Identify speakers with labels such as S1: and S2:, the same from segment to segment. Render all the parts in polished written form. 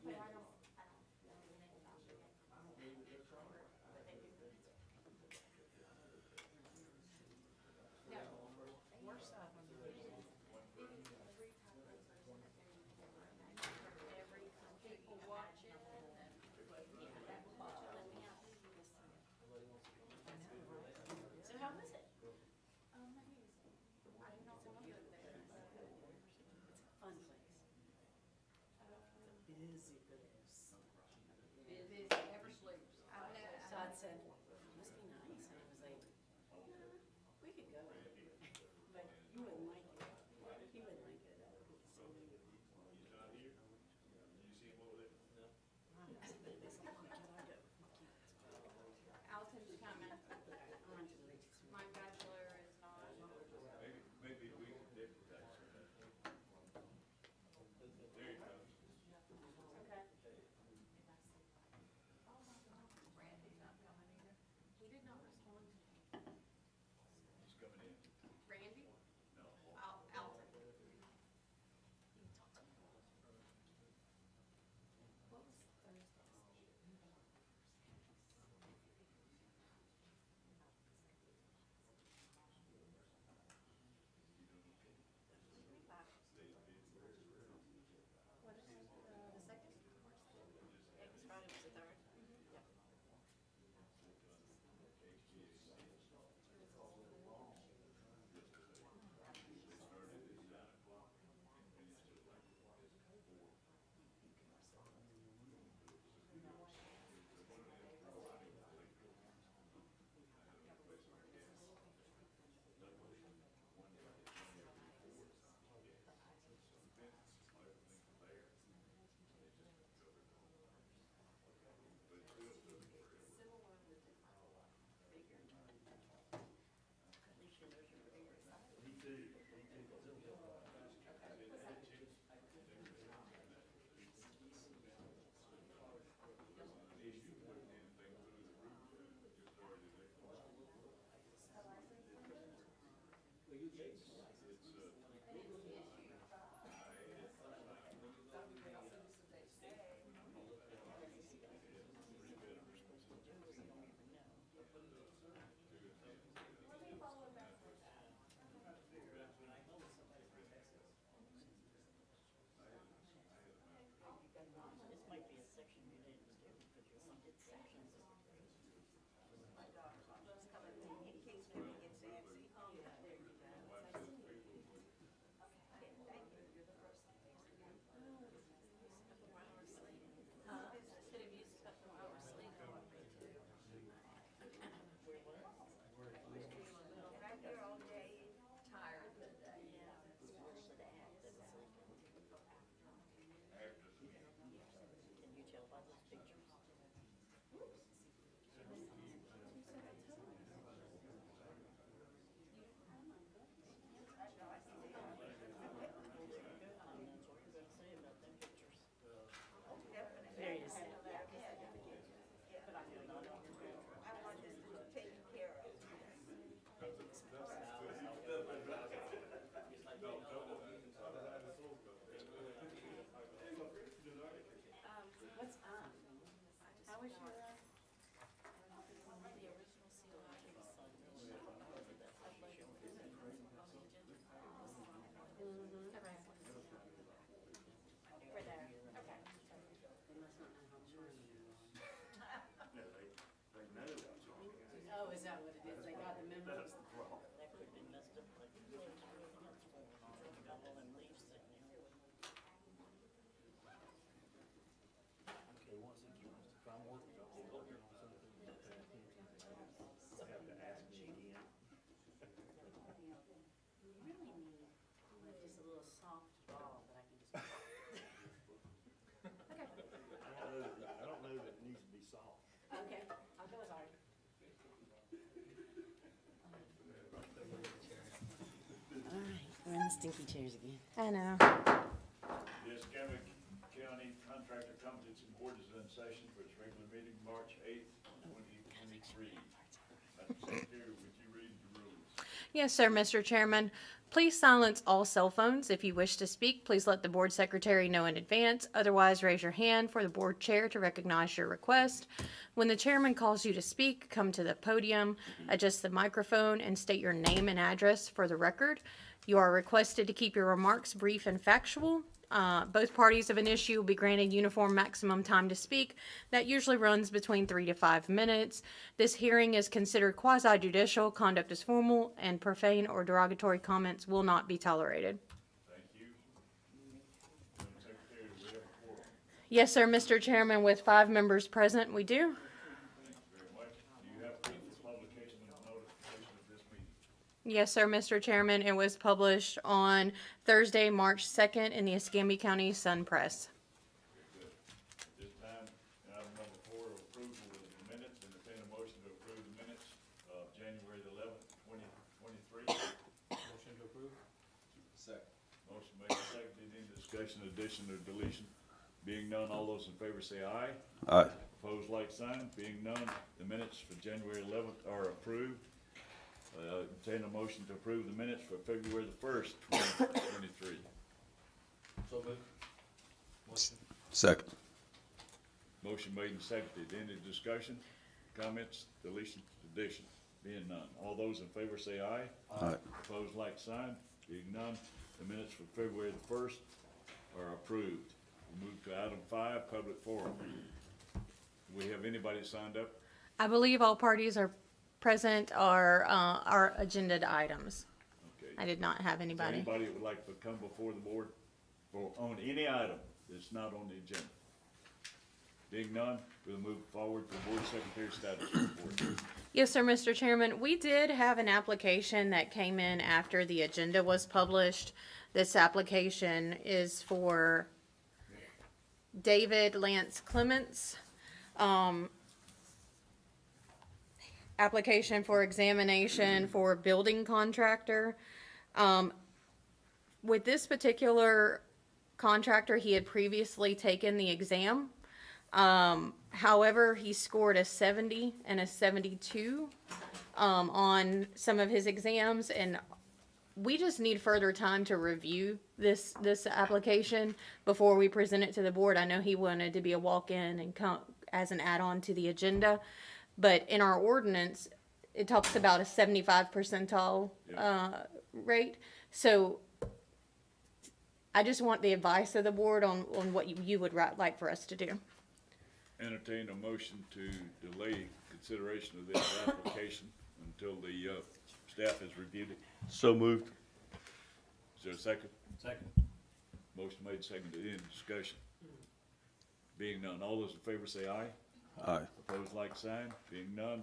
S1: but I don't know anything about it. But they do. No,
S2: Worse side on the
S1: it is, every type of person that there you could ever imagine, from every country
S2: people watching
S1: imaginable.
S2: and.
S1: Yeah, that was what you let me out.
S2: I know, right?
S1: So how was it? Amazing. I do not want to live there.
S2: It's a fun place. Busy place.
S1: Busy, never sleeps. I know.
S2: Todd said, must be nice, and I was like, we could go. But you wouldn't like it. He wouldn't like it. So,
S3: He's not here. You see him over there? No.
S2: I said, "But it's like, can I go?"
S1: Alton's coming.
S2: I went to the Reese's.
S1: My bachelor is not.
S3: Maybe we can deputize him. There he comes.
S1: Okay. Randy's not coming either. He did not respond to me.
S3: He's coming in.
S1: Randy?
S3: No.
S1: Alton. What was Thursday? What is it, the second?
S2: Next Friday was the third? Yep. At least you know your bigger side.
S3: Me too. Me too. Issue putting anything through the roof, just already there.
S2: This might be a section you didn't do because you only did sections.
S4: My daughter's coming in case maybe it gets antsy.
S2: Oh, yeah, there you go.
S4: Okay, thank you. You're the first.
S2: Couple more hours sleep. Could have used a couple more hours sleep. Where was?
S4: And I'm here all day.
S1: Tired today.
S2: Yeah, especially the active sleeping.
S3: After the meeting.
S2: Can you tell by those pictures?
S4: I know, I see it.
S2: That's what you're gonna say about them pictures.
S4: Oh, definitely.
S2: There he is.
S4: Yeah,
S2: But I feel not on your bed.
S4: I want this to be taken care of.
S2: What's up? How was your, the original seal I gave son?
S1: For there, okay.
S2: They must not know how charming you are.
S3: No, they know that's all.
S2: Oh, is that what it is? They got the memo?
S3: That's the problem.
S2: That could have been messed up like everything else. Got all them leaves sitting there.
S5: Okay, once again, if I'm working on something, I have to ask GDM.
S2: You really need like just a little soft ball that I can just.
S1: Okay.
S5: I don't know that it needs to be soft.
S2: Okay, I'll go with hard. All right, we're in the stinky chairs again.
S1: I know.
S3: The Escambia County Contractor Competence and Board is in session for its regular meeting, March 8th, 2023. Madam Secretary, would you read the rules?
S1: Yes, sir, Mr. Chairman. Please silence all cell phones. If you wish to speak, please let the board secretary know in advance. Otherwise, raise your hand for the board chair to recognize your request. When the chairman calls you to speak, come to the podium, adjust the microphone, and state your name and address for the record. You are requested to keep your remarks brief and factual. Both parties of an issue will be granted uniform maximum time to speak. That usually runs between 3 to 5 minutes. This hearing is considered quasi-judicial. Conduct is formal, and profane or derogatory comments will not be tolerated.
S3: Thank you. Madam Secretary, do we have a quorum?
S1: Yes, sir, Mr. Chairman, with 5 members present, we do.
S3: Thank you very much. Do you have proof of publication and notification of this meeting?
S1: Yes, sir, Mr. Chairman. It was published on Thursday, March 2nd in the Escambia County Sun Press.
S3: Good. At this time, item number 4, approval of the minutes. Entertain a motion to approve the minutes of January the 11th, 2023.
S5: Motion to approve? Second.
S3: Motion made and seconded. Any discussion, addition, or deletion? Being none, all those in favor say aye.
S6: Aye.
S3: Opposed, like sign. Being none, the minutes for January 11th are approved. Entertain a motion to approve the minutes for February the 1st, 2023.
S5: So moved. Motion.
S6: Second.
S3: Motion made and seconded. Any discussion, comments, deletions, additions? Being none. All those in favor say aye.
S6: Aye.
S3: Opposed, like sign. Being none, the minutes for February the 1st are approved. We move to item 5, public forum. Do we have anybody signed up?
S1: I believe all parties are present are our agenda items.
S3: Okay.
S1: I did not have
S3: Is there
S1: anybody.
S3: anybody that would like to come before the board on any item that's not on the agenda? Being none, we'll move forward to board secretary status report.
S1: Yes, sir, Mr. Chairman. We did have an application that came in after the agenda was published. This application is for David Lance Clements. Application for examination for building contractor. With this particular contractor, he had previously taken the exam. However, he scored a 70 and a 72 on some of his exams, and we just need further time to review this application before we present it to the board. I know he wanted to be a walk-in and come as an add-on to the agenda, but in our ordinance, it talks about a 75 percentile rate. So I just want the advice of the board on what you would like for us to do.
S3: Entertain a motion to delay consideration of this application until the staff has reviewed it.
S6: So moved.
S3: Is there a second?
S5: Second.
S3: Motion made, seconded. Any discussion? Being none, all those in favor say aye.
S6: Aye.
S3: Opposed, like sign. Being none,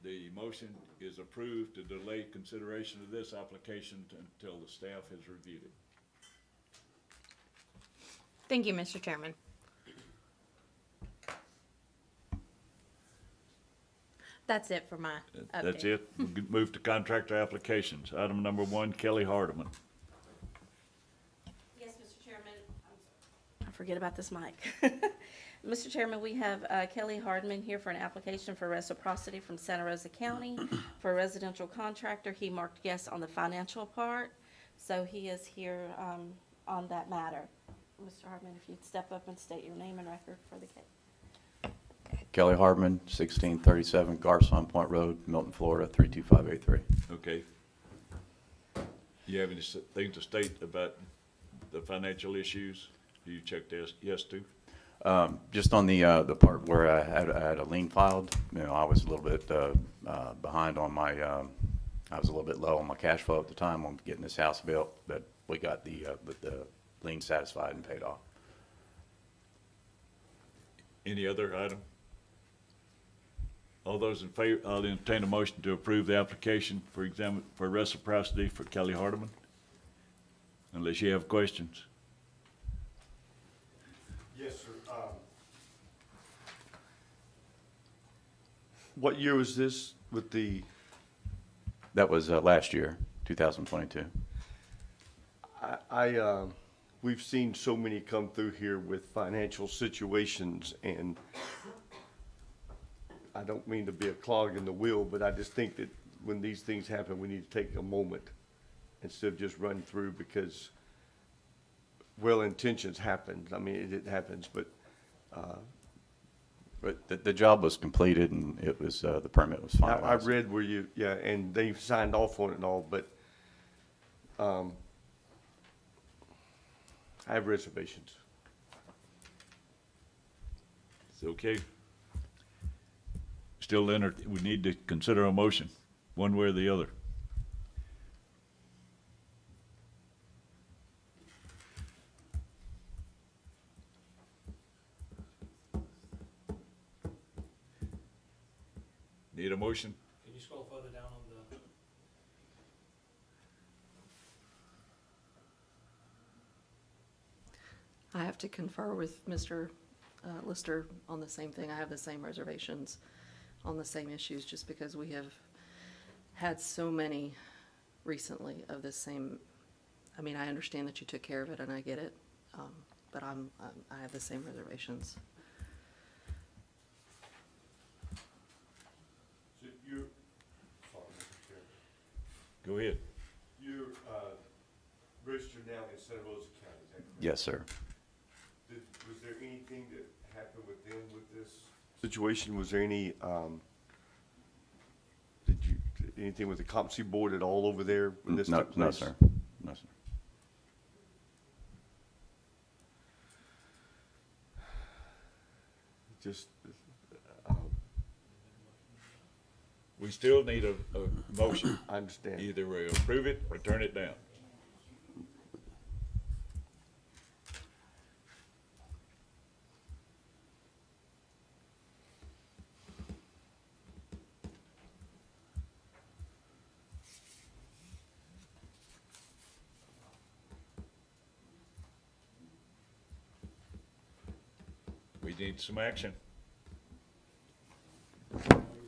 S3: the motion is approved to delay consideration of this application until the staff has reviewed it.
S1: Thank you, Mr. Chairman. That's it for my update.
S3: That's it. We'll move to contractor applications. Item number 1, Kelly Hardeman.
S2: Yes, Mr. Chairman. I forget about this mic. Mr. Chairman, we have Kelly Hardman here for an application for reciprocity from Santa Rosa County for a residential contractor. He marked yes on the financial part, so he is here on that matter. Mr. Hardman, if you'd step up and state your name and record for the case.
S6: Kelly Hardman, 1637 Garcon Point Road, Milton, Florida, 32583.
S3: Okay. You have anything to state about the financial issues? Do you check this? Yes to?
S6: Just on the part where I had a lien filed, I was a little bit behind on my, I was a little bit low on my cash flow at the time on getting this house built, but we got the lien satisfied and paid off.
S3: Any other item? All those in favor, I'll entertain a motion to approve the application for reciprocity for Kelly Hardeman. Unless you have questions.
S7: Yes, sir. What year was this with the,
S6: That was last year, 2022.
S7: we've seen so many come through here with financial situations, and I don't mean to be a clog in the wheel, but I just think that when these things happen, we need to take a moment instead of just run through, because well intentions happen. I mean, it happens, but
S6: The job was completed and it was, the permit was
S7: I
S6: finalized.
S7: read where you, yeah, and they signed off on it and all, but I have reservations.
S3: It's okay. Still we need to consider a motion, one way or the other. Need a motion?
S5: Can you scroll further down on the?
S8: I have to confer with Mr. Lister on the same thing. I have the same reservations on the same issues, just because we have had so many recently of this same. I mean, I understand that you took care of it and I get it, but I have the same reservations.
S7: So you're, sorry, Mr. Chairman.
S3: Go ahead.
S7: You're registered now in Santa Rosa County, is that correct?
S6: Yes, sir.
S7: Was there anything that happened with them with this situation? Was there any, anything with the competency board at all over there when this
S6: No,
S7: took
S6: no,
S7: place?
S6: sir. No, sir.
S7: Just,
S3: We still need a motion.
S7: I understand.
S3: Either we approve it or turn it down. We need some action.
S5: We've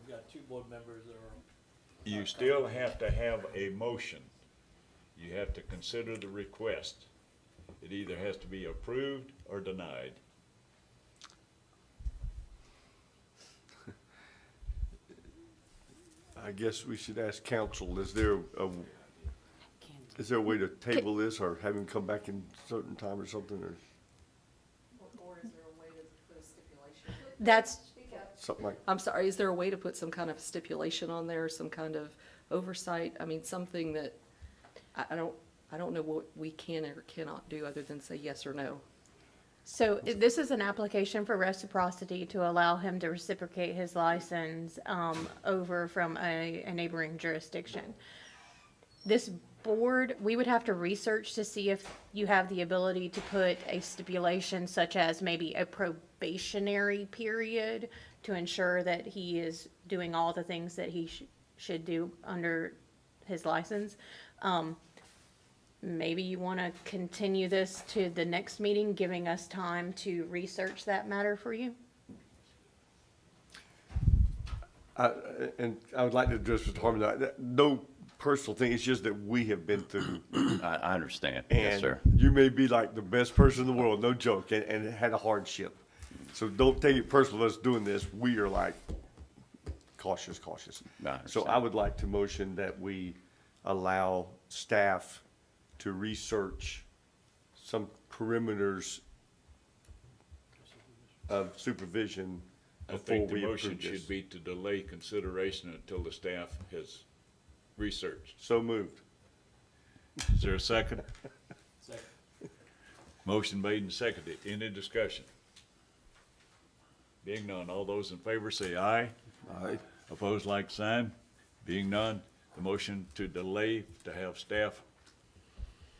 S5: got two board members that are.
S3: You still have to have a motion. You have to consider the request. It either has to be approved or denied.
S7: I guess we should ask council, is there a way to table this or have him come back in certain time or something, or
S8: Or is there a way to put a stipulation?
S1: That's,
S7: something like?
S8: I'm sorry, is there a way to put some kind of stipulation on there, some kind of oversight? I mean, something that, I don't know what we can or cannot do other than say yes or no.
S1: so this is an application for reciprocity to allow him to reciprocate his license over from a neighboring jurisdiction. This board, we would have to research to see if you have the ability to put a stipulation such as maybe a probationary period to ensure that he is doing all the things that he should do under his license. Maybe you want to continue this to the next meeting, giving us time to research that matter for you?
S7: And I would like to address Mr. Harmon, no personal thing, it's just that we have been through.
S6: I understand. Yes,
S7: And
S6: sir.
S7: you may be like the best person in the world, no joke, and had a hardship. So don't take it personal, us doing this, we are like cautious.
S6: I
S7: So
S6: understand.
S7: I would like to motion that we allow staff to research some perimeters of supervision
S3: I
S7: before
S3: think the
S7: we
S3: motion
S7: approve this.
S3: should be to delay consideration until the staff has researched.
S7: So moved.
S3: Is there a second?
S5: Second.
S3: Motion made and seconded. Any discussion? Being none, all those in favor say aye.
S7: Aye.
S3: Opposed, like sign. Being none, the motion to delay to have staff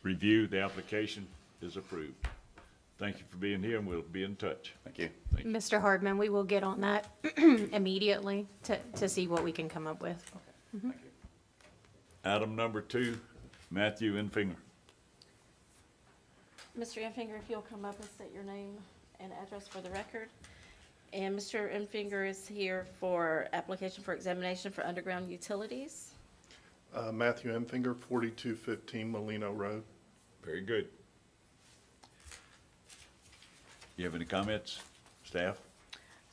S3: review the application is approved. Thank you for being here, and we'll be in touch.
S6: Thank you.
S3: Thank you.
S1: Mr. Hardman, we will get on that immediately to see what we can come up with.
S3: Item number 2, Matthew Enfinger.
S2: Mr. Enfinger, if you'll come up and state your name and address for the record. And Mr. Enfinger is here for application for examination for underground utilities.
S9: Matthew Enfinger, 4215 Molino Road.
S3: Very good. You have any comments, staff?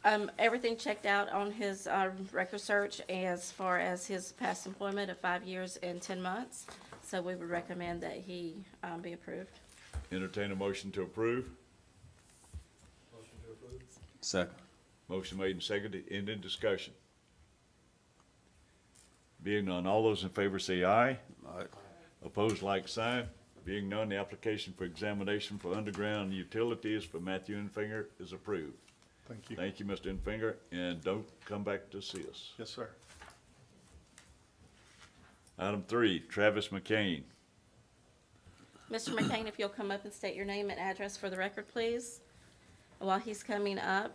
S2: Everything checked out on his record search as far as his past employment of 5 years and 10 months. So we would recommend that he be approved.
S3: Entertain a motion to approve.
S5: Motion to approve.
S10: Second.
S3: Motion made and seconded. Ended discussion. Being none, all those in favor say aye.
S10: Aye.
S3: Opposed, like sign. Being none, the application for examination for underground utilities for Matthew Enfinger is approved.
S9: Thank you.
S3: Thank you, Mr. Enfinger, and don't come back to see us.
S9: Yes, sir.
S3: Item 3, Travis McCain.
S2: Mr. McCain, if you'll come up and state your name and address for the record, please. While he's coming up,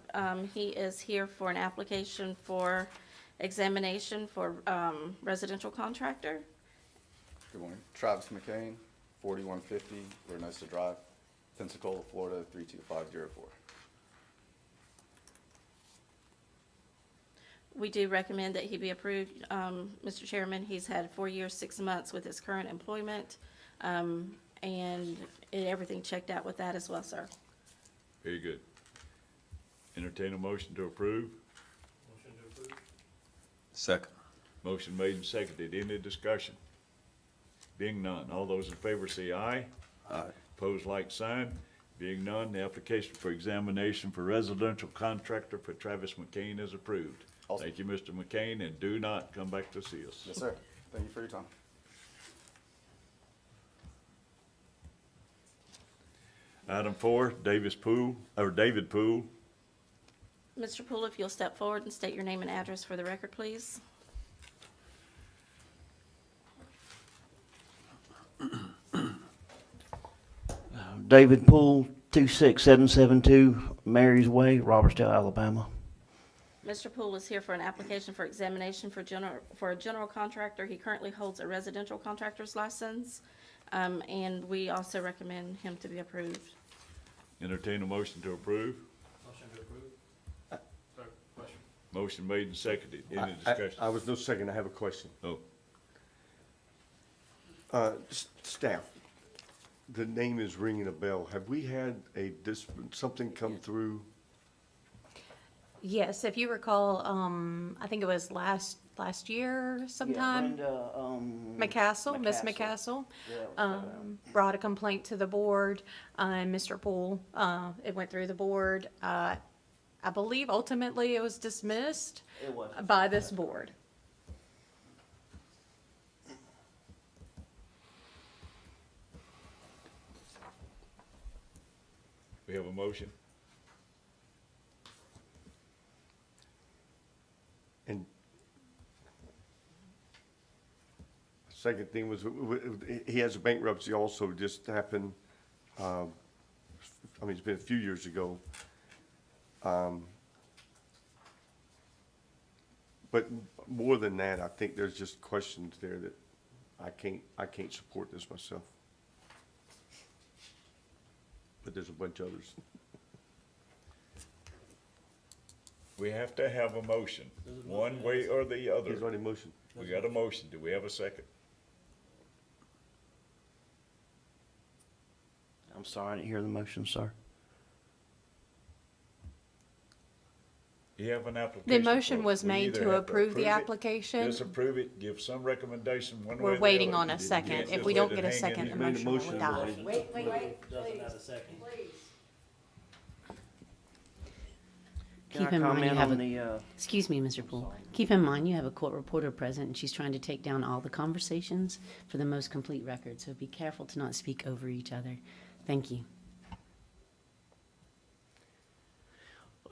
S2: he is here for an application for examination for residential contractor.
S10: Good morning. Travis McCain, 4150 Reynosa Drive, Pensacola, Florida, 32504.
S2: We do recommend that he be approved. Mr. Chairman, he's had 4 years, 6 months with his current employment, and everything checked out with that as well, sir.
S3: Very good. Entertain a motion to approve.
S5: Motion to approve.
S10: Second.
S3: Motion made and seconded. Any discussion? Being none, all those in favor say aye.
S10: Aye.
S3: Opposed, like sign. Being none, the application for examination for residential contractor for Travis McCain is approved.
S10: Awesome.
S3: Thank you, Mr. McCain, and do not come back to see us.
S10: Yes, sir. Thank you for your time.
S3: Item 4, David Poole.
S2: Mr. Poole, if you'll step forward and state your name and address for the record, please.
S5: David Poole, 26772 Mary's Way, Robertsdale, Alabama.
S2: Mr. Poole is here for an application for examination for a general contractor. He currently holds a residential contractor's license, and we also recommend him to be approved.
S3: Entertain a motion to approve.
S5: Motion to approve. Sorry, question.
S3: Motion made and seconded. Any discussion?
S7: I was no second, I have a question.
S3: Oh,
S7: Staff, the name is ringing a bell. Have we had something come through?
S1: Yes, if you recall, I think it was last year sometime. McCassell, Miss McCassell, brought a complaint to the board, and Mr. Poole, it went through the board. I believe ultimately it was dismissed
S5: It was.
S1: by this board.
S3: we have a motion.
S7: And second thing was, he has a bankruptcy also just happened, I mean, it's been a few years ago. But more than that, I think there's just questions there that I can't support this myself. But there's a bunch of others.
S3: We have to have a motion, one way or the other.
S7: He's already motioned.
S3: We got a motion. Do we have a second?
S5: I'm sorry, I didn't hear the motion, sir.
S3: You have an application.
S1: The motion was
S3: We
S1: made
S3: either
S1: to
S3: have
S1: approve the
S3: it,
S1: application.
S3: Disapprove it, give some recommendation one way or
S1: We're
S3: the
S1: waiting
S3: other.
S1: on a
S3: You
S1: second.
S3: can't
S1: If
S3: just
S1: we
S3: let
S1: don't
S3: it
S1: get a
S3: hang in
S1: second,
S3: there.
S1: the motion will die.
S4: Wait,
S5: Doesn't have a second.
S4: please.
S5: Can
S11: Keep
S5: I
S11: in mind you
S5: comment
S11: have
S5: on
S11: a-
S5: the,
S11: Excuse me, Mr. Poole. Keep in mind, you have a court reporter present, and she's trying to take down all the conversations for the most complete record, so be careful to not speak over each other. Thank you.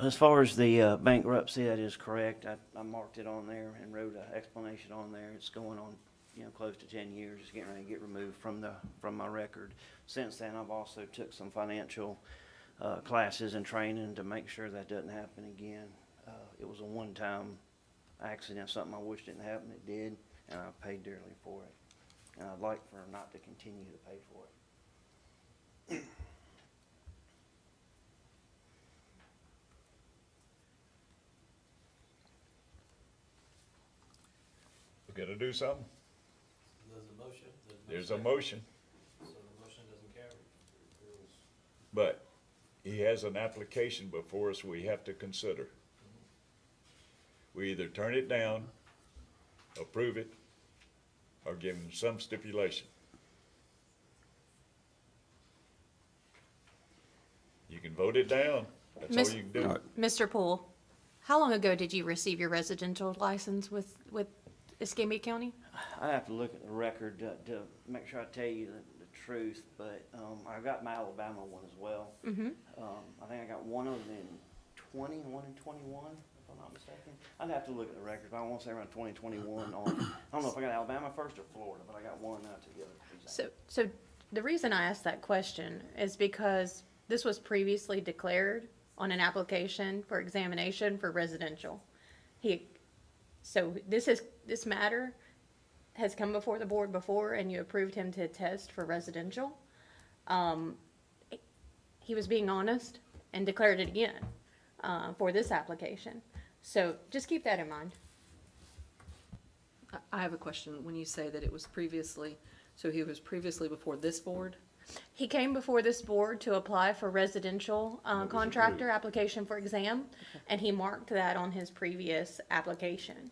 S5: as far as the bankruptcy, that is correct. I marked it on there and wrote an explanation on there. It's going on, close to 10 years. It's getting ready to get removed from my record. Since then, I've also took some financial classes and training to make sure that doesn't happen again. It was a one-time accident, something I wish didn't happen. It did, and I paid dearly for it. And I'd like for her not to continue to pay for it.
S3: We gotta do something.
S5: There's a motion.
S3: There's a motion,
S5: So the motion doesn't carry.
S3: but he has an application before us we have to consider. we either turn it down, approve it, or give him some stipulation. You can vote it down, that's
S1: Miss-
S3: all you can do.
S1: Mr. Poole, how long ago did you receive your residential license with Escambia County?
S5: I have to look at the record to make sure I tell you the truth, but, I got my Alabama one as well.
S1: Mm-hmm.
S5: I think I got one of them in 20 and one in 21, if I'm not mistaken. I'd have to look at the record, but I want to say around 2021 on, I don't know if I got Alabama first or Florida, but I got one out together.
S1: So the reason I asked that question is because this was previously declared on an application for examination for residential. So this matter has come before the board before, and you approved him to test for residential. He was being honest and declared it again, for this application. So just keep that in mind.
S8: I have a question. When you say that it was previously, so he was previously before this board?
S1: He came before this board to apply for residential
S3: was
S1: contractor application for exam, and he marked that on his previous application.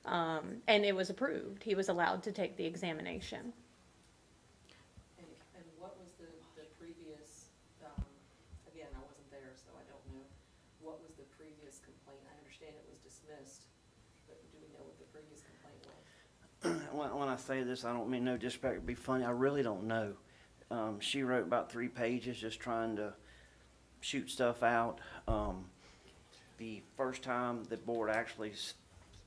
S1: And it was approved. He was allowed to take the examination.
S8: And what was the previous, again, I wasn't there, so I don't know. What was the previous complaint? I understand it was dismissed, but do we know what the previous complaint was?
S5: When I say this, I don't mean no disrespect to be funny, I really don't know. She wrote about 3 pages just trying to shoot stuff out. The first time the board actually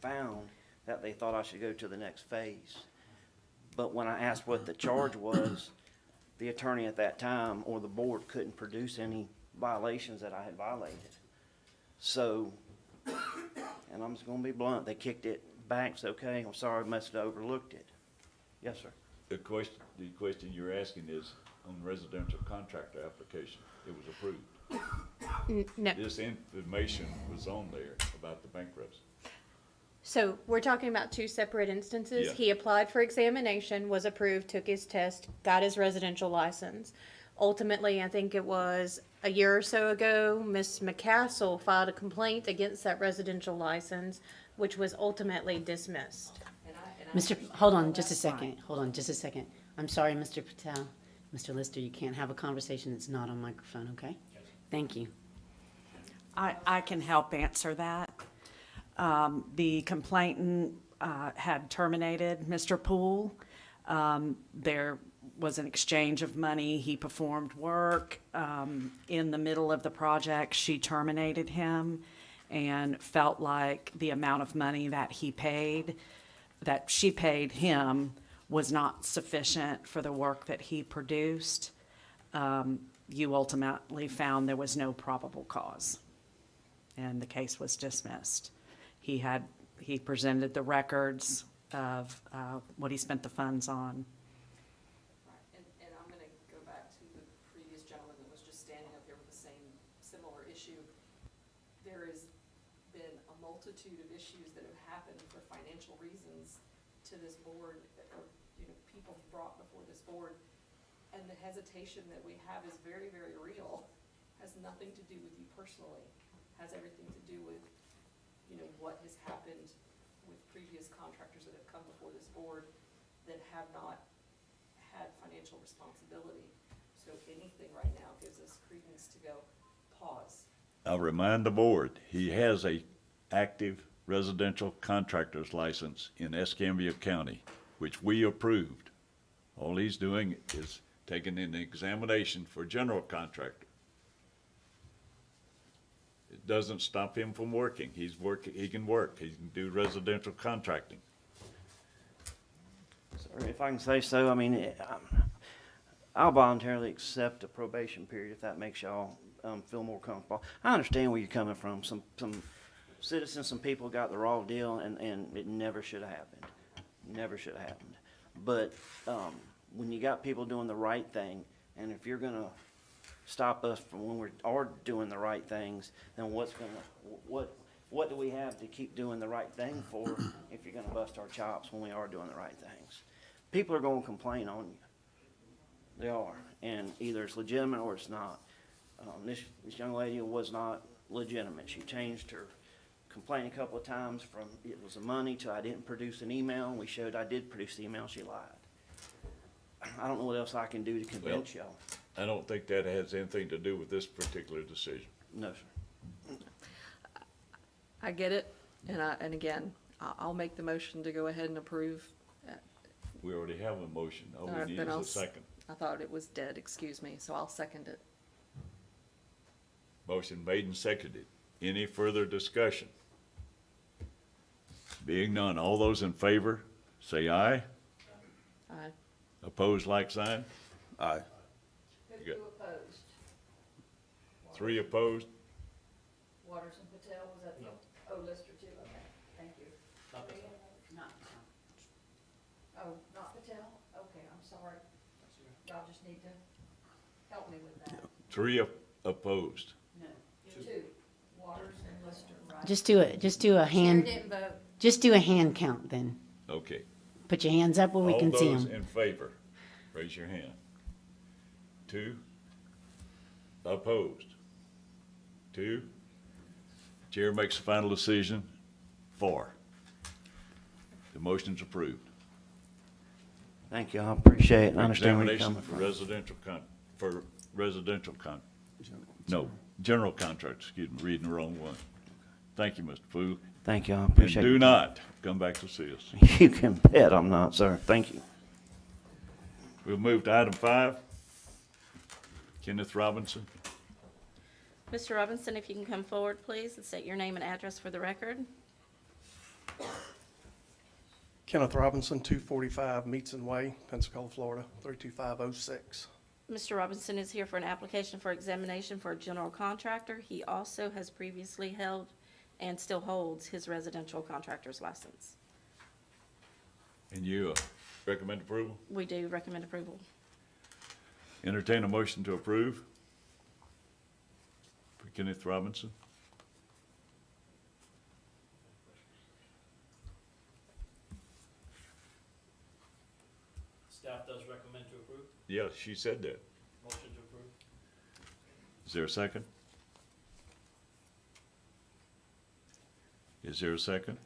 S5: found that they thought I should go to the next phase. But when I asked what the charge was, the attorney at that time or the board couldn't produce any violations that I had violated. So, and I'm just gonna be blunt, they kicked it back, it's okay, I'm sorry, I must have overlooked it. Yes, sir.
S3: The question you're asking is on the residential contractor application, it was approved.
S1: No.
S3: This information was on there about the bankruptcy.
S1: So we're talking about 2 separate instances.
S3: Yeah.
S1: He applied for examination, was approved, took his test, got his residential license. Ultimately, I think it was a year or so ago, Ms. McCassell filed a complaint against that residential license, which was ultimately dismissed.
S11: Hold on just a second. Hold on just a second. I'm sorry, Mr. Patel. Mr. Lister, you can't have a conversation that's not on microphone, okay? Thank you.
S12: I can help answer that. The complainant had terminated Mr. Poole. There was an exchange of money. He performed work. In the middle of the project, she terminated him and felt like the amount of money that she paid him was not sufficient for the work that he produced. You ultimately found there was no probable cause, and the case was dismissed. He presented the records of what he spent the funds on.
S8: And I'm gonna go back to the previous gentleman that was just standing up here with the same similar issue. There has been a multitude of issues that have happened for financial reasons to this board, or, people brought before this board. And the hesitation that we have is very, very real, has nothing to do with you personally, has everything to do with, what has happened with previous contractors that have come before this board that have not had financial responsibility. So anything right now gives us credence to go, pause.
S3: I'll remind the board, he has a active residential contractor's license in Escambia County, which we approved. All he's doing is taking an examination for general contractor. It doesn't stop him from working. He can work. He can do residential contracting.
S5: Sir, if I can say so, I mean, I'll voluntarily accept a probation period if that makes y'all feel more comfortable. I understand where you're coming from. Some citizens, some people got the raw deal, and it never should have happened. Never should have happened. But when you got people doing the right thing, and if you're gonna stop us from when we are doing the right things, then what do we have to keep doing the right thing for if you're gonna bust our chops when we are doing the right things? People are gonna complain on you. They are, and either it's legitimate or it's not. This young lady was not legitimate. She changed her complained a couple of times from, it was the money to I didn't produce an email. We showed I did produce the email, she lied. I don't know what else I can do to convince y'all.
S3: I don't think that has anything to do with this particular decision.
S5: No, sir.
S8: I get it, and again, I'll make the motion to go ahead and approve.
S3: We already have a motion. All
S8: All
S3: we
S8: right,
S3: need
S8: then
S3: is
S8: I'll
S3: a
S8: s-
S3: second.
S8: I thought it was dead, excuse me, so I'll second it.
S3: Motion made and seconded. Any further discussion? Being none, all those in favor, say aye.
S8: Aye.
S3: Opposed, like sign.
S10: Aye.
S3: You got 3 opposed.
S8: Waters and Patel, was that the, oh, Lister too, okay, thank you. Oh, not Patel? Okay, I'm sorry. Y'all just need to help me with that.
S3: 3 opposed.
S8: Two, Waters and Lister, right?
S11: Just do a hand,
S1: didn't vote.
S11: just do a hand count then.
S3: Okay.
S11: Put your hands up where we can see
S3: All those
S11: them.
S3: in favor, raise your hand. 2 opposed. 2. Chair makes the final decision. 4. The motion's approved.
S5: Thank you, I appreciate it. I understand where you're
S3: Examination
S5: coming
S3: for
S5: from.
S3: residential no, general contract, excuse me, reading the wrong one. Thank you, Mr. Fu.
S5: Thank you, I
S3: And
S5: appreciate it.
S3: do not come back to see us.
S5: You can bet I'm not, sir. Thank you.
S3: We'll move to item 5. Kenneth Robinson.
S2: Mr. Robinson, if you can come forward, please, and state your name and address for the record.
S13: Kenneth Robinson, 245 Meetson Way, Pensacola, Florida, 32506.
S2: Mr. Robinson is here for an application for examination for a general contractor. He also has previously held and still holds his residential contractor's license.
S3: And you recommend approval?
S2: We do recommend approval.
S3: Entertain a motion to approve for Kenneth Robinson.
S14: Staff does recommend to approve.
S3: Yeah, she said that.
S14: Motion to approve.
S3: Is there a second? Is there a second?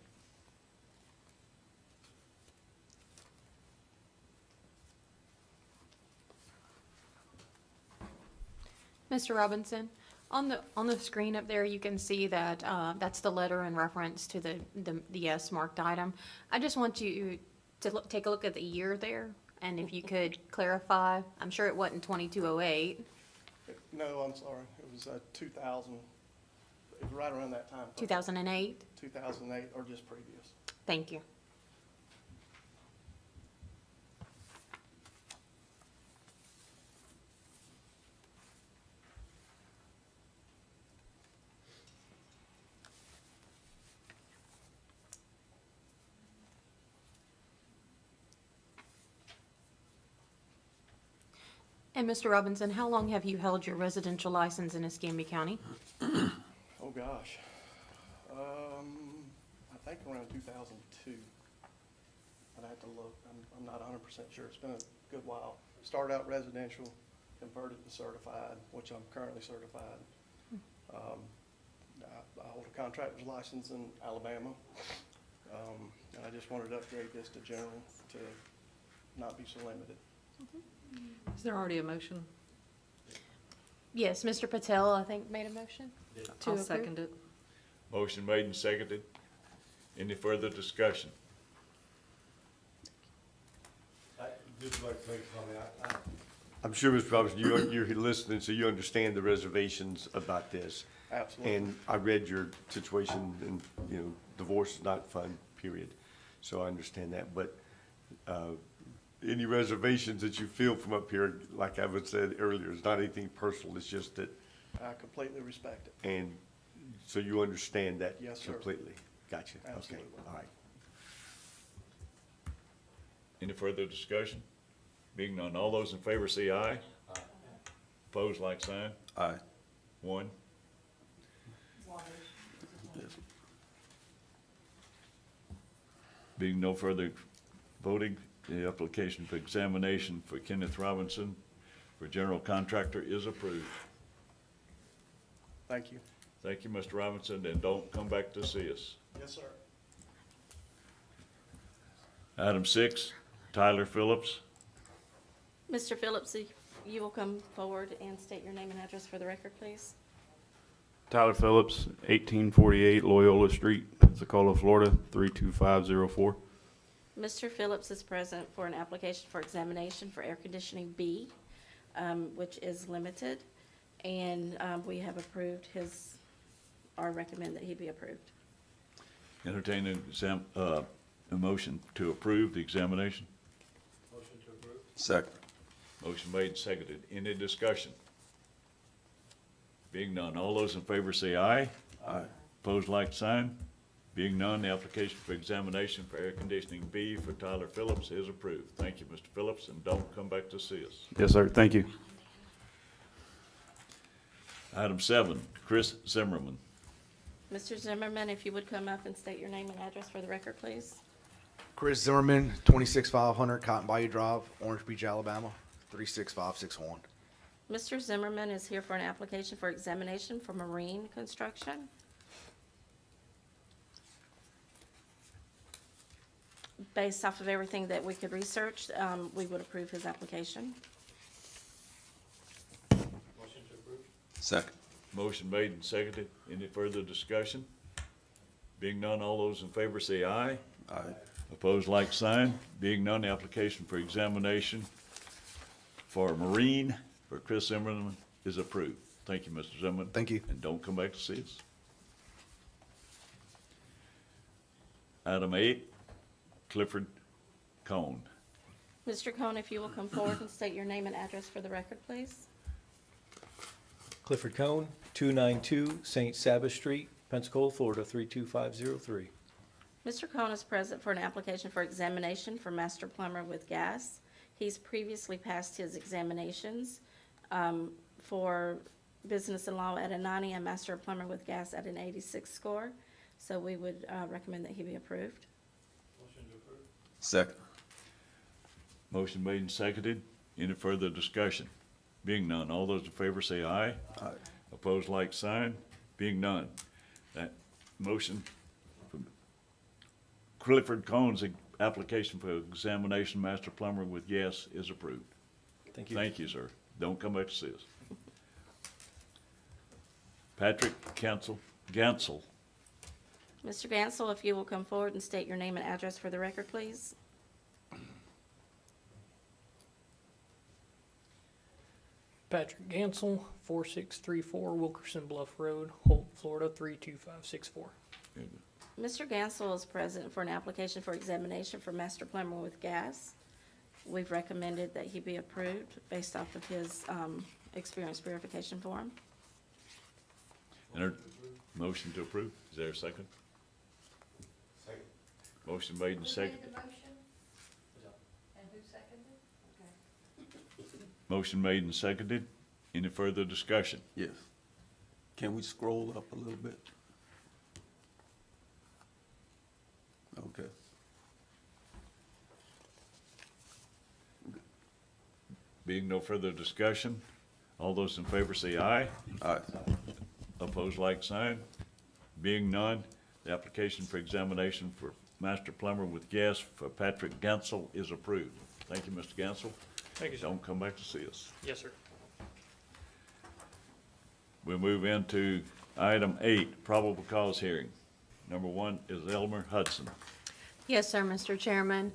S1: Mr. Robinson, on the screen up there, you can see that, that's the letter in reference to the yes marked item. I just want you to take a look at the year there, and if you could clarify, I'm sure it wasn't 2208,
S13: No, I'm sorry, it was 2000, it was right around that time.
S1: 2008?
S13: 2008 or just previous.
S1: Thank you. And Mr. Robinson, how long have you held your residential license in Escambia County?
S13: Oh, gosh. I think around 2002. I'd have to look, I'm not 100% sure, it's been a good while. Started out residential, converted to certified, which I'm currently certified. I hold a contractor's license in Alabama, and I just wanted to upgrade this to general to not be so limited.
S8: Is there already a motion?
S1: Yes, Mr. Patel, I think, made a motion to
S8: I'll
S1: approve.
S8: second it.
S3: Motion made and seconded. Any further discussion?
S7: I'd just like to make a comment. I'm sure, Mr. Robinson, you're listening, so you understand the reservations about this.
S13: Absolutely.
S7: And I read your situation, and, you know, divorce is not fun, period. So I understand that, but, any reservations that you feel from up here, like I would said earlier, it's not anything personal, it's just that,
S13: I completely respect it.
S7: and so you understand that
S13: Yes, sir.
S7: completely? Gotcha, okay,
S13: Absolutely.
S7: all right.
S3: Any further discussion? Being none, all those in favor say aye. Aye. Opposed, like sign.
S10: Aye.
S3: 1. Being no further voting, the application for examination for Kenneth Robinson for general contractor is approved.
S13: Thank you.
S3: Thank you, Mr. Robinson, and don't come back to see us.
S13: Yes, sir.
S3: Item 6, Tyler Phillips.
S2: Mr. Phillips, if you will come forward and state your name and address for the record, please.
S15: Tyler Phillips, 1848 Loyola Street, Pensacola, Florida, 32504.
S2: Mr. Phillips is present for an application for examination for air conditioning B, which is limited, and we have approved his, or recommend that he be approved.
S3: Entertain a motion to approve the examination.
S14: Motion to approve.
S10: Second.
S3: Motion made and seconded. Any discussion? Being none, all those in favor say aye.
S10: Aye.
S3: Opposed, like sign. Being none, the application for examination for air conditioning B for Tyler Phillips is approved. Thank you, Mr. Phillips, and don't come back to see us.
S15: Yes, sir. Thank you.
S3: Item 7, Chris Zimmerman.
S2: Mr. Zimmerman, if you would come up and state your name and address for the record, please.
S16: Chris Zimmerman, 26500 Cotton Bayou Drive, Orange Beach, Alabama, 36561.
S2: Mr. Zimmerman is here for an application for examination for marine construction. Based off of everything that we could research, we would approve his application.
S14: Motion to approve.
S10: Second.
S3: Motion made and seconded. Any further discussion? Being none, all those in favor say aye.
S10: Aye.
S3: Opposed, like sign. Being none, the application for examination for marine for Chris Zimmerman is approved. Thank you, Mr. Zimmerman.
S16: Thank you.
S3: And don't come back to see us. Item 8, Clifford Cone.
S2: Mr. Cohn, if you will come forward and state your name and address for the record, please.
S17: Clifford Cone, 292 St. Sabbath Street, Pensacola, Florida, 32503.
S2: Mr. Cohn is present for an application for examination for master plumber with gas. He's previously passed his examinations for business and law at a 90 and master plumber with gas at an 86 score. So we would recommend that he be approved.
S14: Motion to approve.
S10: Second.
S3: Motion made and seconded. Any further discussion? Being none, all those in favor say aye.
S10: Aye.
S3: Opposed, like sign. Being none, that motion from Clifford Cohn's application for examination master plumber with gas is approved.
S17: Thank you.
S3: Thank you, sir. Don't come back to see us. Patrick Gansel.
S2: Mr. Gansel, if you will come forward and state your name and address for the record, please.
S18: Patrick Gansel, 4634 Wilkerson Bluff Road, Holt, Florida, 32564.
S2: Mr. Gansel is present for an application for examination for master plumber with gas. We've recommended that he be approved based off of his experience verification form.
S3: Motion to approve. Is there a second?
S4: Second.
S3: Motion made and seconded.
S4: And who seconded? Okay.
S3: Motion made and seconded. Any further discussion?
S10: Yes. Can we scroll up a little bit? Okay.
S3: Being no further discussion, all those in favor say aye.
S10: Aye.
S3: Opposed, like sign. Being none, the application for examination for master plumber with gas for Patrick Gansel is approved. Thank you, Mr. Gansel.
S18: Thank you, sir.
S3: Don't come back to see us.
S18: Yes, sir.
S3: We'll move into item 8, probable cause hearing. Number 1 is Elmer Hudson.
S1: Yes, sir, Mr. Chairman.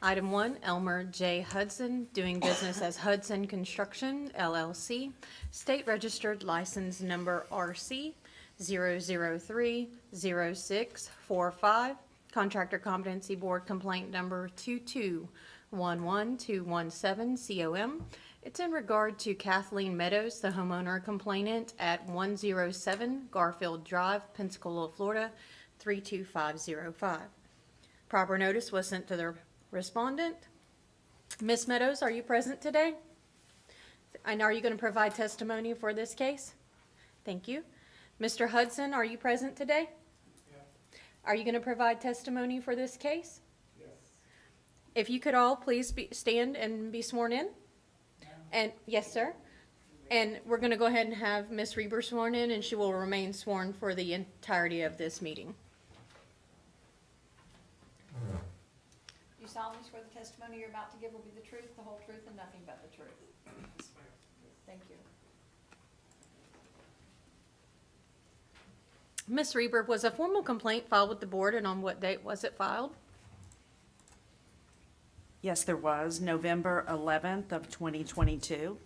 S1: Item 1, Elmer J. Hudson, doing business as Hudson Construction, LLC, state registered license number RC 0030645, Contractor Competency Board complaint number 2211217 COM. It's in regard to Kathleen Meadows, the homeowner complainant at 107 Garfield Drive, Pensacola, Florida, 32505. Proper notice was sent to the respondent. Ms. Meadows, are you present today? And are you going to provide testimony for this case? Thank you. Mr. Hudson, are you present today?
S14: Yeah.
S1: Are you going to provide testimony for this case?
S14: Yes.
S1: If you could all please stand and be sworn in. And yes, sir. And we're gonna go ahead and have Ms. Reber sworn in, and she will remain sworn for the entirety of this meeting.
S4: Do you solemnly swear the testimony you're about to give will be the truth, the whole truth, and nothing but the truth? Thank you.
S1: Ms. Reber, was a formal complaint filed with the board, and on what date was it filed?
S12: Yes, there was, November 11th of 2022.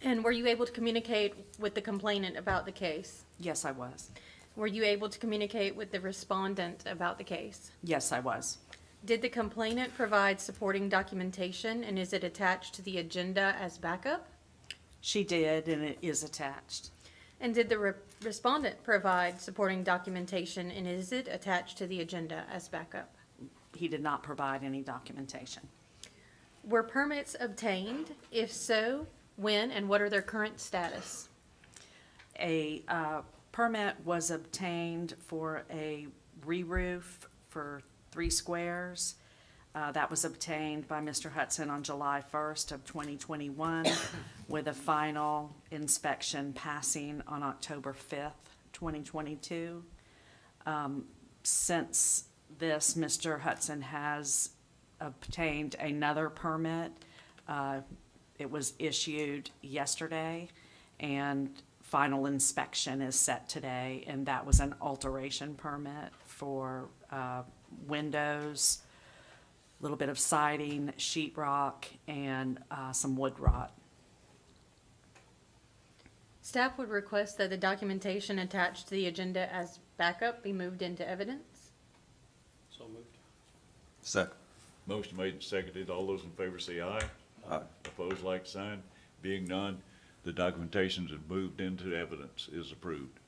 S1: And were you able to communicate with the complainant about the case?
S12: Yes, I was.
S1: Were you able to communicate with the respondent about the case?
S12: Yes, I was.
S1: Did the complainant provide supporting documentation, and is it attached to the agenda as backup?
S12: She did, and it is attached.
S1: And did the respondent provide supporting documentation, and is it attached to the agenda as backup?
S12: He did not provide any documentation.
S1: Were permits obtained? If so, when, and what are their current status?
S12: A permit was obtained for a re-roof for 3 squares. That was obtained by Mr. Hudson on July 1st of 2021, with a final inspection passing on October 5th, 2022. Since this, Mr. Hudson has obtained another permit. It was issued yesterday, and final inspection is set today, and that was an alteration permit for windows, a little bit of siding, sheetrock, and some wood rot.
S1: Staff would request that the documentation attached to the agenda as backup be moved into evidence.
S14: So moved.
S10: Second.
S3: Motion made and seconded. All those in favor say aye.
S10: Aye.
S3: Opposed, like sign. Being none, the documentation is moved into evidence, is approved.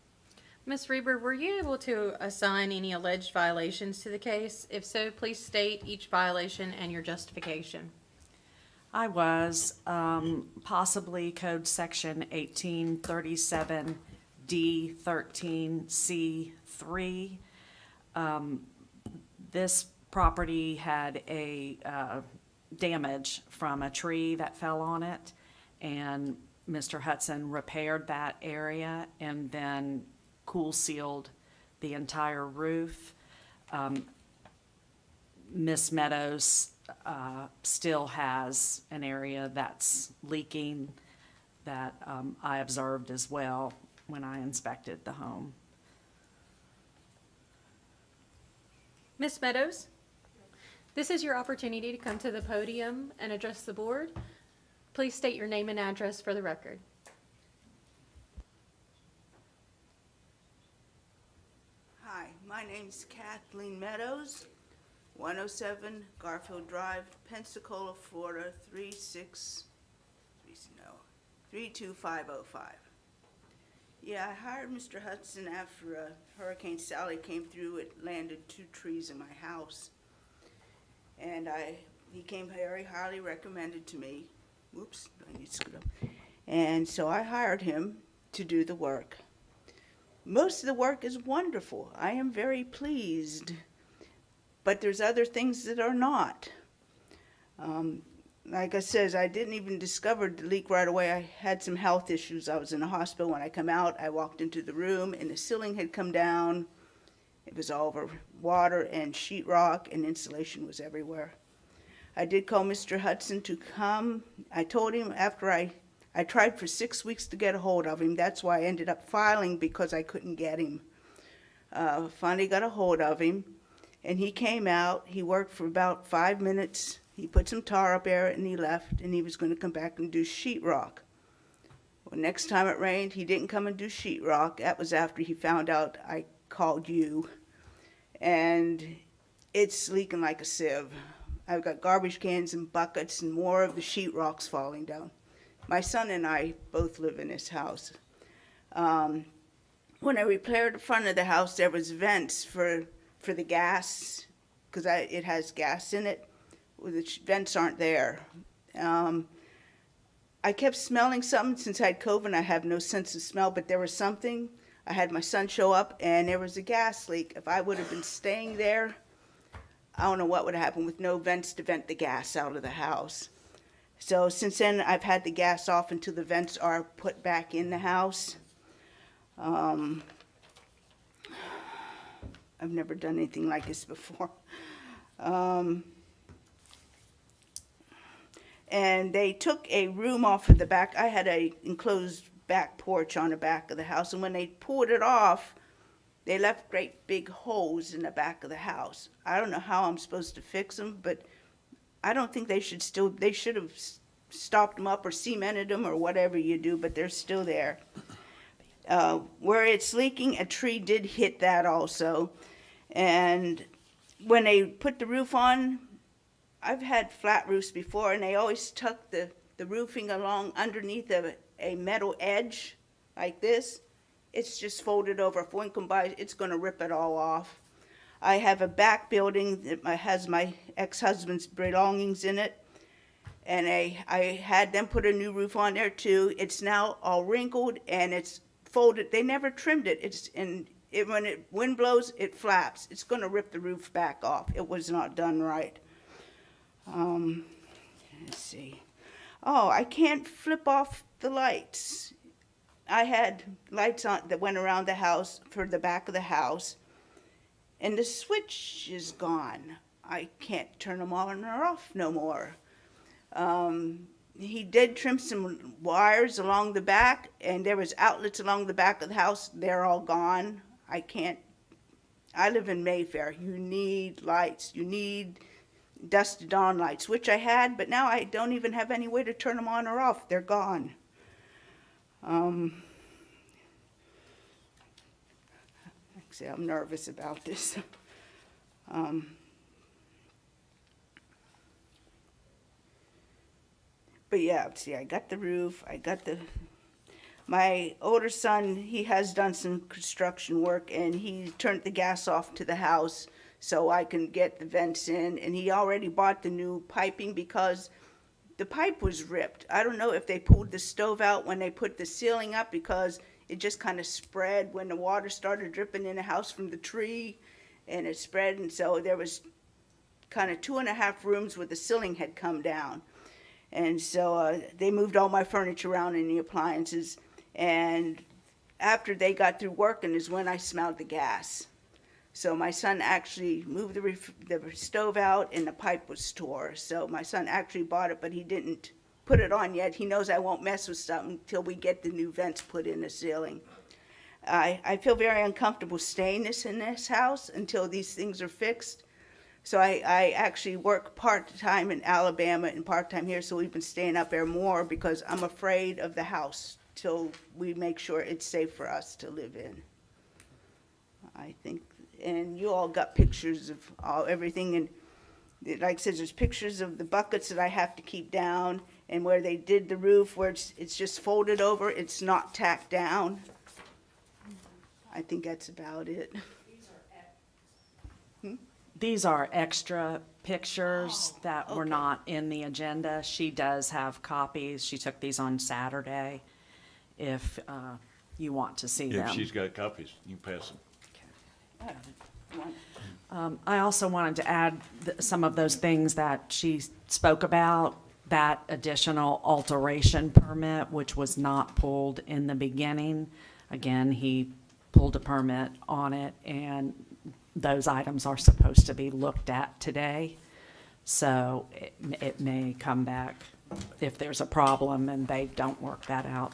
S1: Ms. Reber, were you able to assign any alleged violations to the case? If so, please state each violation and your justification.
S12: I was, possibly code section 1837D13C3. This property had a damage from a tree that fell on it, and Mr. Hudson repaired that area and then cool sealed the entire roof. Miss Meadows still has an area that's leaking that I observed as well when I inspected the home.
S1: Ms. Meadows, this is your opportunity to come to the podium and address the board. Please state your name and address for the record.
S19: Hi, my name's Kathleen Meadows, 107 Garfield Drive, Pensacola, Florida, 32505. Yeah, I hired Mr. Hudson after Hurricane Sally came through. It landed 2 trees in my house. And he came very highly recommended to me. Whoops, I need to scoot up. And so I hired him to do the work. Most of the work is wonderful. I am very pleased. But there's other things that are not. Like I says, I didn't even discover the leak right away. I had some health issues. I was in the hospital. When I come out, I walked into the room and the ceiling had come down. It was all over water and sheetrock, and insulation was everywhere. I did call Mr. Hudson to come. I told him after I tried for 6 weeks to get a hold of him. That's why I ended up filing, because I couldn't get him. Finally got a hold of him, and he came out. He worked for about 5 minutes. He put some tar up there, and he left, and he was going to come back and do sheetrock. Well, next time it rained, he didn't come and do sheetrock. That was after he found out I called you. And it's leaking like a sieve. I've got garbage cans and buckets and more of the sheetrock's falling down. My son and I both live in this house. When I repaired the front of the house, there was vents for the gas, because it has gas in it. Well, the vents aren't there. I kept smelling something. Since I had COVID, I have no sense of smell, but there was something. I had my son show up, and there was a gas leak. If I would have been staying there, I don't know what would have happened with no vents to vent the gas out of the house. So since then, I've had the gas off until the vents are put back in the house. I've never done anything like this before. And they took a room off of the back. I had a enclosed back porch on the back of the house, and when they pulled it off, they left great big holes in the back of the house. I don't know how I'm supposed to fix them, but I don't think they should have stopped them up or cemented them or whatever you do, but they're still there. Where it's leaking, a tree did hit that also. And when they put the roof on, I've had flat roofs before, and they always tuck the roofing along underneath a metal edge like this. It's just folded over. If one comes by, it's going to rip it all off. I have a back building that has my ex-husband's belongings in it, and I had them put a new roof on there too. It's now all wrinkled and it's folded. They never trimmed it. When wind blows, it flaps. It's going to rip the roof back off. It was not done right. Let's see. Oh, I can't flip off the lights. I had lights on that went around the house for the back of the house, and the switch is gone. I can't turn them on or off no more. He did trim some wires along the back, and there was outlets along the back of the house. They're all gone. I live in Mayfair. You need lights. You need dusk to dawn lights, which I had, but now I don't even have any way to turn them on or off. They're gone. Actually, I'm nervous about this. But yeah, see, I got the roof, my older son, he has done some construction work, and he turned the gas off to the house so I can get the vents in, and he already bought the new piping because the pipe was ripped. I don't know if they pulled the stove out when they put the ceiling up, because it just kind of spread when the water started dripping in the house from the tree, and it spread, and so there was kind of 2.5 rooms where the ceiling had come down. And so they moved all my furniture around and the appliances. And after they got through working is when I smelled the gas. So my son actually moved the stove out, and the pipe was tore. So my son actually bought it, but he didn't put it on yet. He knows I won't mess with something until we get the new vents put in the ceiling. I feel very uncomfortable staying in this house until these things are fixed. So I actually work part-time in Alabama and part-time here, so we've been staying up there more because I'm afraid of the house till we make sure it's safe for us to live in. I think, and you all got pictures of everything, and like I said, there's pictures of the buckets that I have to keep down, and where they did the roof, where it's just folded over, it's not tacked down. I think that's about it.
S12: These are extra pictures that were not in the agenda. She does have copies. She took these on Saturday, if you want to see them.
S3: If she's got copies, you can pass them.
S12: I also wanted to add some of those things that she spoke about, that additional alteration permit, which was not pulled in the beginning. Again, he pulled a permit on it, and those items are supposed to be looked at today. So it may come back if there's a problem and they don't work that out.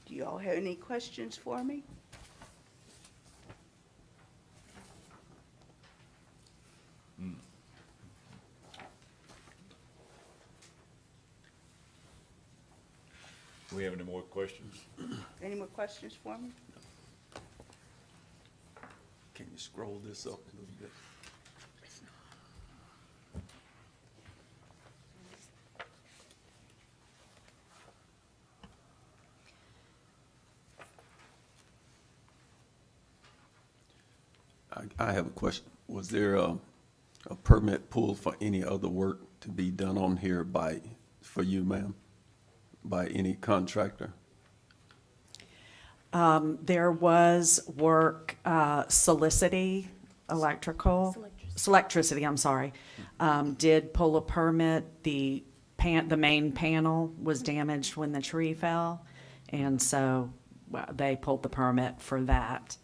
S19: Do you all have any questions for me?
S3: Do we have any more questions?
S19: Any more questions for me?
S10: Can you scroll this up a little bit? I have a question. Was there a permit pulled for any other work to be done on here for you, ma'am? By any contractor?
S12: There was work, Solicity Electrical. Electricity, I'm sorry, did pull a permit. The main panel was damaged when the tree fell, and so they pulled the permit for that.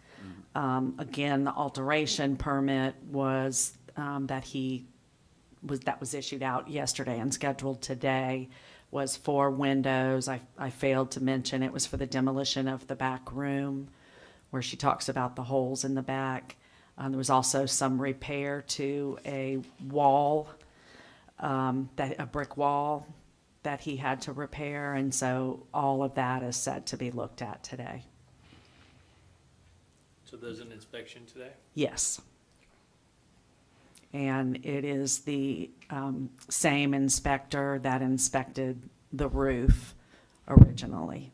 S12: Again, the alteration permit was, that was issued out yesterday and scheduled today, was for windows. I failed to mention it was for the demolition of the back room, where she talks about the holes in the back. There was also some repair to a wall, a brick wall that he had to repair, and so all of that is set to be looked at today.
S18: So there's an inspection today?
S12: Yes. And it is the same inspector that inspected the roof originally.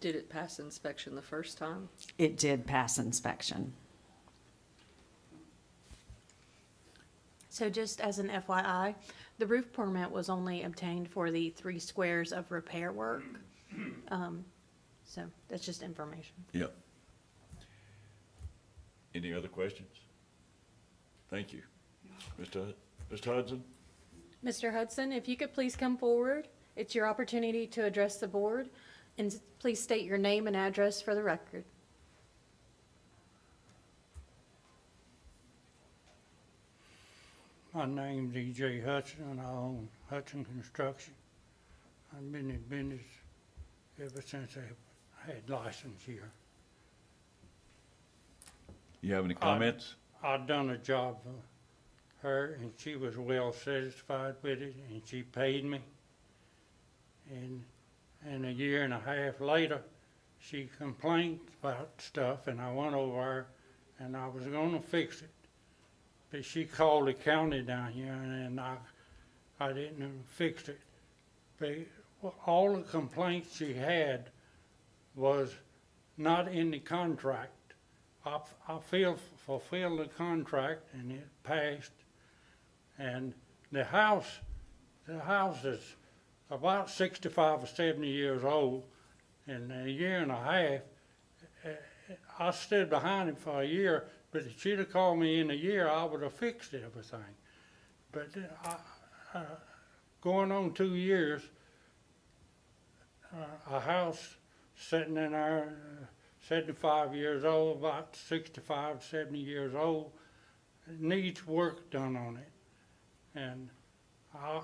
S8: Did it pass inspection the first time?
S12: It did pass inspection.
S1: So just as an FYI, the roof permit was only obtained for the 3 squares of repair work. So that's just information.
S3: Yep. Any other questions? Thank you. Mr. Hudson?
S1: Mr. Hudson, if you could please come forward. It's your opportunity to address the board, and please state your name and address for the record.
S20: My name's E.J. Hudson, and I own Hudson Construction. I've been in business ever since I had license here.
S3: You have any comments?
S20: I done a job for her, and she was well satisfied with it, and she paid me. And a year and a half later, she complained about stuff, and I went over there, and I was gonna fix it. But she called the county down here, and I didn't fix it. But all the complaints she had was not in the contract. I fulfilled the contract, and it passed. And the house is about 65 or 70 years old. In a year and a half, I stood behind it for a year, but if she'd have called me in a year, I would have fixed everything. But going on 2 years, a house sitting in there, 75 years old, about 65, 70 years old, needs work done on it. And I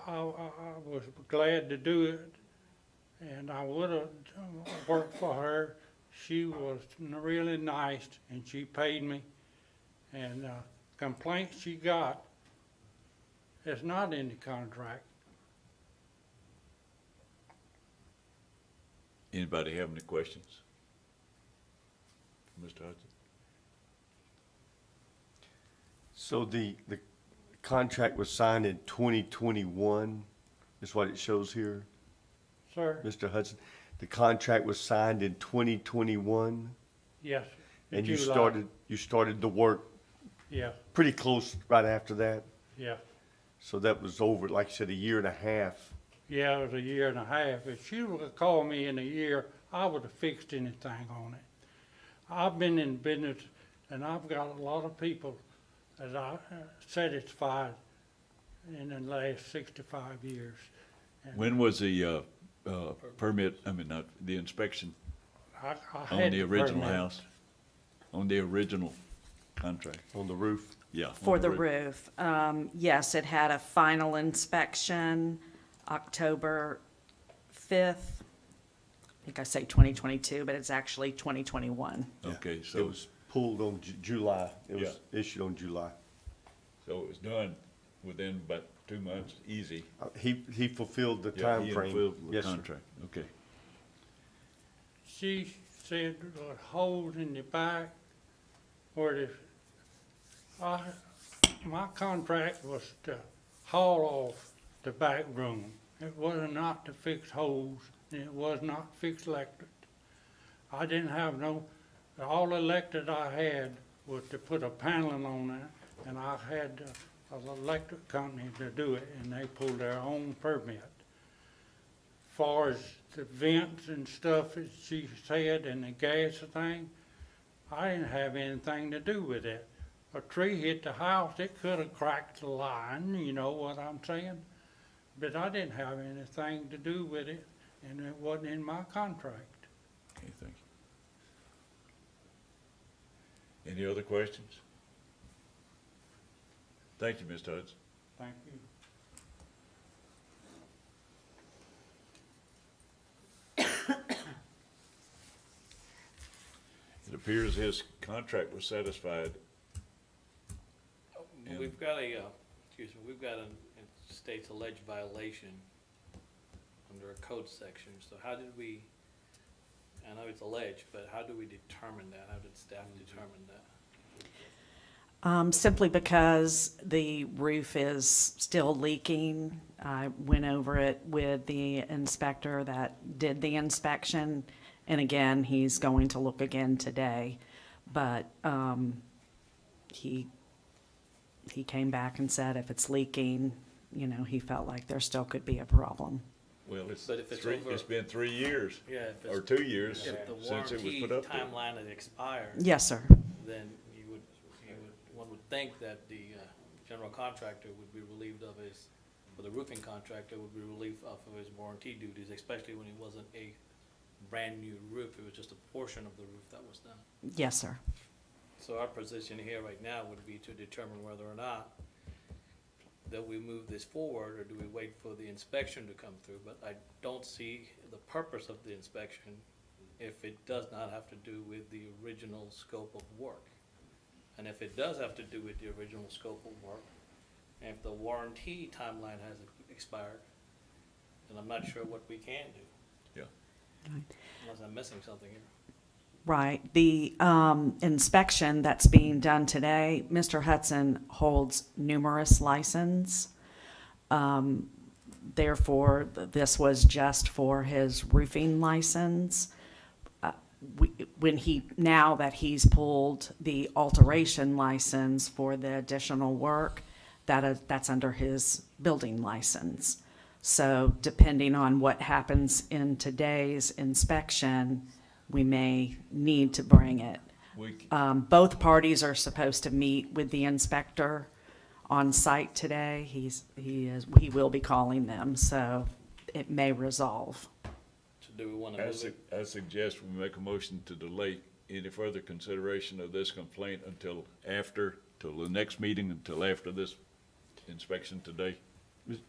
S20: was glad to do it, and I would have worked for her. She was really nice, and she paid me. And complaints she got is not in the contract.
S3: Anybody have any questions? Mr. Hudson?
S7: So the contract was signed in 2021, is what it shows here,
S20: Sir?
S7: Mr. Hudson. The contract was signed in 2021,
S20: Yes.
S7: and
S20: July.
S7: you started the work
S20: Yeah,
S7: pretty close right after that.
S20: yeah.
S7: So that was over, like you said, a year and a half.
S20: Yeah, it was a year and a half. If she would have called me in a year, I would have fixed anything on it. I've been in business, and I've got a lot of people that I satisfied in the last 65 years. And
S3: When was the permit, not the inspection
S20: I
S3: on
S20: had
S3: the original
S20: permit.
S3: house? On the original contract?
S7: On the roof?
S3: Yeah.
S12: For
S3: on
S12: the roof, yes, it had a final inspection October 5th. I think I say 2022, but it's actually 2021.
S3: Okay,
S7: It
S3: so,
S7: was pulled on July. It was issued on July.
S3: so it was done within about 2 months, easy.
S7: He fulfilled the
S3: Yeah, he
S7: timeframe.
S3: fulfilled the
S7: Yes, sir.
S3: contract. Okay.
S20: She said there were holes in the back where my contract was to haul off the back room. It was not to fix holes, and it was not to fix electric. I didn't have all the electric I had was to put a paneling on it, and I had an electric company to do it, and they pulled their own permit. Far as the vents and stuff that she said and the gas thing, I didn't have anything to do with it. A tree hit the house, it could have cracked the line, you know what I'm saying? But I didn't have anything to do with it, and it wasn't in my contract.
S3: Okay, thank you. Any other questions? Thank you, Mr. Hudson.
S20: Thank you.
S3: It appears his contract was satisfied. And-
S14: We've got a, excuse me, we've got it states alleged violation under a code section, so how did we, I know it's alleged, but how do we determine that? How did staff determine that?
S12: Simply because the roof is still leaking. I went over it with the inspector that did the inspection, and again, he's going to look again today. But he came back and said if it's leaking, you know, he felt like there still could be a problem.
S3: Well, it's
S14: But if it's
S3: three,
S14: over-
S3: it's been 3 years,
S14: Yeah, if it's-
S3: or 2 years
S14: If the
S3: since it was
S14: warranty
S3: put up there.
S14: timeline had expired.
S12: Yes, sir.
S14: Then one would think that the general contractor would be relieved of his, or the roofing contractor would be relieved of his warranty duties, especially when it wasn't a brand-new roof, it was just a portion of the roof that was done.
S12: Yes, sir.
S14: So our position here right now would be to determine whether or not that we move this forward, or do we wait for the inspection to come through? But I don't see the purpose of the inspection if it does not have to do with the original scope of work. And if it does have to do with the original scope of work, and if the warranty timeline has expired, then I'm not sure what we can do.
S3: Yeah.
S14: Unless I'm missing something here.
S12: Right. The inspection that's being done today, Mr. Hudson holds numerous licenses. Therefore, this was just for his roofing license. Now that he's pulled the alteration license for the additional work, that's under his building license. So depending on what happens in today's inspection, we may need to bring it. Both parties are supposed to meet with the inspector on site today. He will be calling them, so it may resolve.
S14: So do we want to move it?
S3: I suggest we make a motion to delay any further consideration of this complaint till the next meeting, until after this inspection today.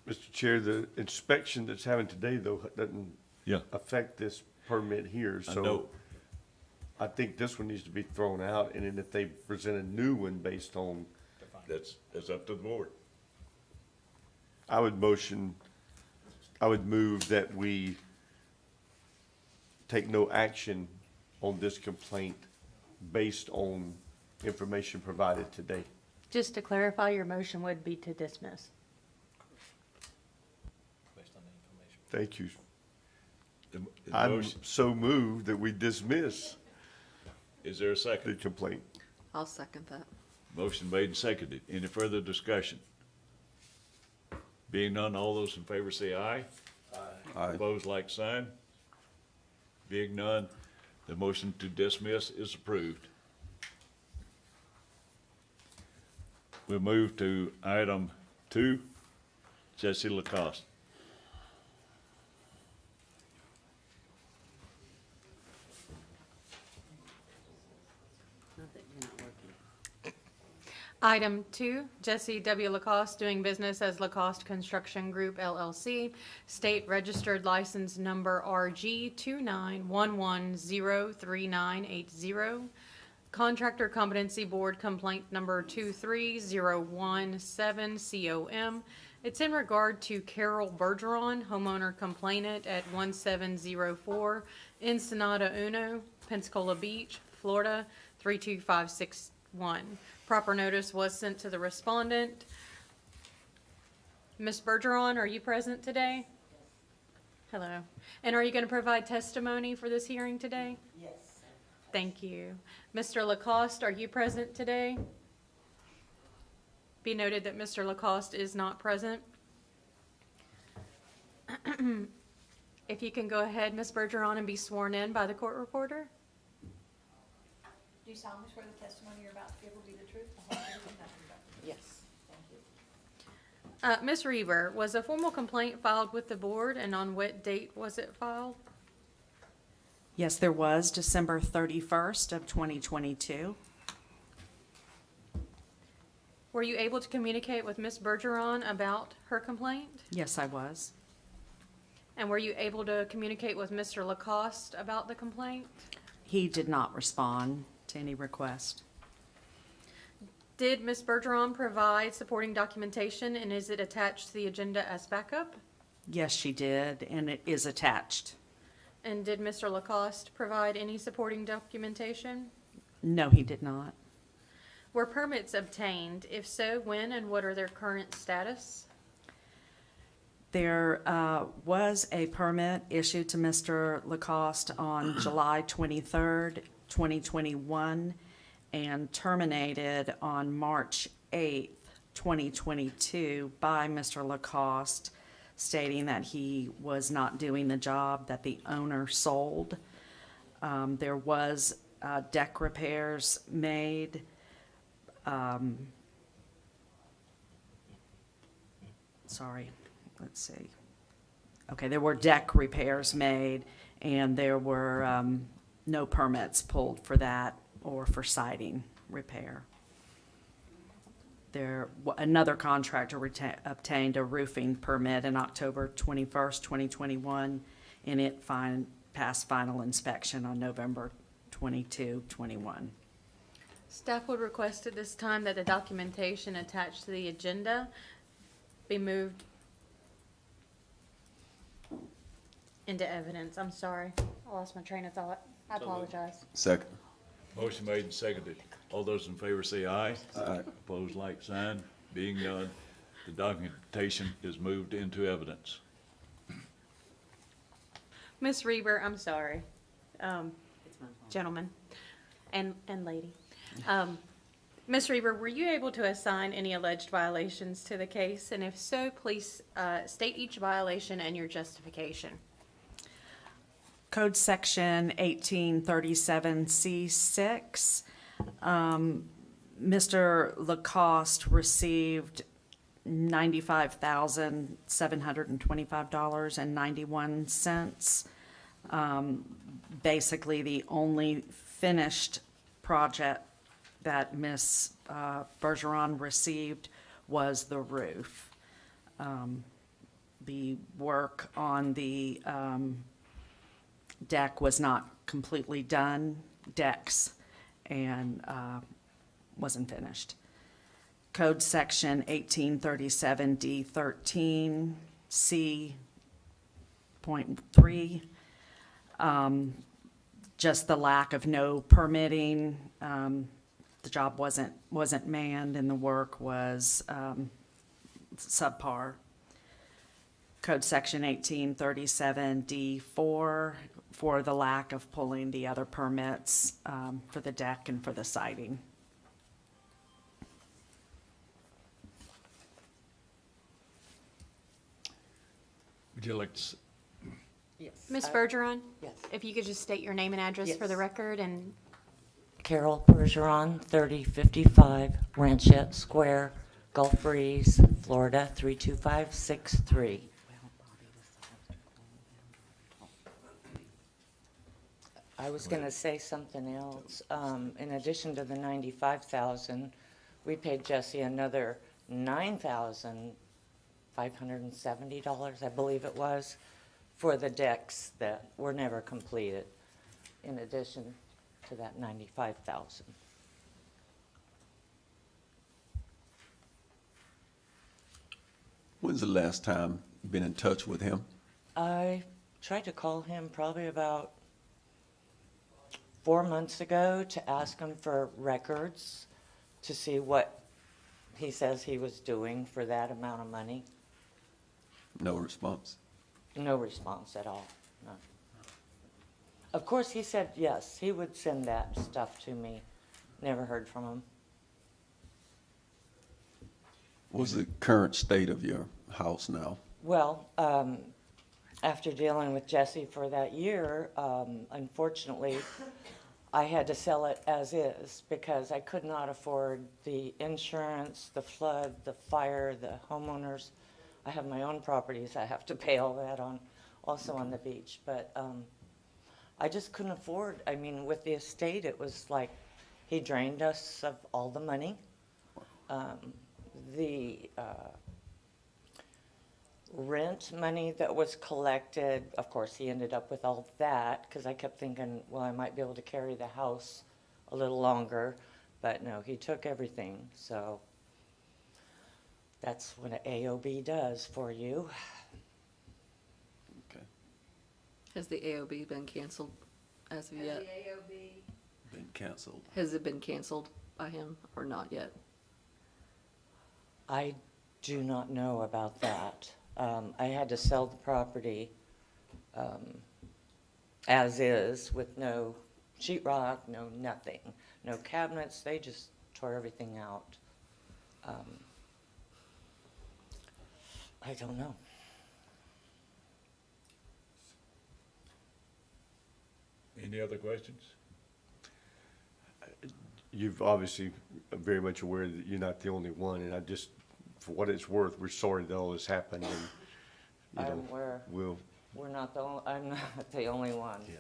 S7: Mr. Chair, the inspection that's happening today, though, doesn't
S3: Yeah.
S7: affect this permit here,
S3: I
S7: so
S3: know.
S7: I think this one needs to be thrown out, and then if they present a new one based on,
S3: That's up to the board.
S7: I would move that we take no action on this complaint based on information provided today.
S1: Just to clarify, your motion would be to dismiss.
S14: Based on the information.
S7: Thank you.
S3: The
S7: I'm
S3: motion-
S7: so moved that we dismiss
S3: Is there a second?
S7: the complaint.
S8: I'll second that.
S3: Motion made and seconded. Any further discussion? Being none, all those in favor say aye.
S10: Aye.
S3: Opposed, like sign. Being none, the motion to dismiss is approved. We'll move to item 2, Jesse Lacoste.
S11: Not that you're not working.
S1: Item 2, Jesse W. Lacoste, doing business as Lacoste Construction Group LLC, state registered license number RG 29110390, Contractor Competency Board complaint number 23017COM. It's in regard to Carol Bergeron, homeowner complainant at 1704 Ensenada Uno, Pensacola Beach, Florida 32561. Proper notice was sent to the respondent. Ms. Bergeron, are you present today? Hello. And are you going to provide testimony for this hearing today?
S21: Yes.
S1: Thank you. Mr. Lacoste, are you present today? Be noted that Mr. Lacoste is not present. If you can go ahead, Ms. Bergeron, and be sworn in by the court reporter.
S4: Do you solemnly swear the testimony you're about to give will be the truth, the whole truth, and nothing but the truth?
S12: Yes.
S4: Thank you.
S1: Ms. Reaver, was a formal complaint filed with the board, and on what date was it filed?
S12: Yes, there was, December 31st of 2022.
S1: Were you able to communicate with Ms. Bergeron about her complaint?
S12: Yes, I was.
S1: And were you able to communicate with Mr. Lacoste about the complaint?
S12: He did not respond to any request.
S1: Did Ms. Bergeron provide supporting documentation, and is it attached to the agenda as backup?
S12: Yes, she did, and it is attached.
S1: And did Mr. Lacoste provide any supporting documentation?
S12: No, he did not.
S1: Were permits obtained? If so, when and what are their current status?
S12: There was a permit issued to Mr. Lacoste on July 23rd, 2021, and terminated on March 8th, 2022 by Mr. Lacoste, stating that he was not doing the job that the owner sold. There was deck repairs made. Sorry, let's see. Okay, there were deck repairs made, and there were no permits pulled for that or for siding repair. Another contractor obtained a roofing permit in October 21st, 2021, and it passed final inspection on November 22, 21.
S1: Staff would request at this time that the documentation attached to the agenda be moved into evidence. I'm sorry, I lost my train of thought. I apologize.
S10: Second.
S3: Motion made and seconded. All those in favor say aye.
S10: Aye.
S3: Opposed, like sign. Being none, the documentation is moved into evidence.
S1: Ms. Reaver, I'm sorry. Gentlemen and lady. Ms. Reaver, were you able to assign any alleged violations to the case? And if so, please state each violation and your justification.
S12: Code Section 1837C6. Mr. Lacoste received $95,725.91. Basically, the only finished project that Ms. Bergeron received was the roof. The work on the deck was not completely done, decks, and wasn't finished. Code Section 1837D13, C.3, just the lack of no permitting. The job wasn't manned and the work was subpar. Code Section 1837D4 for the lack of pulling the other permits for the deck and for the siding.
S3: Would you like to,
S11: Yes.
S1: Ms. Bergeron?
S11: Yes.
S1: If you could just state your name and address for the
S11: Yes.
S1: record and
S11: Carol Bergeron, 3055 Ranchette Square, Gulf Breeze, Florida, 32563. I was going to say something else. In addition to the $95,000, we paid Jesse another $9,570, I believe it was, for the decks that were never completed, in addition to that $95,000.
S10: When's the last time you've been in touch with him?
S11: I tried to call him probably about 4 months ago to ask him for records to see what he says he was doing for that amount of money.
S10: No response.
S11: No response at all, no. Of course, he said yes, he would send that stuff to me. Never heard from him.
S10: What's the current state of your house now?
S11: Well,
S21: after dealing with Jesse for that year, unfortunately, I had to sell it as is because I could not afford the insurance, the flood, the fire, the homeowners. I have my own properties. I have to pay all that on, also on the beach. But I just couldn't afford. I mean, with the estate, it was like he drained us of all the money. The rent money that was collected, of course, he ended up with all that because I kept thinking, well, I might be able to carry the house a little longer. But no, he took everything. So that's what an AOB does for you.
S10: Okay.
S8: Has the AOB been canceled as of yet?
S10: Been canceled.
S8: Has it been canceled by him or not yet?
S21: I do not know about that. I had to sell the property as is with no sheetrock, no nothing, no cabinets. They just tore everything out. I don't know.
S3: Any other questions?
S7: You've obviously very much aware that you're not the only one, and I just, for what it's worth, we're sorry that all this happened, and, you know,
S21: I'm aware. We're not the only, I'm not the only one.
S7: Yeah.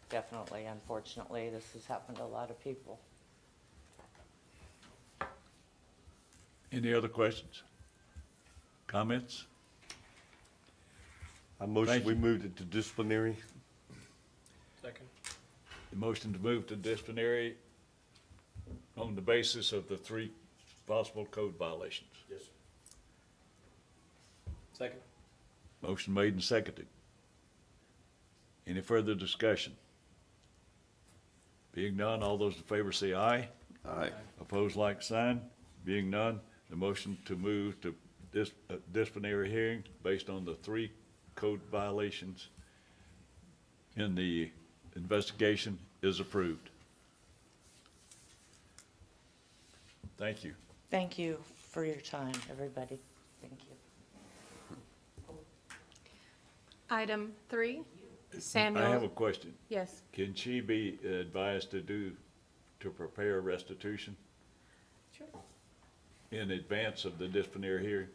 S21: Definitely, unfortunately, this has happened to a lot of people.
S3: Any other questions? Comments?
S7: I motion
S3: Thank
S7: we
S3: you.
S7: moved it to disciplinary.
S14: Second.
S3: The motion to move to disciplinary on the basis of the 3 possible code violations.
S14: Yes. Second.
S3: Motion made and seconded. Any further discussion? Being none, all those in favor say aye.
S10: Aye.
S3: Opposed, like sign. Being none, the motion to move to disciplinary hearing based on the 3 code violations in the investigation is approved. Thank you.
S21: Thank you for your time, everybody. Thank you.
S1: Item 3,
S3: I
S1: Samuel.
S3: have a question.
S1: Yes.
S3: Can she be advised to prepare restitution
S1: Sure.
S3: in advance of the disciplinary hearing?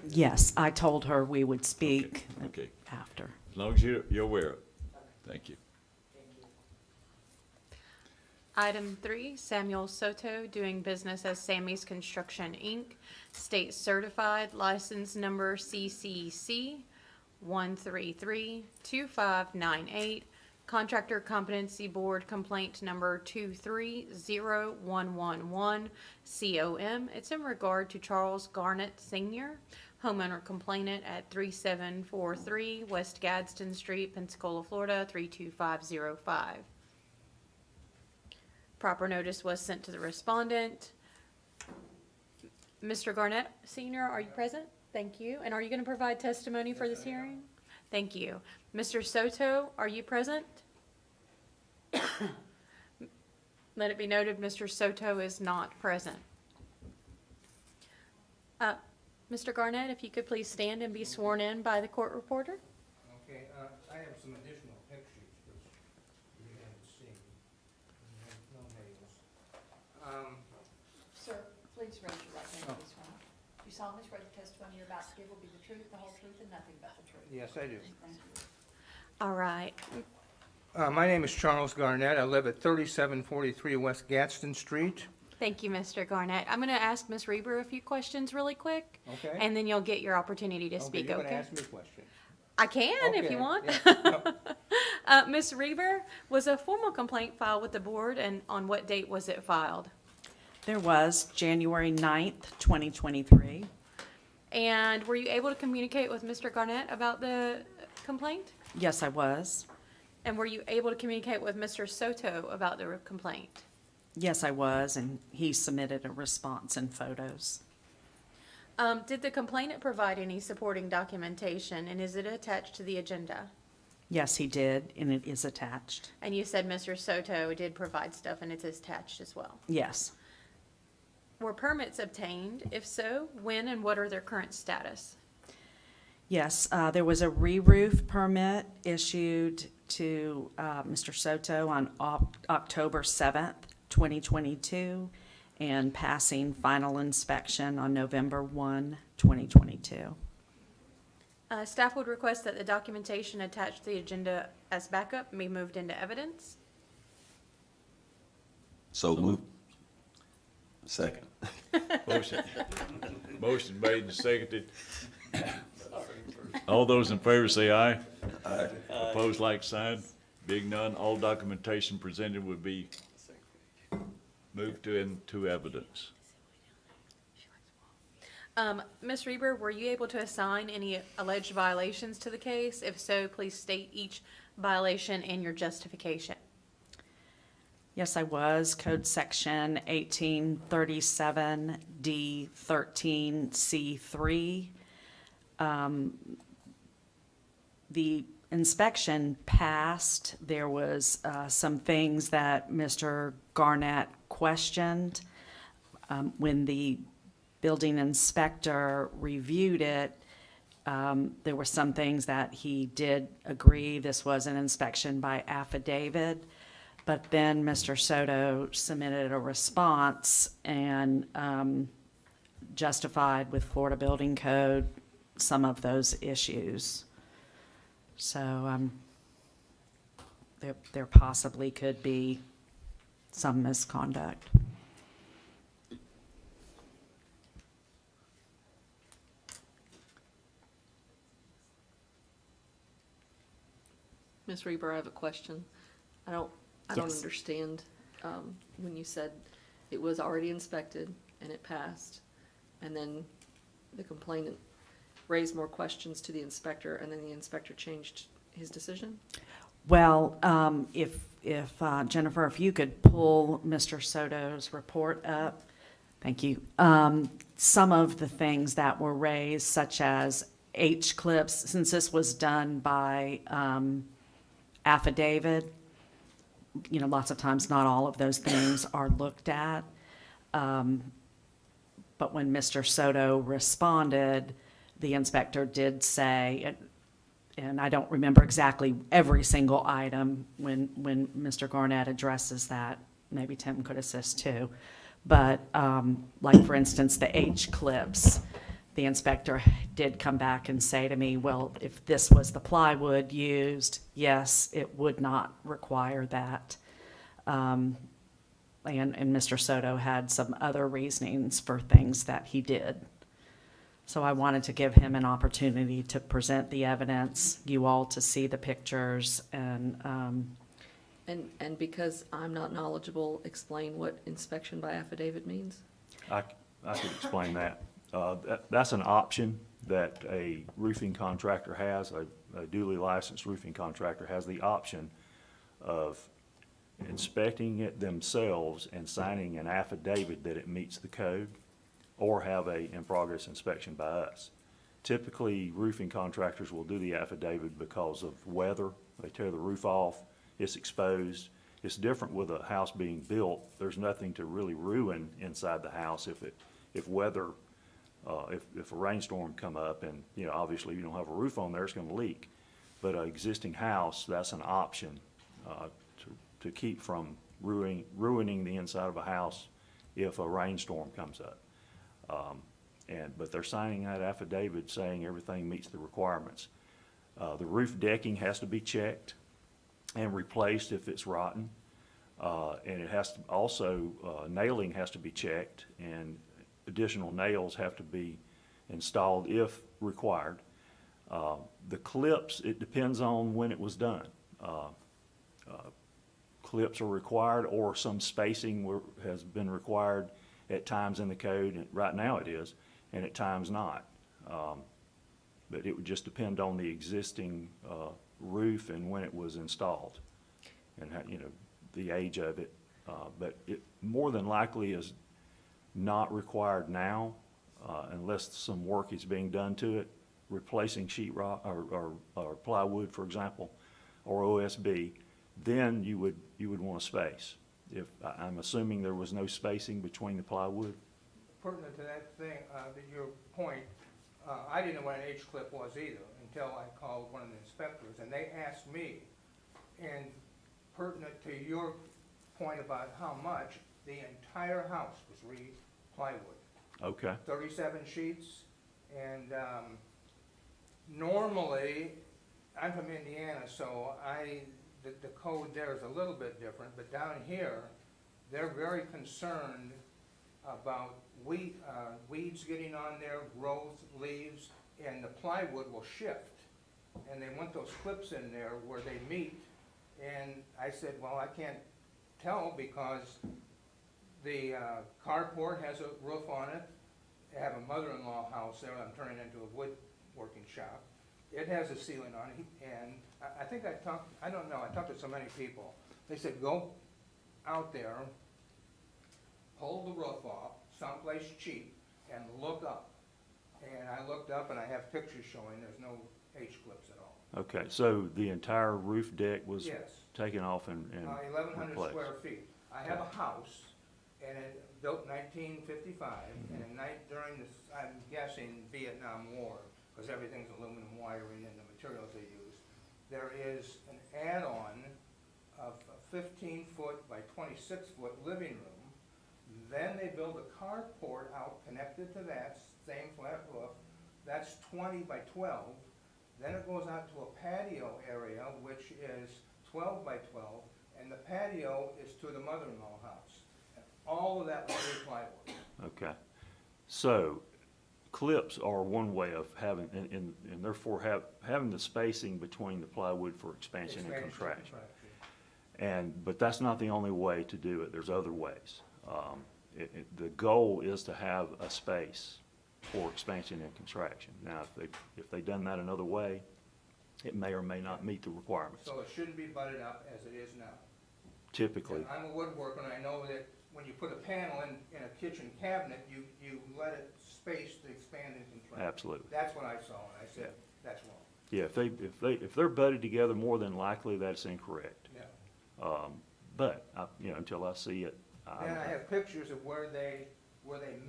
S12: Yes, I told her we would speak
S3: Okay.
S12: after.
S3: As long as you're aware of it. Thank you.
S1: Item 3, Samuel Soto, doing business as Sammy's Construction, Inc., state certified, license number CCC 1332598, Contractor Competency Board complaint number 230111, COM. It's in regard to Charles Garnett Sr., homeowner complainant at 3743 West Gadsden Street, Pensacola, Florida 32505. Proper notice was sent to the respondent. Mr. Garnett Senior, are you present? Thank you. And are you going to provide testimony for this hearing? Thank you. Mr. Soto, are you present? Let it be noted, Mr. Soto is not present. Mr. Garnett, if you could please stand and be sworn in by the court reporter.
S22: Okay, I have some additional pictures, which you haven't seen. No names.
S4: Sir, please raise your right hand at this time. Do you solemnly swear the testimony you're about to give will be the truth, the whole truth, and nothing but the truth?
S22: Yes, I do.
S4: Thank you.
S1: All right.
S22: My name is Charles Garnett. I live at 3743 West Gadsden Street.
S1: Thank you, Mr. Garnett. I'm going to ask Ms. Reber a few questions really quick.
S22: Okay.
S1: And then you'll get your opportunity to speak,
S22: You're
S1: okay?
S22: gonna ask me a question.
S1: I can if you
S22: Okay,
S1: want.
S22: yeah, no.
S1: Ms. Reber, was a formal complaint filed with the board, and on what date was it filed?
S12: There was January 9th, 2023.
S1: And were you able to communicate with Mr. Garnett about the complaint?
S12: Yes, I was.
S1: And were you able to communicate with Mr. Soto about the complaint?
S12: Yes, I was, and he submitted a response and photos.
S1: Did the complainant provide any supporting documentation, and is it attached to the agenda?
S12: Yes, he did, and it is attached.
S1: And you said Mr. Soto did provide stuff, and it's attached as well.
S12: Yes.
S1: Were permits obtained? If so, when and what are their current status?
S12: Yes, there was a re-roof permit issued to Mr. Soto on October 7th, 2022, and passing final inspection on November 1, 2022.
S1: Staff would request that the documentation attached to the agenda as backup be moved into evidence.
S10: So moved. Second.
S3: Motion made and seconded. All those in favor say aye.
S10: Aye.
S3: Opposed, like sign. Being none, all documentation presented would be moved into evidence.
S1: Ms. Reber, were you able to assign any alleged violations to the case? If so, please state each violation and your justification.
S12: Yes, I was. Code Section 1837D13C3. The inspection passed. There was some things that Mr. Garnett questioned. When the building inspector reviewed it, there were some things that he did agree this was an inspection by affidavit. But then Mr. Soto submitted a response and justified with Florida Building Code some of those issues. So there possibly could be some misconduct.
S8: Ms. Reber, I have a question. I don't
S12: Yes.
S8: understand, when you said it was already inspected and it passed, and then the complainant raised more questions to the inspector, and then the inspector changed his decision?
S12: Well, if Jennifer, if you could pull Mr. Soto's report up. Thank you. Some of the things that were raised, such as H-clips, since this was done by affidavit, you know, lots of times not all of those things are looked at. But when Mr. Soto responded, the inspector did say, and I don't remember exactly every single item when Mr. Garnett addresses that, maybe Tim could assist too. But like for instance, the H-clips, the inspector did come back and say to me, well, if this was the plywood used, yes, it would not require that. And Mr. Soto had some other reasonings for things that he did. So I wanted to give him an opportunity to present the evidence, you all to see the pictures, and
S8: And because I'm not knowledgeable, explain what inspection by affidavit means?
S15: I could explain that. That's an option that a roofing contractor has, a duly licensed roofing contractor has the option of inspecting it themselves and signing an affidavit that it meets the code, or have a in-progress inspection by us. Typically, roofing contractors will do the affidavit because of weather. They tear the roof off, it's exposed. It's different with a house being built. There's nothing to really ruin inside the house if weather, if a rainstorm come up and, you know, obviously you don't have a roof on there, it's gonna leak. But an existing house, that's an option to keep from ruining the inside of a house if a rainstorm comes up. But they're signing that affidavit saying everything meets the requirements. The roof decking has to be checked and replaced if it's rotten. And it has to also, nailing has to be checked, and additional nails have to be installed if required. The clips, it depends on when it was done. Clips are required, or some spacing has been required at times in the code, and right now it is, and at times not. But it would just depend on the existing roof and when it was installed, and how, you know, the age of it. But it more than likely is not required now, unless some work is being done to it, replacing sheetrock or plywood, for example, or OSB. Then you would want a space. If I'm assuming there was no spacing between the plywood.
S22: Pertinent to that thing, to your point, I didn't know what an H-clip was either until I called one of the inspectors, and they asked me, and pertinent to your point about how much, the entire house was re-plywood.
S15: Okay,
S22: 37 sheets, and normally, I'm from Indiana, so the code there is a little bit different, but down here, they're very concerned about weeds getting on there, growth, leaves, and the plywood will shift. And they want those clips in there where they meet, and I said, well, I can't tell because the carport has a roof on it. I have a mother-in-law house there I'm turning into a woodworking shop. It has a ceiling on it, and I think I talked to so many people. They said, go out there, pull the roof off, someplace cheap, and look up. And I looked up and I have pictures showing there's no H-clips at all.
S15: okay, so the entire roof deck was
S22: Yes.
S15: taken off and
S22: 1,100
S15: replaced?
S22: square feet. I have a house, and it built 1955, and during this, I'm guessing Vietnam War, because everything's aluminum wiring and the materials they use, there is an add-on of a 15-foot by 26-foot living room. Then they build a carport out connected to that same flat roof. That's 20 by 12. Then it goes out to a patio area, which is 12 by 12, and the patio is to the mother-in-law house. And all of that was plywood.
S15: Okay, so clips are one way of having, and therefore having the spacing between the plywood for expansion and contraction. But that's not the only way to do it, there's other ways. The goal is to have a space for expansion and contraction. Now, if they've done that another way, it may or may not meet the requirements.
S22: So it shouldn't be butted up as it is now.
S15: Typically,
S22: I'm a woodworker, and I know that when you put a panel in a kitchen cabinet, you let it space to expand and contract.
S15: Absolutely.
S22: That's what I saw, and I said, that's wrong.
S15: yeah, if they're butted together, more than likely that's incorrect.
S22: Yeah.
S15: But, until I see it,
S22: Then I have pictures of where they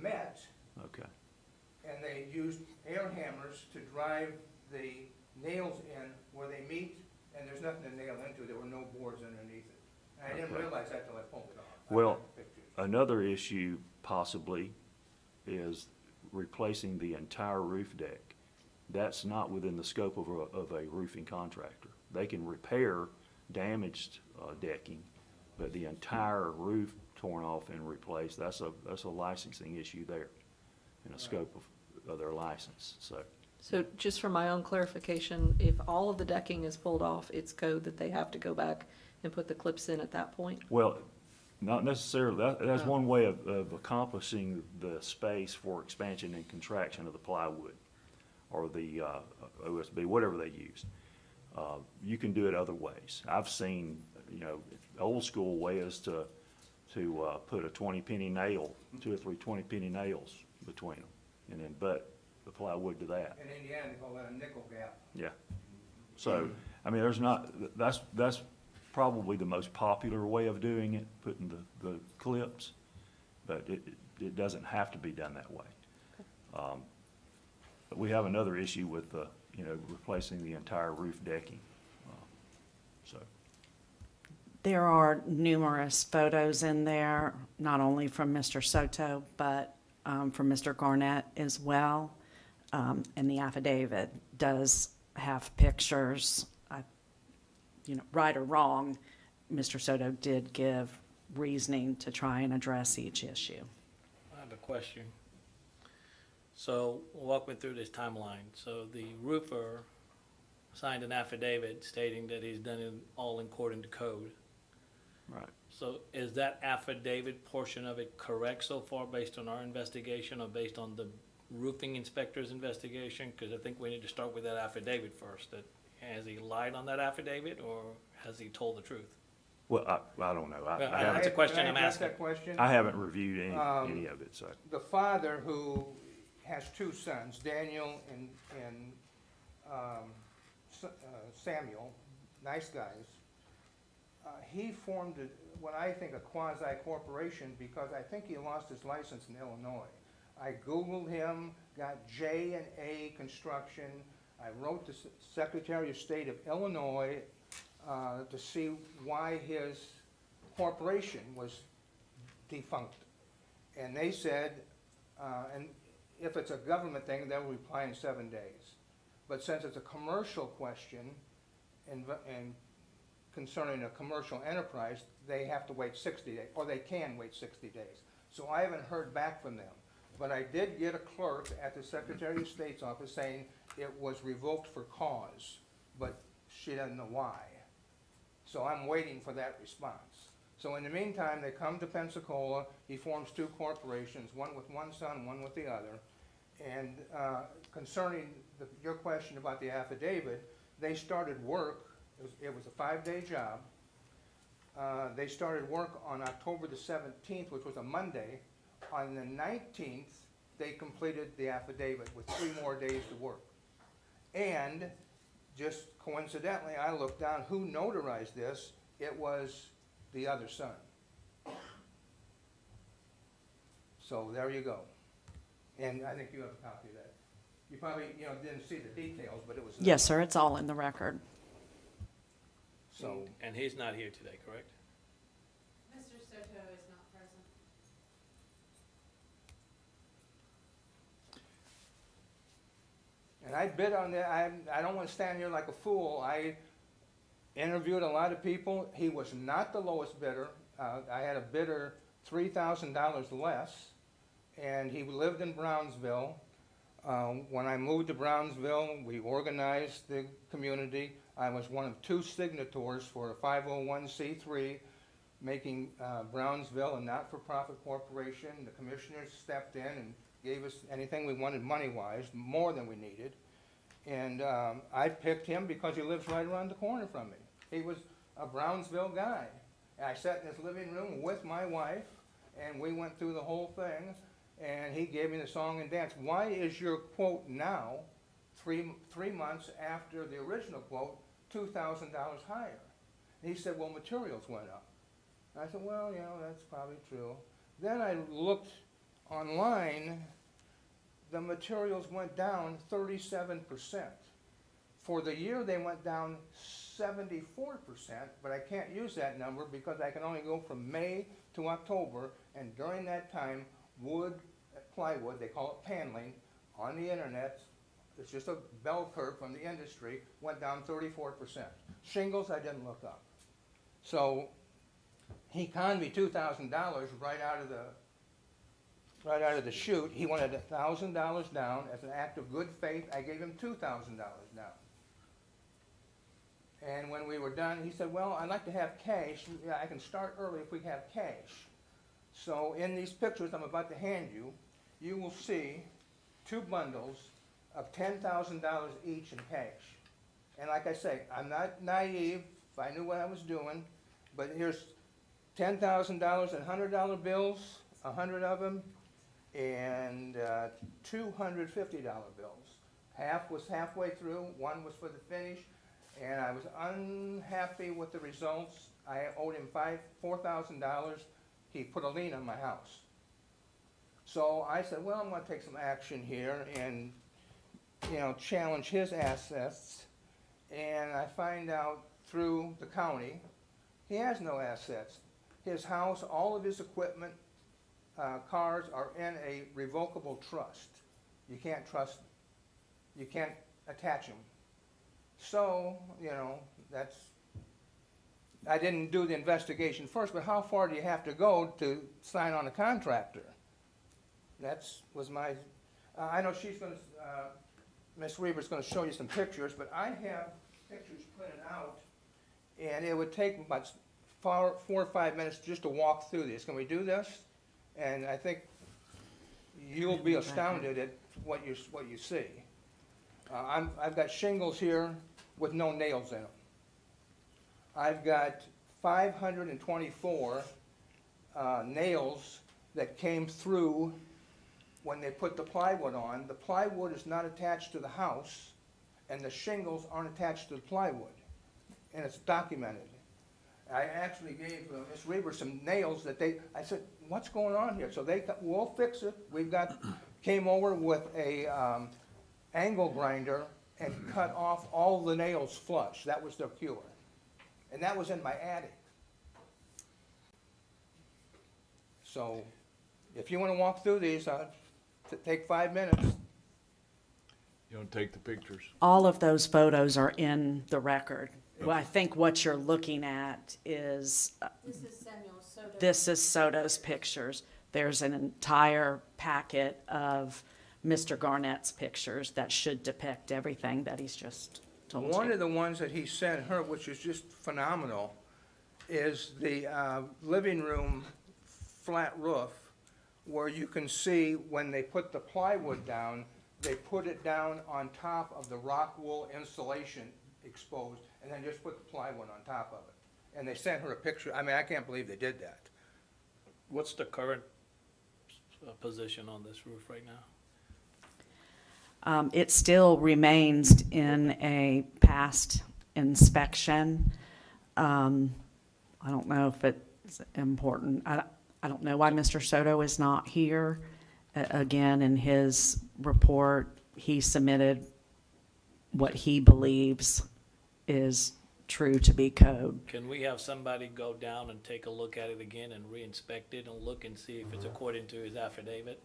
S22: met,
S15: okay,
S22: and they used air hammers to drive the nails in where they meet, and there's nothing to nail into, there were no boards underneath it. And I didn't
S15: Okay.
S22: realize that till I pulled it off. I
S15: well,
S22: got the pictures.
S15: another issue possibly is replacing the entire roof deck. That's not within the scope of a roofing contractor. They can repair damaged decking, but the entire roof torn off and replaced, that's a licensing issue there in the scope of their license, so.
S8: So just for my own clarification, if all of the decking is pulled off, it's code that they have to go back and put the clips in at that point?
S15: Well, not necessarily, that's one way of accomplishing the space for expansion and contraction of the plywood or the OSB, whatever they use. You can do it other ways. I've seen, the old school way is to put a 20-penny nail, 2 or 3 20-penny nails between them, and then butt the plywood to that.
S22: In Indiana, they call that a nickel gap.
S15: Yeah. So, that's probably the most popular way of doing it, putting the clips, but it doesn't have to be done that way. But we have another issue with replacing the entire roof decking, so.
S12: There are numerous photos in there, not only from Mr. Soto, but from Mr. Garnett as well. And the affidavit does have pictures. Right or wrong, Mr. Soto did give reasoning to try and address each issue.
S14: I have a question. So walk me through this timeline. So the roofer signed an affidavit stating that he's done it all according to code.
S15: Right.
S14: So is that affidavit portion of it correct so far based on our investigation or based on the roofing inspector's investigation? Because I think we need to start with that affidavit first. Has he lied on that affidavit or has he told the truth?
S15: Well, I don't know.
S14: That's a question I'm asking.
S22: That question?
S15: I haven't reviewed any of it, so.
S22: The father, who has 2 sons, Daniel and Samuel, nice guys, he formed what I think a quasi-corporation because I think he lost his license in Illinois. I Googled him, got J and A Construction. I wrote the Secretary of State of Illinois to see why his corporation was defunct. And they said, and if it's a government thing, they'll reply in 7 days. But since it's a commercial question and concerning a commercial enterprise, they have to wait 60 days, or they can wait 60 days. So I haven't heard back from them. But I did get a clerk at the Secretary of State's office saying it was revoked for cause, but she doesn't know why. So I'm waiting for that response. So in the meantime, they come to Pensacola, he forms two corporations, one with one son, one with the other. And concerning your question about the affidavit, they started work, it was a 5-day job. They started work on October the 17th, which was a Monday. On the 19th, they completed the affidavit with 3 more days to work. And just coincidentally, I looked down who notarized this. It was the other son. So there you go. And I think you have a copy of that. You probably, didn't see the details, but it was.
S12: Yes, sir, it's all in the record.
S22: So.
S14: And he's not here today, correct?
S1: Mr. Soto is not present.
S22: And I bid on that. I don't want to stand here like a fool. I interviewed a lot of people. He was not the lowest bidder. I had a bidder $3,000 less, and he lived in Brownsville. When I moved to Brownsville, we organized the community. I was one of 2 signatories for a 501c3, making Brownsville a not-for-profit corporation. The commissioners stepped in and gave us anything we wanted money-wise, more than we needed. And I picked him because he lives right around the corner from me. He was a Brownsville guy. And I sat in his living room with my wife, and we went through the whole thing, and he gave me the song and dance. Why is your quote now, three months after the original quote, $2,000 higher? And he said, well, materials went up. And I said, well, that's probably true. Then I looked online, the materials went down 37%. For the year, they went down 74%, but I can't use that number because I can only go from May to October, and during that time, plywood, they call it paneling, on the internet, it's just a bell curve from the industry, went down 34%. Shingles, I didn't look up. So he conned me $2,000 right out of the chute. He wanted $1,000 down. As an act of good faith, I gave him $2,000 down. And when we were done, he said, well, I'd like to have cash. Yeah, I can start early if we have cash. So in these pictures I'm about to hand you, you will see 2 bundles of $10,000 each in cash. And like I say, I'm not naive. If I knew what I was doing, but here's $10,000 in $100 bills, 100 of them, and $250 bills. Half was halfway through, one was for the finish, and I was unhappy with the results. I owed him $4,000. He put a lien on my house. So I said, well, I'm going to take some action here and, challenge his assets. And I find out through the county, he has no assets. His house, all of his equipment, cars are in a revocable trust. You can't trust them. You can't attach them. So, I didn't do the investigation first, but how far do you have to go to sign on a contractor? Was my, I know she's going to, Ms. Weaver's going to show you some pictures, but I have pictures printed out, and it would take about 4 or 5 minutes just to walk through this. Can we do this? And I think you'll be astounded at what you see. I've got shingles here with no nails in them. I've got 524 nails that came through when they put the plywood on. The plywood is not attached to the house, and the shingles aren't attached to the plywood, and it's documented. I actually gave Ms. Reber some nails that I said, what's going on here? So we'll fix it. We've got came over with a, angle grinder and cut off all the nails flush. That was their cure. And that was in my attic. So, if you wanna walk through these, take 5 minutes.
S3: You want to take the pictures?
S12: All of those photos are in the record. Well, I think what you're looking at is,
S4: This is Samuel Soto.
S12: this is Soto's pictures. There's an entire packet of Mr. Garnett's pictures that should depict everything that he's just told
S22: One
S12: you.
S22: of the ones that he sent her, which is just phenomenal, is the living room flat roof, where you can see when they put the plywood down, they put it down on top of the rock wool insulation exposed, and then just put the plywood on top of it. And they sent her a picture. I mean, I can't believe they did that.
S14: What's the current position on this roof right now?
S12: It still remains in a past inspection. I don't know if it's important. I don't know why Mr. Soto is not here. Again, in his report, he submitted what he believes is true to be code.
S14: Can we have somebody go down and take a look at it again and re-inspect it and look and see if it's according to his affidavit?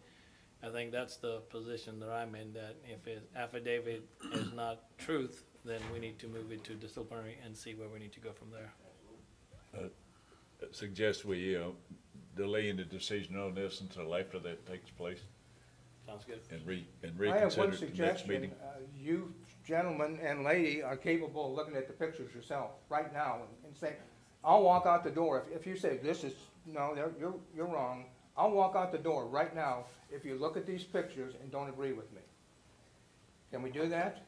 S14: I think that's the position that I'm in, that if his affidavit is not truth, then we need to move it to disciplinary and see where we need to go from there.
S3: Suggest we, delaying the decision on this until after that takes place
S14: Sounds good.
S3: and
S22: I have one
S3: reconsider it at the next
S22: suggestion.
S3: meeting.
S22: You gentlemen and lady are capable of looking at the pictures yourself right now and saying, I'll walk out the door. If you say this is, no, you're wrong, I'll walk out the door right now if you look at these pictures and don't agree with me. Can we do that?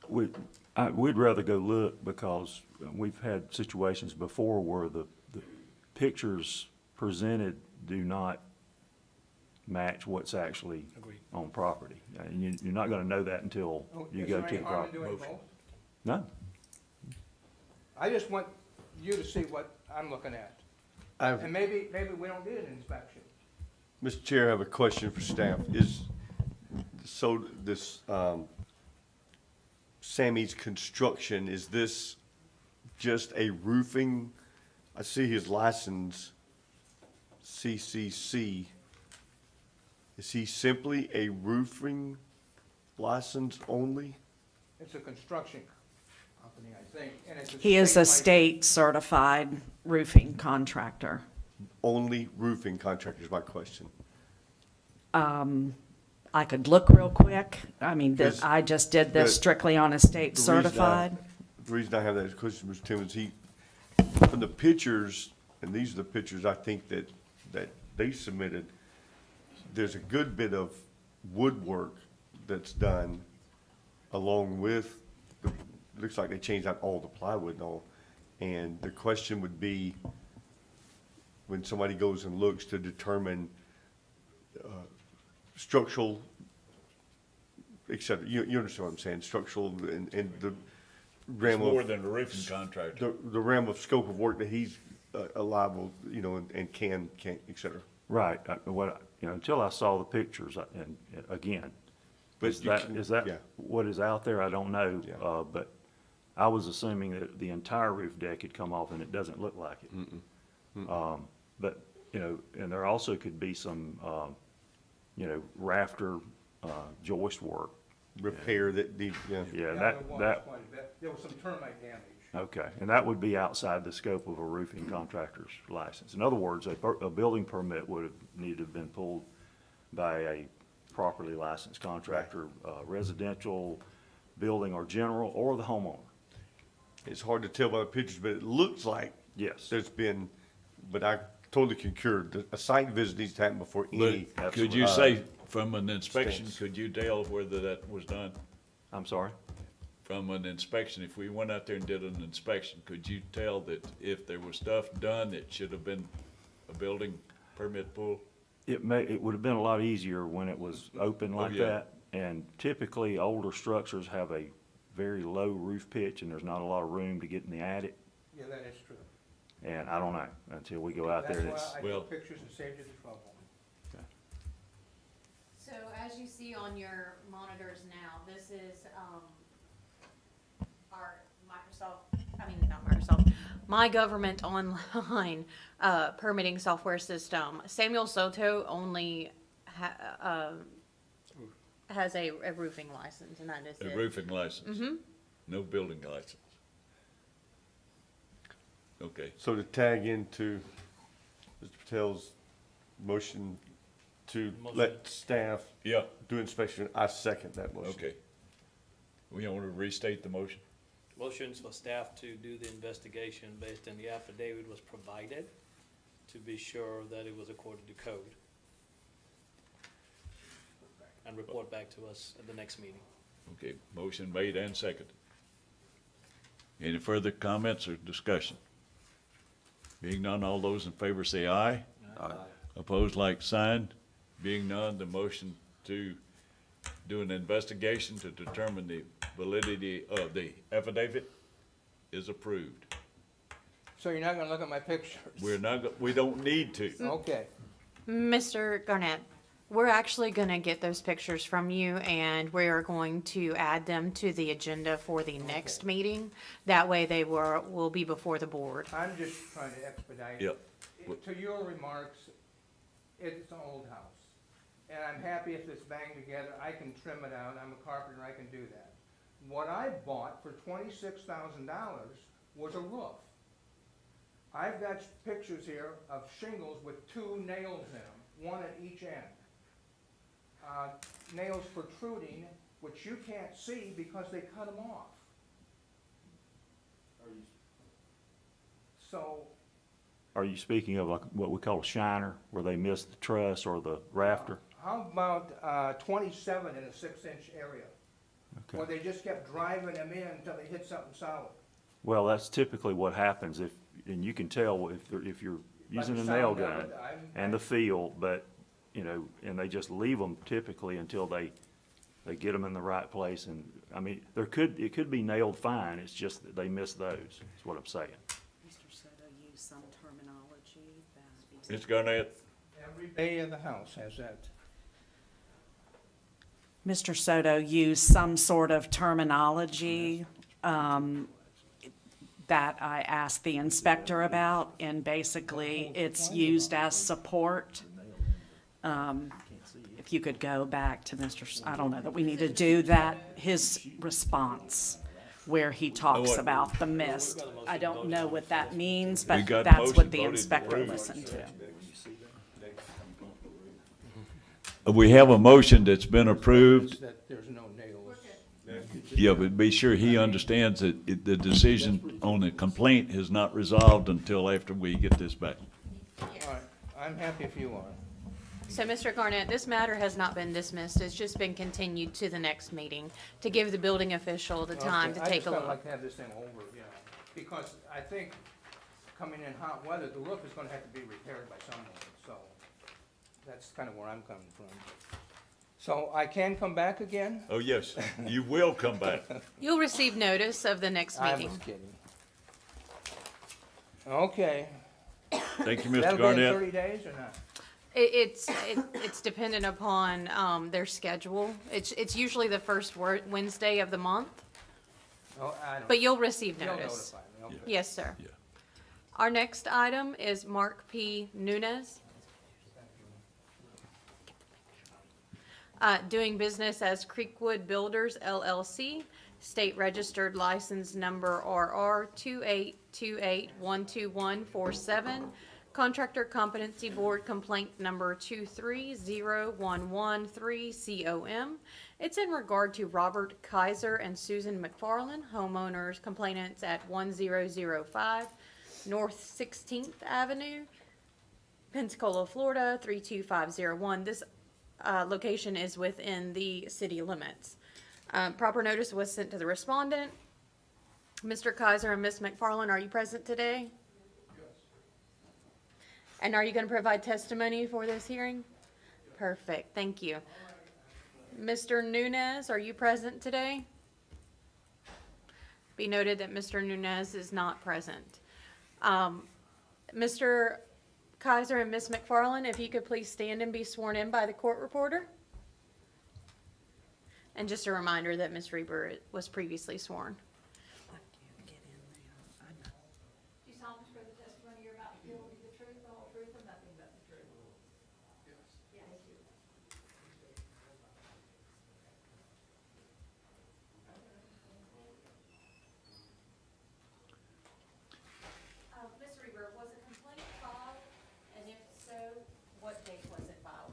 S15: We'd rather go look because we've had situations before where the pictures presented do not match what's actually
S14: Agreed.
S15: on property. And you're not gonna know that until you go to the
S22: Is there any harm in
S15: property.
S22: doing both?
S15: No,
S22: I just want you to see what I'm looking at.
S7: I've,
S22: And maybe we don't need an inspection.
S7: Mr. Chair, I have a question for staff. Is, so this, Sammy's Construction, is this just a roofing? I see his license, CCC. Is he simply a roofing license only?
S22: It's a construction company, I think, and it's a
S12: He is a
S22: state
S12: state certified roofing contractor.
S7: Only roofing contractor is my question.
S12: I could look real quick. I mean,
S7: Because
S12: I just did this
S7: the-
S12: strictly on a state
S7: The reason I-
S12: certified.
S7: The reason I have that question, Mr. Timmons, from the pictures, and these are the pictures I think that they submitted, there's a good bit of woodwork that's done along with, looks like they changed out all the plywood and all. And the question would be, when somebody goes and looks to determine structural, et cetera, you understand what I'm saying, structural and the realm
S3: It's
S7: of.
S3: more than a roofing contractor.
S7: The realm of scope of work that he's liable, and can, et cetera.
S15: right. Until I saw the pictures, and again,
S7: But
S15: is
S7: you
S15: that,
S7: can-
S15: is that
S7: yeah.
S15: what is out there? I don't know.
S7: Yeah.
S15: But I was assuming that the entire roof deck had come off and it doesn't look like it. But, and there also could be some, rafter, joist work.
S7: Repair that need, yeah.
S15: Yeah,
S22: There
S15: that,
S22: was
S15: that,
S22: quite a bit. There was some termite damage.
S15: okay, and that would be outside the scope of a roofing contractor's license. In other words, a building permit would have needed to have been pulled by a properly licensed contractor, residential, building or general, or the homeowner.
S7: It's hard to tell by the pictures, but it looks like
S15: Yes.
S7: there's been, but I totally concur, a site visit needs to happen before any.
S3: But could you say, from an inspection,
S7: stance.
S3: could you tell whether that was done?
S15: I'm sorry?
S3: From an inspection, if we went out there and did an inspection, could you tell that if there was stuff done, it should have been a building permit pull?
S15: It would have been a lot easier when it was open like
S3: yeah.
S15: that. And typically, older structures have a very low roof pitch and there's not a lot of room to get in the attic.
S22: Yeah, that is true.
S15: And I don't know, until we go out there.
S22: That's
S15: It's
S22: why I
S3: well-
S22: took pictures and saved you the trouble.
S4: So
S1: So as you see on your monitors now, this is, our not Microsoft, My Government Online, permitting software system. Samuel Soto only has a roofing license, and that is it.
S3: A roofing license?
S1: Mm-hmm.
S3: No building license? Okay.
S7: So to tag into Mr. Patel's motion to let staff
S3: Yeah.
S7: do inspection, I second that motion.
S3: Okay. We want to restate the motion?
S14: Motions for staff to do the investigation based on the affidavit was provided to be sure that it was according to code. And report back to us at the next meeting.
S3: Okay, motion made and seconded. Any further comments or discussion? Being none, all those in favor say aye.
S10: Aye.
S3: Opposed, like sign. Being none, the motion to do an investigation to determine the validity of the affidavit is approved.
S22: So you're not gonna look at my pictures?
S3: We don't need to.
S22: Okay.
S1: Mr. Garnett, we're actually gonna get those pictures from you, and we are going to add them to the agenda for the next meeting. That way they will be before the board.
S22: I'm just trying to expedite.
S3: Yep.
S22: To your remarks, it's an old house. And I'm happy if it's banged together, I can trim it out, I'm a carpenter, I can do that. What I bought for $26,000 was a roof. I've got pictures here of shingles with 2 nails in them, one at each end. Nails protruding, which you can't see because they cut them off. So,
S15: Are you speaking of like what we call a shiner, where they miss the truss or the rafter?
S22: how about 27 in a 6-inch area?
S15: Okay.
S22: Where they just kept driving them in until they hit something solid.
S15: Well, that's typically what happens if, and you can tell if you're using a
S22: the
S15: nail
S22: sound of
S15: gun
S22: it,
S15: and the feel, but, you know, and they just leave them typically until they get them in the right place. And, I mean, it could be nailed fine, it's just that they miss those, is what I'm saying.
S12: Mr. Soto used some terminology that.
S3: Ms. Garnett?
S22: Every bay of the house has that.
S12: Mr. Soto used some sort of terminology that I asked the inspector about, and basically it's used as support. If you could go back to I don't know that we need to do that, his response where he talks about the mist. I don't know what that means, but
S3: got
S12: that's
S3: motion
S12: what the
S3: voted
S12: inspector
S3: approved.
S12: listened to.
S3: We have a motion that's been approved.
S22: That there's no nails.
S3: Yeah, but be sure he understands that the decision on the complaint is not resolved until after we get this back.
S22: All right, I'm happy if you are.
S1: So, Mr. Garnett, this matter has not been dismissed, it's just been continued to the next meeting to give the building official the time to
S22: Okay,
S1: take a
S22: I just
S1: look.
S22: felt like to have this thing over, you know, because I think coming in hot weather, the roof is gonna have to be repaired by someone, so that's kind of where I'm coming from. So I can come back again?
S3: Oh, yes, you will come back.
S1: You'll receive notice of the next
S22: I
S1: meeting.
S22: was kidding. Okay.
S3: Thank you, Mr.
S22: That'll be in
S3: Garnett.
S22: 30 days or not?
S1: It's dependent upon, their schedule. It's usually the first Wednesday of the month,
S22: Oh, I don't.
S1: but you'll receive
S22: You'll
S1: notice.
S22: notify me, okay.
S1: Yes, sir.
S3: Yeah.
S1: Our next item is Mark P. Nunez. Doing business as Creekwood Builders LLC, state registered license number RR 282812147, contractor competency board complaint number 230113COM. It's in regard to Robert Kaiser and Susan McFarland, homeowners complainants at 1005 North 16th Avenue, Pensacola, Florida 32501. This location is within the city limits. Proper notice was sent to the respondent. Mr. Kaiser and Ms. McFarland, are you present today? Yes. And are you going to provide testimony for this hearing? Perfect, thank you. Mr. Nunez, are you present today? Be noted that Mr. Nunez is not present. Mr. Kaiser and Ms. McFarland, if you could please stand and be sworn in by the court reporter. And just a reminder that Ms. Reber was previously sworn.
S4: Do you solemnly swear the testimony you're about to give will be the truth, the whole truth, and nothing but the truth? Yes. Thank you. Ms. Reber, was a complaint filed, and if so, what date was it filed?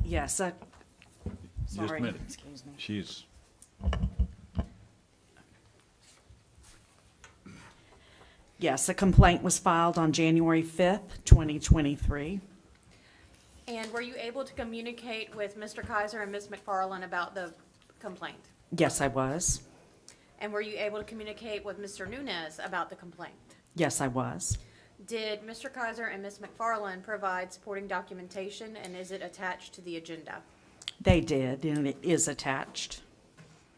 S12: Yes,
S3: Just a
S12: sorry,
S3: minute.
S12: excuse me.
S3: She's,
S12: Yes, a complaint was filed on January 5th, 2023.
S1: And were you able to communicate with Mr. Kaiser and Ms. McFarland about the complaint?
S12: Yes, I was.
S1: And were you able to communicate with Mr. Nunez about the complaint?
S12: Yes, I was.
S1: Did Mr. Kaiser and Ms. McFarland provide supporting documentation, and is it attached to the agenda?
S12: They did, and it is attached.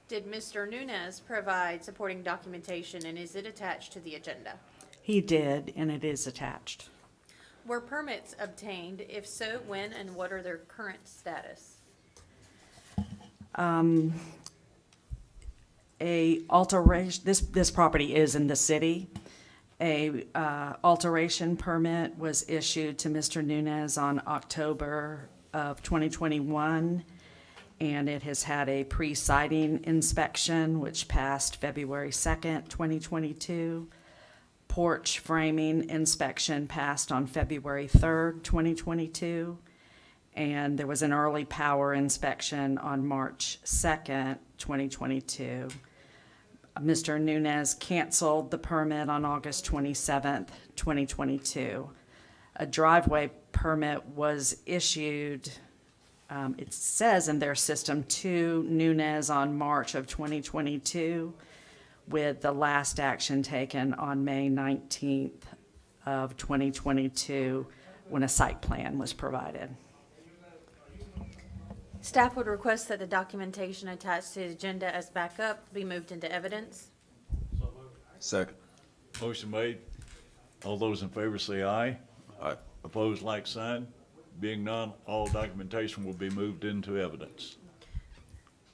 S1: Did Mr. Nunez provide supporting documentation, and is it attached to the agenda?
S12: He did, and it is attached.
S1: Were permits obtained? If so, when, and what are their current status?
S12: A alteration, this property is in the city. A alteration permit was issued to Mr. Nunez on October of 2021, and it has had a pre-siting inspection, which passed February 2nd, 2022. Porch framing inspection passed on February 3rd, 2022. And there was an early power inspection on March 2nd, 2022. Mr. Nunez canceled the permit on August 27th, 2022. A driveway permit was issued, it says in their system, to Nunez on March of 2022, with the last action taken on May 19th of 2022, when a site plan was provided.
S1: Staff would request that the documentation attached to the agenda as backup be moved into evidence.
S10: Second.
S3: motion made. All those in favor say aye.
S10: Aye.
S3: Opposed, like sign. Being none, all documentation will be moved into evidence.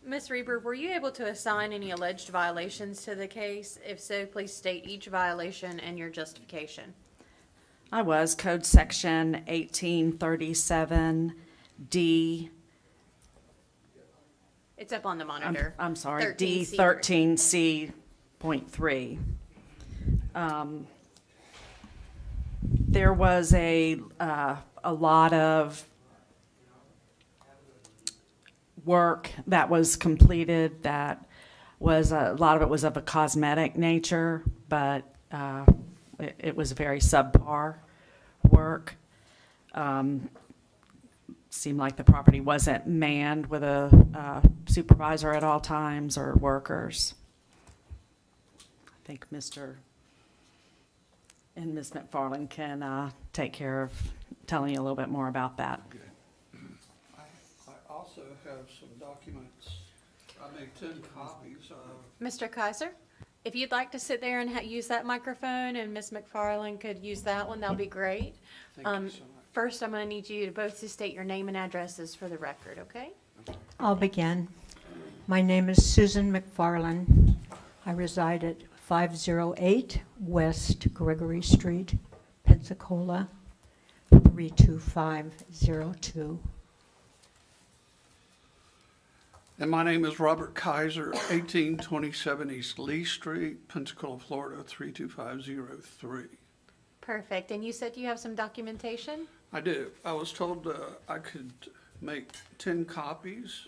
S1: Ms. Reber, were you able to assign any alleged violations to the case? If so, please state each violation and your justification.
S12: I was, code section 1837D.
S1: It's up on the monitor.
S12: I'm sorry,
S1: 13C.
S12: D13C.3. There was a lot of work that was completed that was, a lot of it was of a cosmetic nature, but it was very subpar work. Seemed like the property wasn't manned with a supervisor at all times or workers. I think Mr. and Ms. McFarland can take care of telling you a little bit more about that.
S6: I also have some documents. I made 10 copies of.
S1: Mr. Kaiser, if you'd like to sit there and use that microphone and Ms. McFarland could use that one, that'll be great.
S6: Thank you so much.
S1: First, I'm going to need you to both to state your name and addresses for the record, okay?
S4: I'll begin. My name is Susan McFarland. I reside at 508 West Gregory Street, Pensacola, 32502.
S6: And my name is Robert Kaiser, 1827 East Lee Street, Pensacola, Florida, 32503.
S1: Perfect. And you said you have some documentation?
S6: I do. I was told I could make 10 copies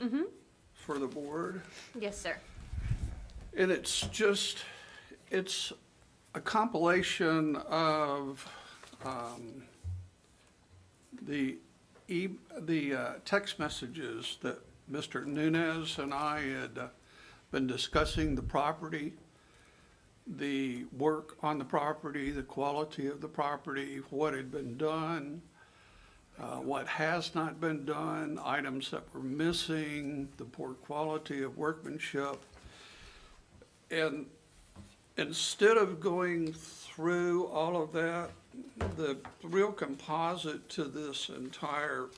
S6: for the board.
S1: Yes, sir.
S6: And it's just, it's a compilation of the text messages that Mr. Nunez and I had been discussing the property, the work on the property, the quality of the property, what had been done, what has not been done, items that were missing, the poor quality of workmanship. And instead of going through all of that, the real composite to this entire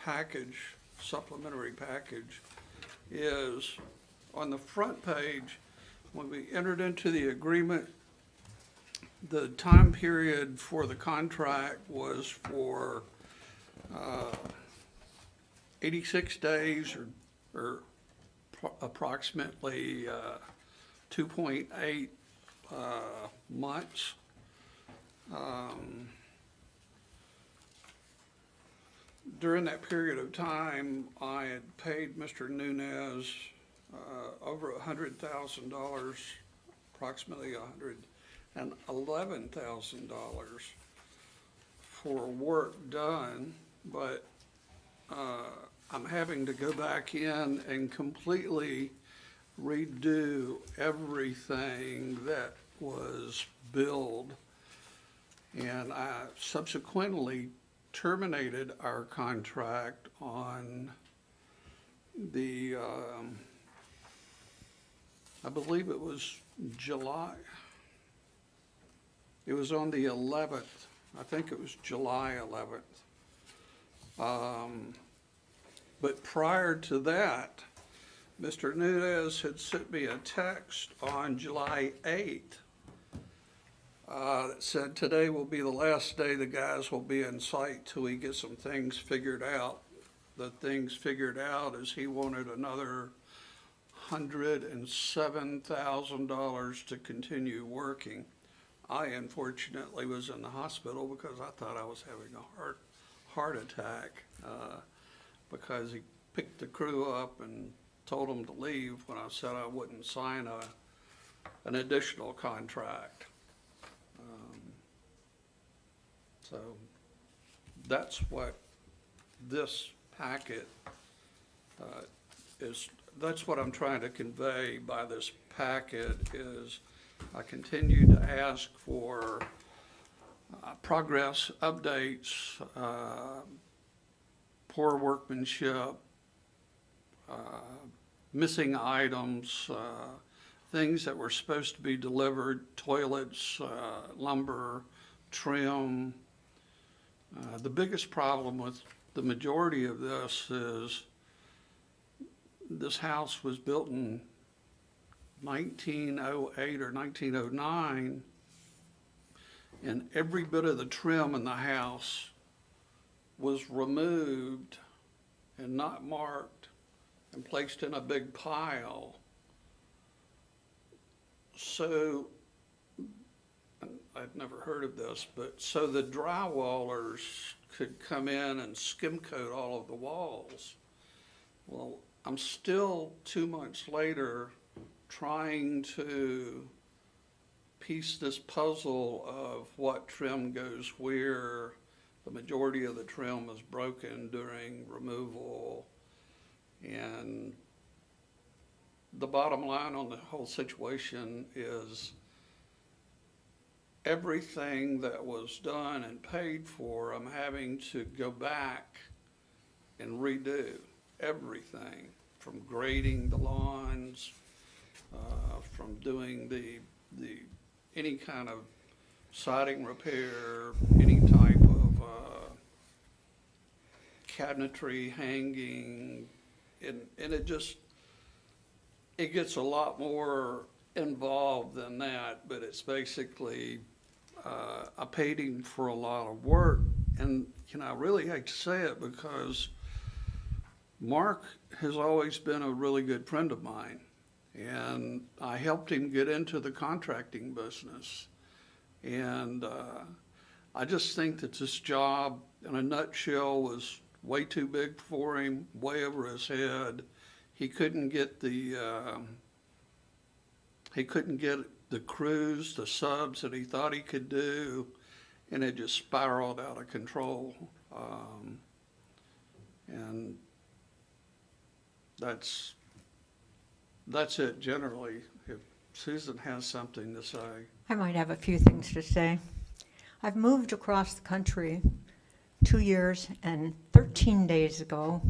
S6: package supplementary package is on the front page, when we entered into the agreement, the time period for the contract was for 86 days or approximately 2.8 months. During that period of time, I had paid Mr. Nunez over $100,000, approximately $111,000 for work done, but I'm having to go back in and completely redo everything that was billed. And I subsequently terminated our contract on the, I believe it was July. It was on the 11th. I think it was July 11th. But prior to that, Mr. Nunez had sent me a text on July 8th that said today will be the last day the guys will be in sight till we get some things figured out. The things figured out is he wanted another $107,000 to continue working. I unfortunately was in the hospital because I thought I was having a heart attack because he picked the crew up and told them to leave when I said I wouldn't sign an additional contract. So that's what this packet is. That's what I'm trying to convey by this packet is I continue to ask for progress updates, poor workmanship, missing items, things that were supposed to be delivered, toilets, lumber, trim. The biggest problem with the majority of this is this house was built in 1908 or 1909, and every bit of the trim in the house was removed and not marked and placed in a big pile. So, I'd never heard of this, but so the drywallers could come in and skim coat all of the walls. Well, I'm still 2 months later trying to piece this puzzle of what trim goes where. The majority of the trim was broken during removal. And the bottom line on the whole situation is everything that was done and paid for, I'm having to go back and redo everything, from grading the lawns, from doing the any kind of siding repair, any type of cabinetry hanging, and it gets a lot more involved than that, but it's basically I paid him for a lot of work, and I really hate to say it because Mark has always been a really good friend of mine, and I helped him get into the contracting business, and I just think that this job in a nutshell was way too big for him, way over his head. He couldn't get the crews, the subs that he thought he could do, and it just spiraled out of control. And that's it generally. If Susan has something to say.
S4: I might have a few things to say. I've moved across the country 2 years and 13 days ago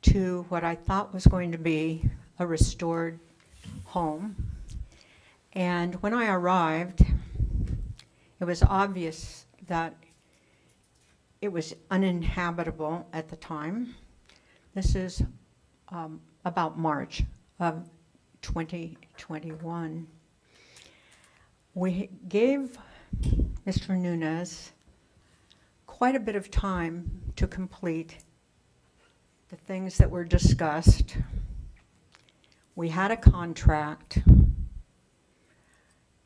S4: to what I thought was going to be a restored home. And when I arrived, it was obvious that it was uninhabitable at the time. This is about March of 2021. We gave Mr. Nunez quite a bit of time to complete the things that were discussed. We had a contract.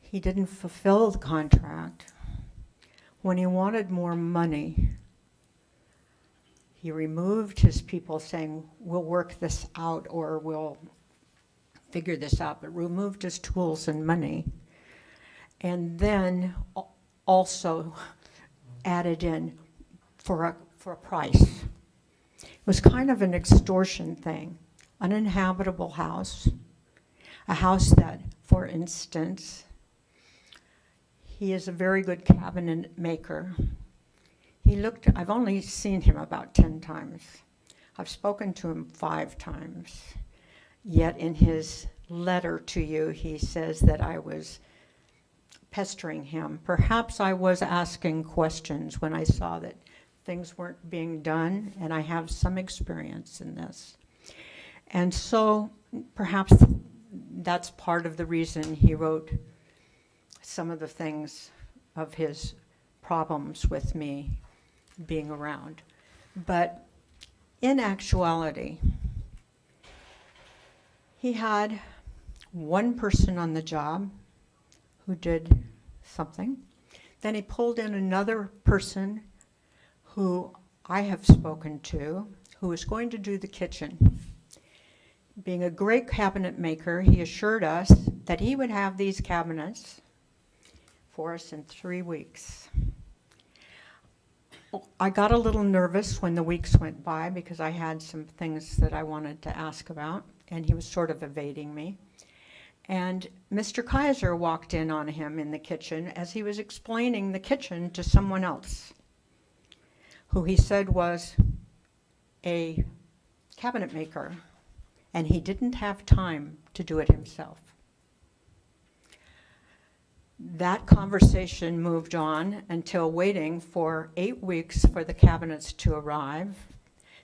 S4: He didn't fulfill the contract. When he wanted more money, he removed his people saying, we'll work this out or we'll figure this out, but removed his tools and money. And then also added in for a price. It was kind of an extortion thing. Uninhabitable house, a house that, for instance, he is a very good cabinet maker. I've only seen him about 10 times. I've spoken to him 5 times. Yet in his letter to you, he says that I was pestering him. Perhaps I was asking questions when I saw that things weren't being done, and I have some experience in this. And so perhaps that's part of the reason he wrote some of the things of his problems with me being around. But in actuality, he had one person on the job who did something. Then he pulled in another person who I have spoken to, who was going to do the kitchen. Being a great cabinet maker, he assured us that he would have these cabinets for us in 3 weeks. I got a little nervous when the weeks went by because I had some things that I wanted to ask about, and he was sort of evading me. And Mr. Kaiser walked in on him in the kitchen as he was explaining the kitchen to someone else, who he said was a cabinet maker, and he didn't have time to do it himself. That conversation moved on until waiting for 8 weeks for the cabinets to arrive.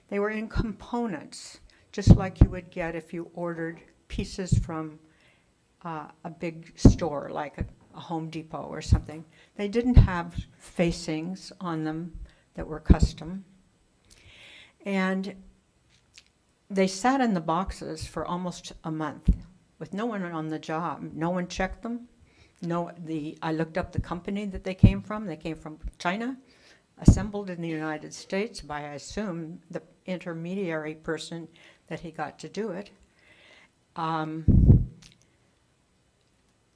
S4: They were in components, just like you would get if you ordered pieces from a big store, like a Home Depot or something. They didn't have facings on them that were custom. And they sat in the boxes for almost a month with no one on the job. No one checked them. I looked up the company that they came from. They came from China, assembled in the United States by, I assume, the intermediary person that he got to do it.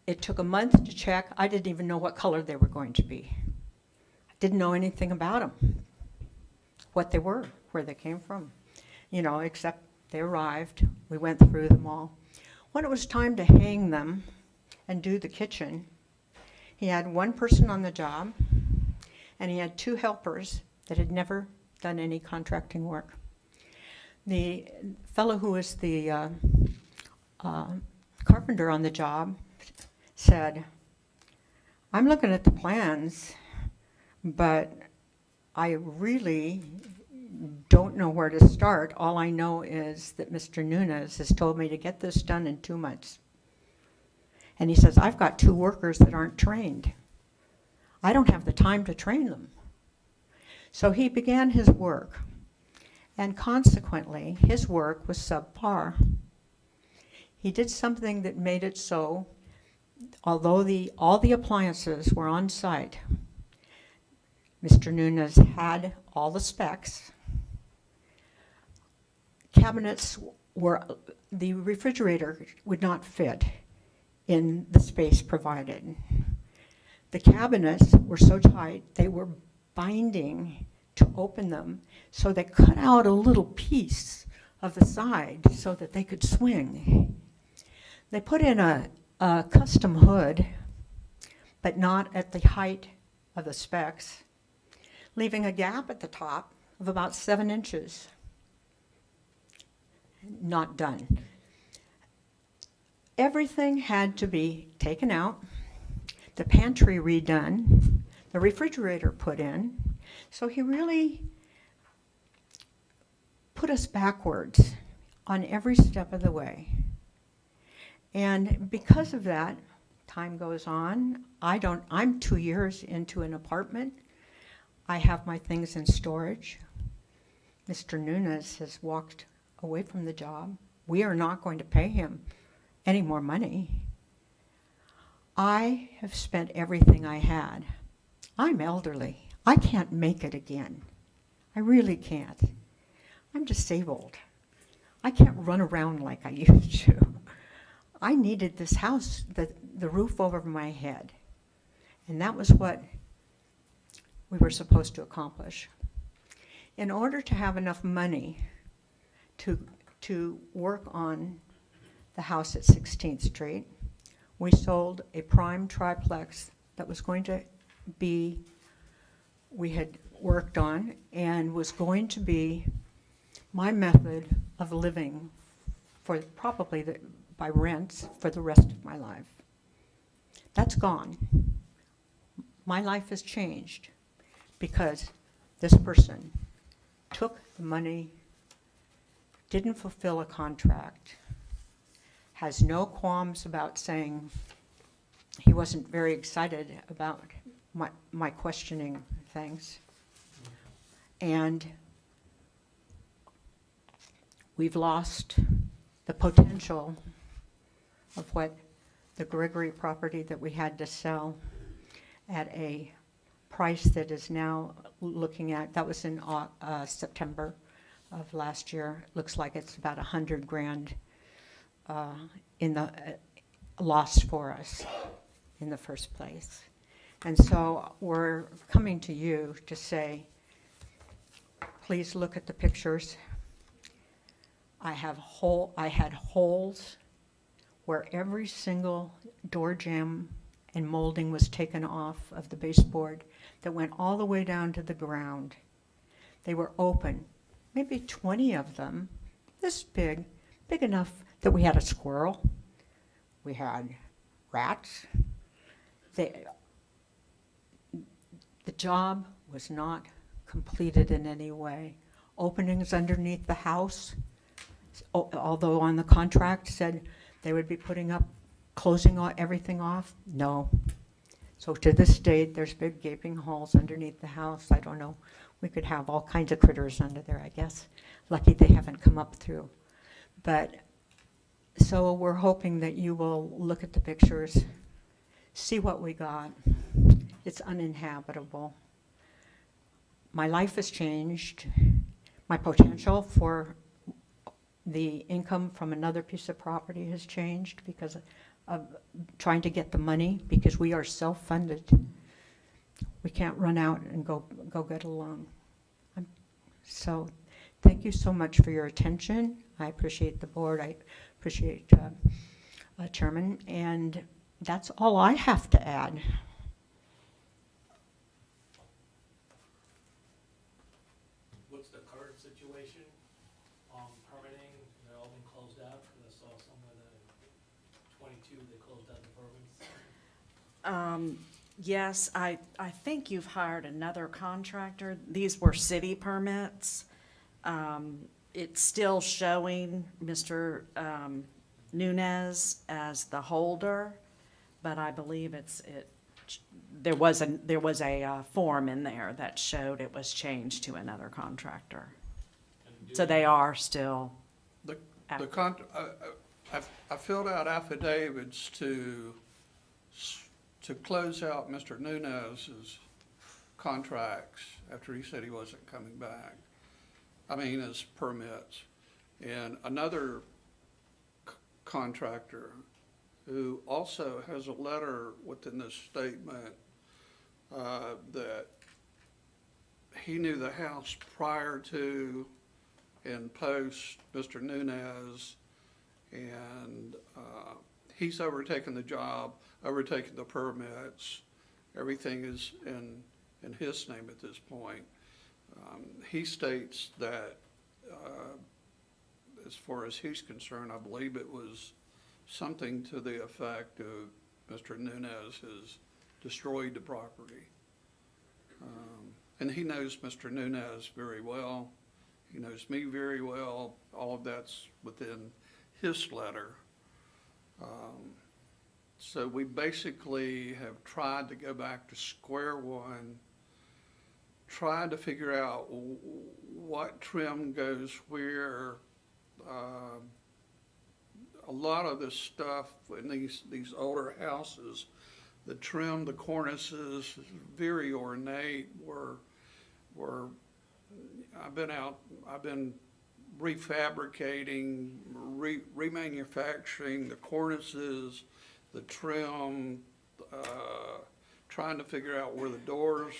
S4: It took a month to check. I didn't even know what color they were going to be. I didn't know anything about them, what they were, where they came from, except they arrived. We went through them all. When it was time to hang them and do the kitchen, he had one person on the job, and he had 2 helpers that had never done any contracting work. The fellow who was the carpenter on the job said, I'm looking at the plans, but I really don't know where to start. All I know is that Mr. Nunez has told me to get this done in 2 months. And he says, I've got 2 workers that aren't trained. I don't have the time to train them. So he began his work, and consequently, his work was subpar. He did something that made it so, although all the appliances were on site, Mr. Nunez had all the specs. Cabinets the refrigerator would not fit in the space provided. The cabinets were so tight, they were binding to open them, so they cut out a little piece of the side so that they could swing. They put in a custom hood, but not at the height of the specs, leaving a gap at the top of about 7 inches. Not done. Everything had to be taken out, the pantry redone, the refrigerator put in. So he really put us backwards on every step of the way. And because of that, time goes on. I'm 2 years into an apartment. I have my things in storage. Mr. Nunes has walked away from the job. We are not going to pay him any more money. I have spent everything I had. I'm elderly. I can't make it again. I really can't. I'm disabled. I can't run around like I used to. I needed this house, the roof over my head. And that was what we were supposed to accomplish. In order to have enough money to work on the house at 16th Street, we sold a prime triplex that was going to be, we had worked on, and was going to be my method of living for probably by rents for the rest of my life. That's gone. My life has changed because this person took the money, didn't fulfill a contract, has no qualms about saying he wasn't very excited about my questioning things. And we've lost the potential of what the Gregory property that we had to sell at a price that is now looking at, that was in September of last year. Looks like it's about $100,000 in the loss for us in the first place. And so we're coming to you to say, please look at the pictures. I had holes where every single door jamb and molding was taken off of the baseboard that went all the way down to the ground. They were open, maybe 20 of them, this big enough that we had a squirrel, we had rats. The job was not completed in any way. Openings underneath the house, although on the contract said they would be putting up, closing everything off, no. So to this date, there's big gaping holes underneath the house. I don't know, we could have all kinds of critters under there, I guess. Lucky they haven't come up through. But, so we're hoping that you will look at the pictures, see what we got. It's uninhabitable. My life has changed. My potential for the income from another piece of property has changed because of trying to get the money, because we are self-funded. We can't run out and go get a loan. So thank you so much for your attention. I appreciate the board. I appreciate Chairman, and that's all I have to add.
S14: What's the current situation on permitting? They're all been closed out, because I saw somewhere that 22, they closed out the permits.
S12: Yes, I think you've hired another contractor. These were city permits. It's still showing Mr. Nunes as the holder, but I believe there was a form in there that showed it was changed to another contractor. So they are still active.
S6: I filled out affidavits to close out Mr. Nunes's contracts after he said he wasn't coming back. I mean, his permits. And another contractor who also has a letter within this statement that he knew the house prior to and post Mr. Nunes, and he's overtaken the job, overtaken the permits. Everything is in his name at this point. He states that as far as he's concerned, I believe it was something to the effect of Mr. Nunes has destroyed the property. And he knows Mr. Nunes very well, He knows me very well. All of that's within his letter. So we basically have tried to go back to square one, tried to figure out what trim goes where. A lot of this stuff in these older houses, the trim, the cornices, very ornate. I've been refabricating, remanufacturing the cornices, the trim, trying to figure out where the doors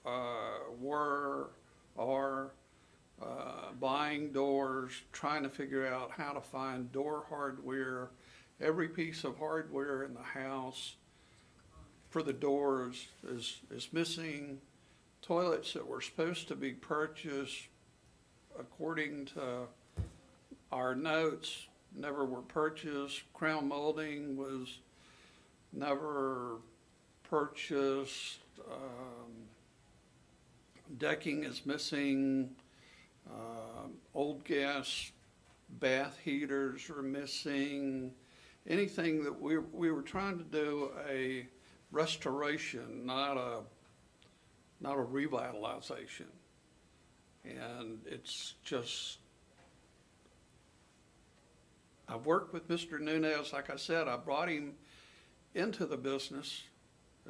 S6: are, buying doors, trying to figure out how to find door hardware, every piece of hardware in the house for the doors is missing. Toilets that were supposed to be purchased according to our notes never were purchased. Crown molding was never purchased. Decking is missing. Old gas bath heaters are missing. Anything that we were trying to do a restoration, not a revitalization. And it's just, I've worked with Mr. Nunez. Like I said, I brought him into the business.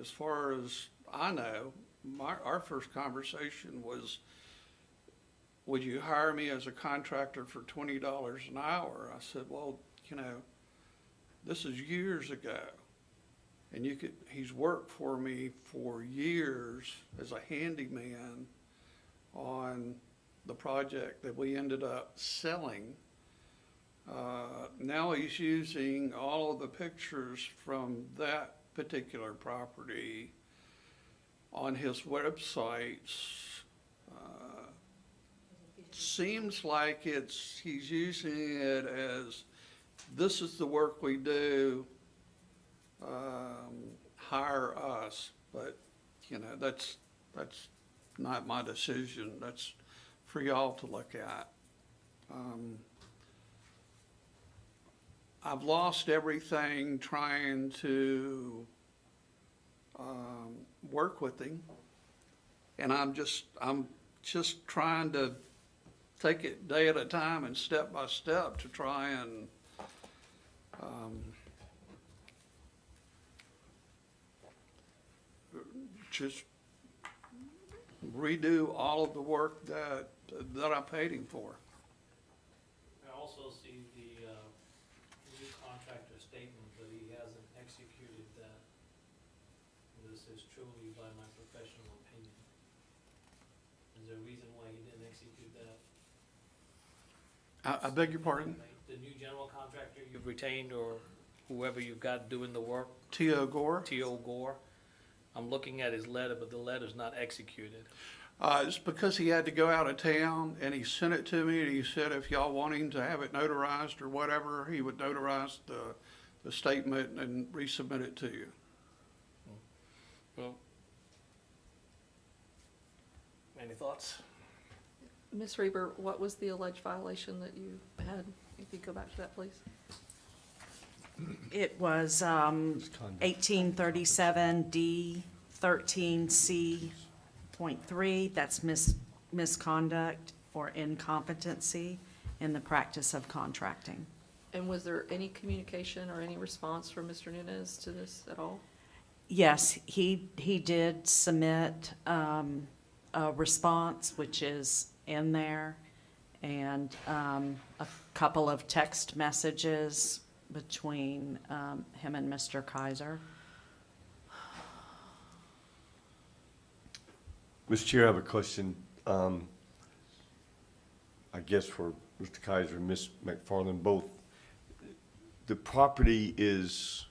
S6: As far as I know, our first conversation was, would you hire me as a contractor for $20 an hour? I said, well, this is years ago. And he's worked for me for years as a handyman on the project that we ended up selling. Now he's using all of the pictures from that particular property on his websites. Seems like he's using it as, this is the work we do, hire us. But, that's not my decision. That's for y'all to look at. I've lost everything trying to work with him, and I'm just trying to take it day at a time and step by step to try and just redo all of the work that I paid him for.
S14: I also see the new contractor statement, but he hasn't executed that. This is truly by my professional opinion. Is there a reason why he didn't execute that?
S6: I beg your pardon?
S14: The new general contractor you've retained, or whoever you've got doing the work?
S6: T.O. Gore?
S14: T.O. Gore. I'm looking at his letter, but the letter's not executed.
S6: It's because he had to go out of town, and he sent it to me, and he said if y'all want him to have it notarized or whatever, he would notarize the statement and resubmit it to you.
S14: Well, any thoughts?
S8: Ms. Reber, what was the alleged violation that you had? If you go back to that, please.
S12: It was 1837D 13C.3. That's misconduct or incompetency in the practice of contracting.
S8: And was there any communication or any response from Mr. Nunez to this at all?
S12: Yes, he did submit a response, which is in there, and a couple of text messages between him and Mr. Kaiser.
S7: Mr. Chair, I have a question, I guess for Mr. Kaiser and Ms. McFarland both. The property is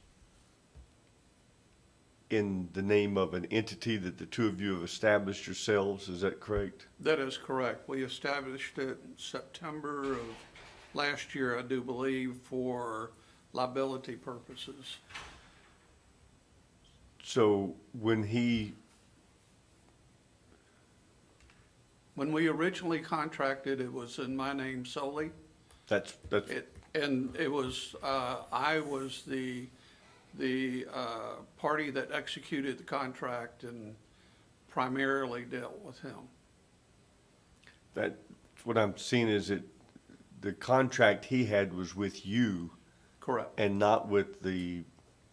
S7: in the name of an entity that the two of you have established yourselves, is that correct?
S6: That is correct. We established it in September of last year, I do believe, for liability purposes.
S7: So when
S6: When we originally contracted, it was in my name solely.
S7: That's,
S6: And it was, I was the party that executed the contract and primarily dealt with him.
S7: that's what I'm seeing is that the contract he had was with you.
S6: Correct.
S7: And not with the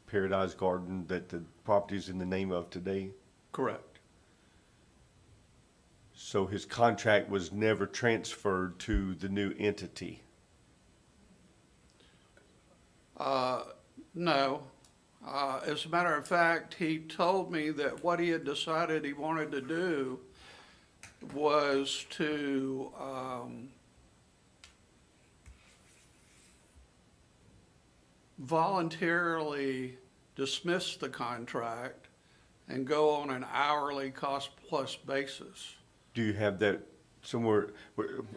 S7: Paradise Garden that the property's in the name of today?
S6: Correct.
S7: So his contract was never transferred to the new entity?
S6: No. As a matter of fact, he told me that what he had decided he wanted to do was to, voluntarily dismiss the contract and go on an hourly cost-plus basis.
S7: Do you have that somewhere?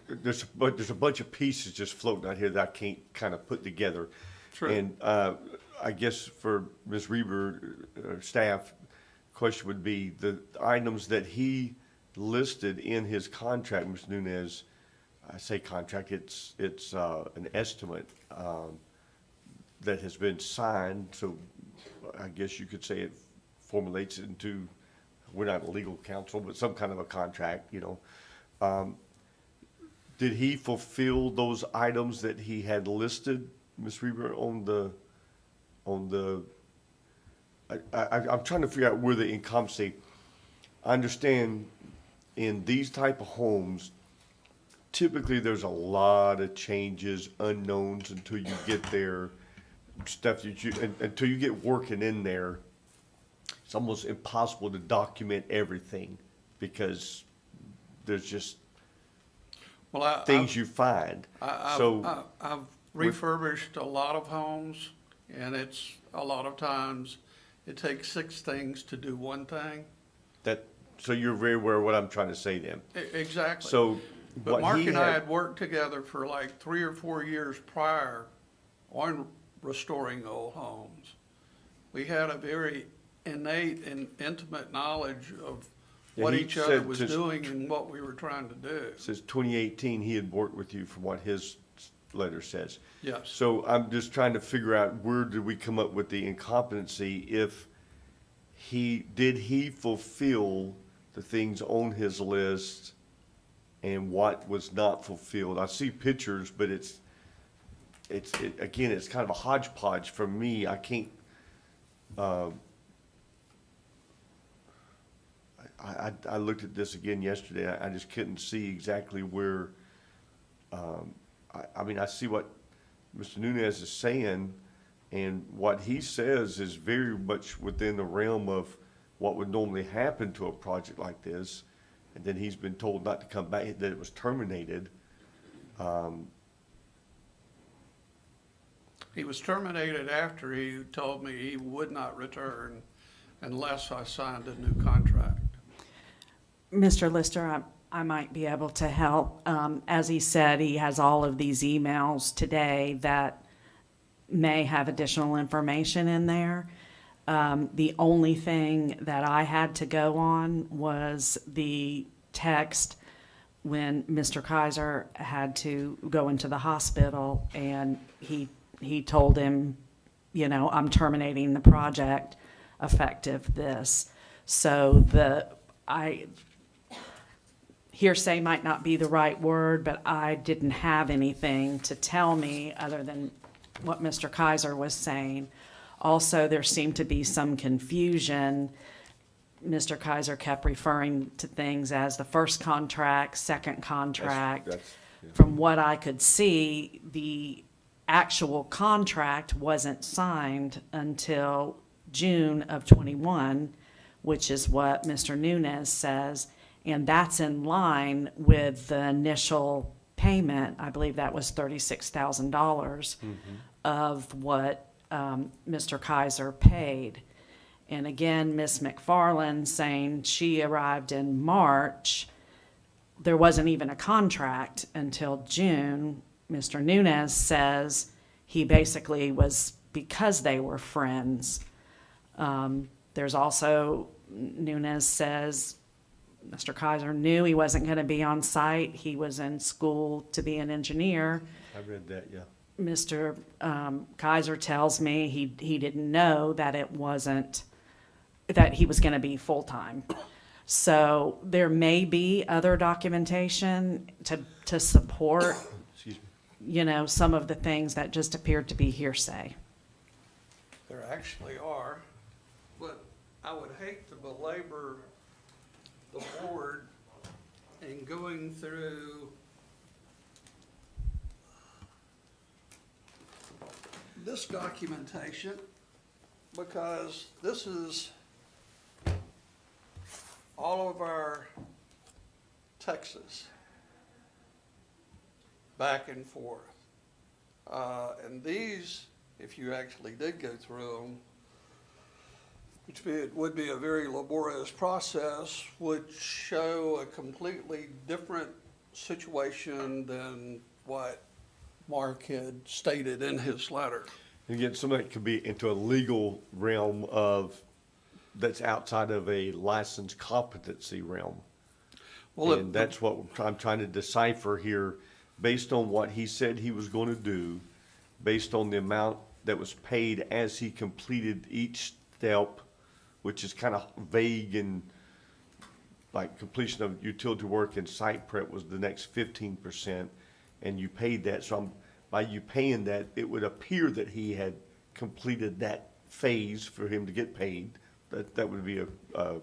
S7: There's a bunch of pieces just floating out here that I can't kind of put together.
S6: True.
S7: And I guess for Ms. Reber, staff, question would be the items that he listed in his contract, Ms. Nunez. I say contract, it's an estimate that has been signed, so I guess you could say it formulates it into, we're not a legal counsel, but some kind of a contract, you know. Did he fulfill those items that he had listed, Ms. Reber, on the, I'm trying to figure out where the incompetency, I understand in these type of homes, typically there's a lot of changes, unknowns until you get there, stuff that you, until you get working in there. It's almost impossible to document everything because there's just things you find.
S6: I've refurbished a lot of homes, and it's a lot of times it takes 6 things to do one thing.
S7: So you're very aware of what I'm trying to say then.
S6: Exactly.
S7: So
S6: But Mark and I had worked together for like 3 or 4 years prior on restoring old homes. We had a very innate and intimate knowledge of what each other was doing and what we were trying to do.
S7: Since 2018, he had worked with you from what his letter says.
S6: Yes.
S7: So I'm just trying to figure out where did we come up with the incompetency if did he fulfill the things on his list and what was not fulfilled? I see pictures, but again, it's kind of a hodgepodge for me. I can't, I looked at this again yesterday. I just couldn't see exactly where, I mean, I see what Mr. Nunez is saying, and what he says is very much within the realm of what would normally happen to a project like this. And then he's been told not to come back, that it was terminated.
S6: He was terminated after he told me he would not return unless I signed a new contract.
S12: Mr. Lister, I might be able to help. As he said, he has all of these emails today that may have additional information in there. The only thing that I had to go on was the text when Mr. Kaiser had to go into the hospital, and he told him, you know, I'm terminating the project effective this. So hearsay might not be the right word, but I didn't have anything to tell me other than what Mr. Kaiser was saying. Also, there seemed to be some confusion. Mr. Kaiser kept referring to things as the first contract, second contract. From what I could see, the actual contract wasn't signed until June of '21, which is what Mr. Nunez says, and that's in line with the initial payment. I believe that was $36,000 of what Mr. Kaiser paid. And again, Ms. McFarland saying she arrived in March. There wasn't even a contract until June. Mr. Nunez says he basically was because they were friends. There's also, Nunez says Mr. Kaiser knew he wasn't going to be on site. He was in school to be an engineer.
S7: I read that, yeah.
S12: Mr. Kaiser tells me he didn't know that it wasn't, that he was going to be full-time. So there may be other documentation to support,
S7: Excuse me.
S12: you know, some of the things that just appeared to be hearsay.
S6: There actually are, but I would hate to belabor the board in going through this documentation, because this is all of our texts back and forth. And these, if you actually did go through them, which would be a very laborious process, would show a completely different situation than what Mark had stated in his letter.
S7: And again, some of that could be into a legal realm of, that's outside of a licensed competency realm.
S6: Well,
S7: And that's what I'm trying to decipher here, based on what he said he was going to do, based on the amount that was paid as he completed each step, which is kind of vague, and like completion of utility work and site prep was the next 15%, and you paid that. So by you paying that, it would appear that he had completed that phase for him to get paid. That would be a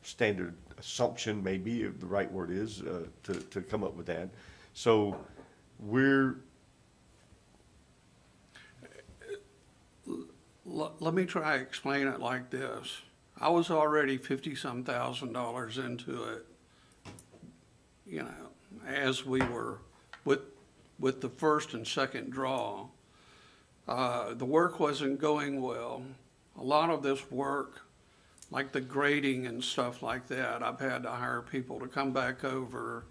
S7: standard assumption, maybe, if the right word is, to come up with that. So
S6: let me try to explain it like this. I was already $50-some thousand into it, you know, as we were with the first and second draw. The work wasn't going well. A lot of this work, like the grading and stuff like that, I've had to hire people to come back over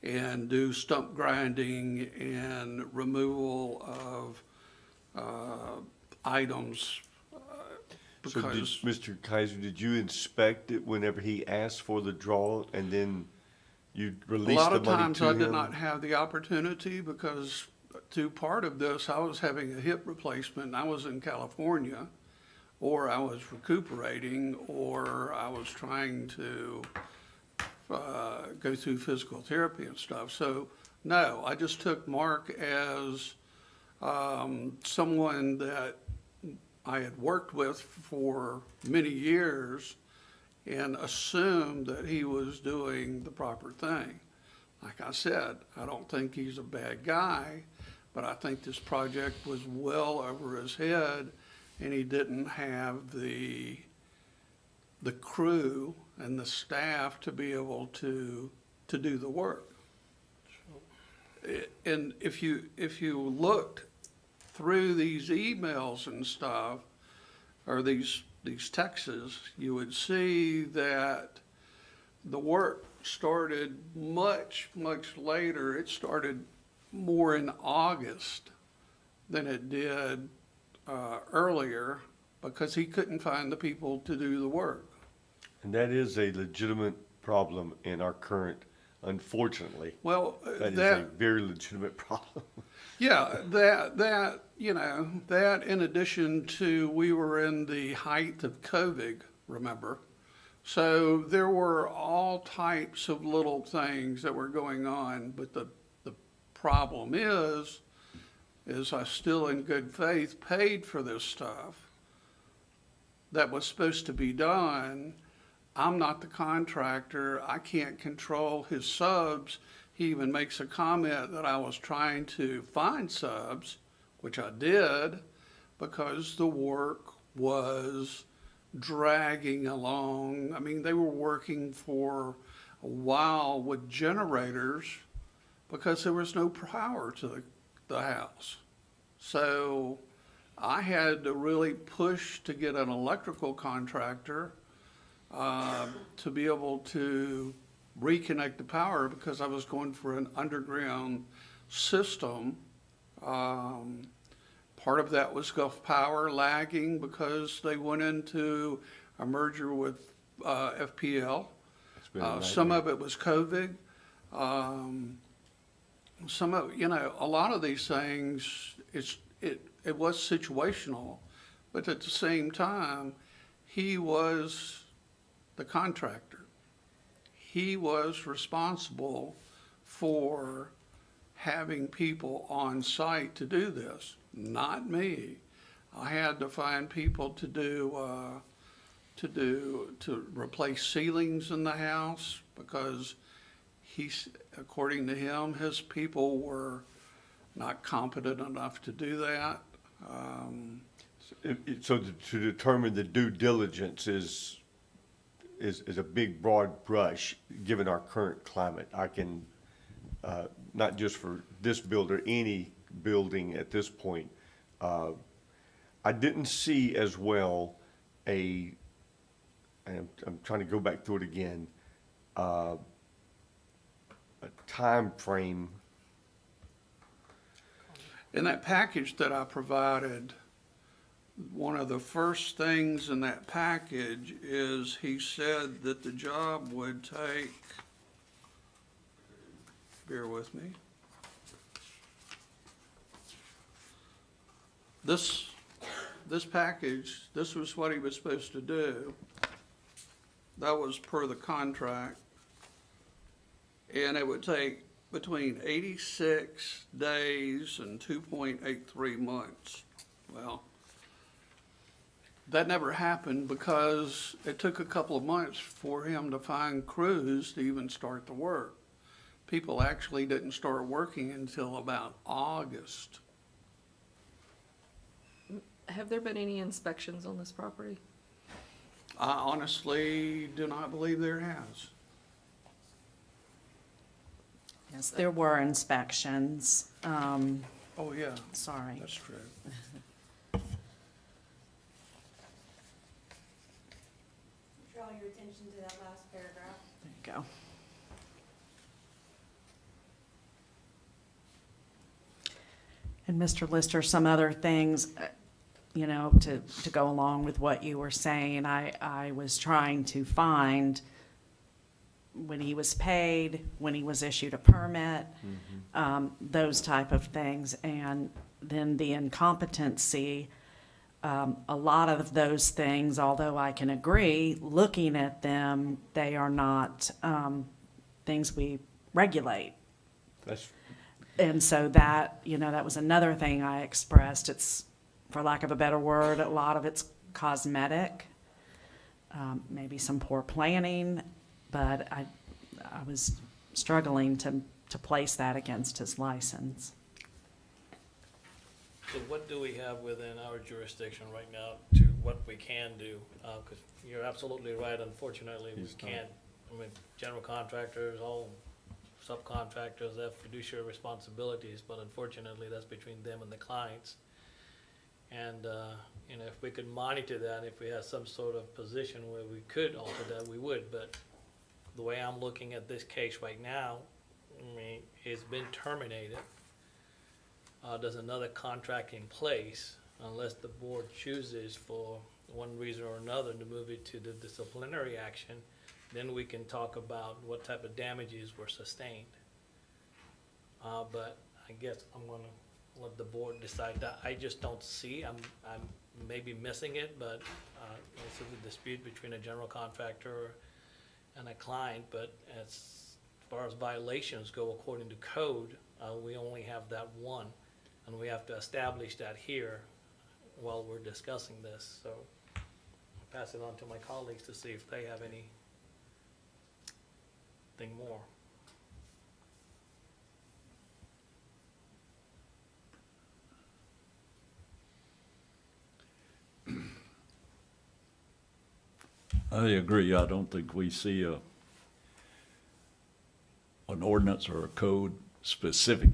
S6: and do stump grinding and removal of items.
S7: So did,
S6: Because
S7: Mr. Kaiser, did you inspect it whenever he asked for the draw, and then you
S6: a
S7: released
S6: lot
S7: the
S6: of
S7: money
S6: times
S7: to
S6: I
S7: him?
S6: did not have the opportunity, because to part of this, I was having a hip replacement and I was in California, or I was recuperating, or I was trying to go through physical therapy and stuff. So no, I just took Mark as someone that I had worked with for many years and assumed that he was doing the proper thing. Like I said, I don't think he's a bad guy, but I think this project was well over his head, and he didn't have the crew and the staff to be able to do the work. And if you looked through these emails and stuff, or these texts, you would see that the work started much, much later. It started more in August than it did earlier, because he couldn't find the people to do the work.
S7: And that is a legitimate problem in our current, unfortunately.
S6: Well,
S7: That is a very legitimate problem.
S6: Yeah, that, you know, that in addition to, we were in the height of COVID, remember? So there were all types of little things that were going on, but the problem is I still in good faith paid for this stuff that was supposed to be done. I'm not the contractor. I can't control his subs. He even makes a comment that I was trying to find subs, which I did, because the work was dragging along. I mean, they were working for a while with generators because there was no power to the house. So I had to really push to get an electrical contractor to be able to reconnect the power, because I was going for an underground system. Part of that was Gulf Power lagging because they went into a merger with FPL.
S7: been a
S6: Some
S7: nightmare.
S6: of it was COVID. Some of, a lot of these things, it was situational, but at the same time, he was the contractor. He was responsible for having people on site to do this, not me. I had to find people to replace ceilings in the house because according to him, his people were not competent enough to do that.
S7: So to determine the due diligence is a big broad brush, given our current climate. I can, not just for this builder, any building at this point. I didn't see as well and I'm trying to go back through it again, a time frame.
S6: In that package that I provided, one of the first things in that package is he said that the job would take, bear with me. This package, this was what he was supposed to do. That was per the contract. And it would take between 86 days and 2.83 months. Well, that never happened because it took a couple of months for him to find crews to even start the work. People actually didn't start working until about August.
S8: Have there been any inspections on this property?
S6: I honestly do not believe there has.
S12: Yes, there were inspections.
S6: Oh, yeah.
S12: Sorry.
S6: That's true.
S5: Draw your attention to that last paragraph.
S12: There you go. And Mr. Lister, some other things, to go along with what you were saying, I was trying to find when he was paid, when he was issued a permit, those type of things. And then the incompetency, a lot of those things, although I can agree, looking at them, they are not things we regulate. And so that, that was another thing I expressed. It's, for lack of a better word, a lot of it's cosmetic, maybe some poor planning, but I was struggling to place that against his license.
S14: So what do we have within our jurisdiction right now to what we can do? Because you're absolutely right, unfortunately, we can't, general contractors, all subcontractors have fiduciary responsibilities, but unfortunately, that's between them and the clients. And, if we could monitor that, if we had some sort of position where we could alter that, we would, but the way I'm looking at this case right now, it's been terminated. There's another contract in place, unless the board chooses for one reason or another to move it to the disciplinary action, then we can talk about what type of damages were sustained. But I guess I'm gonna let the board decide that. I just don't see, I'm maybe missing it, but this is a dispute between a general contractor and a client, but as far as violations go according to code, we only have that one, and we have to establish that here while we're discussing this. So I'll pass it on to my colleagues to see if they have anything more.
S3: I agree. I don't think we see an ordinance or a code specific.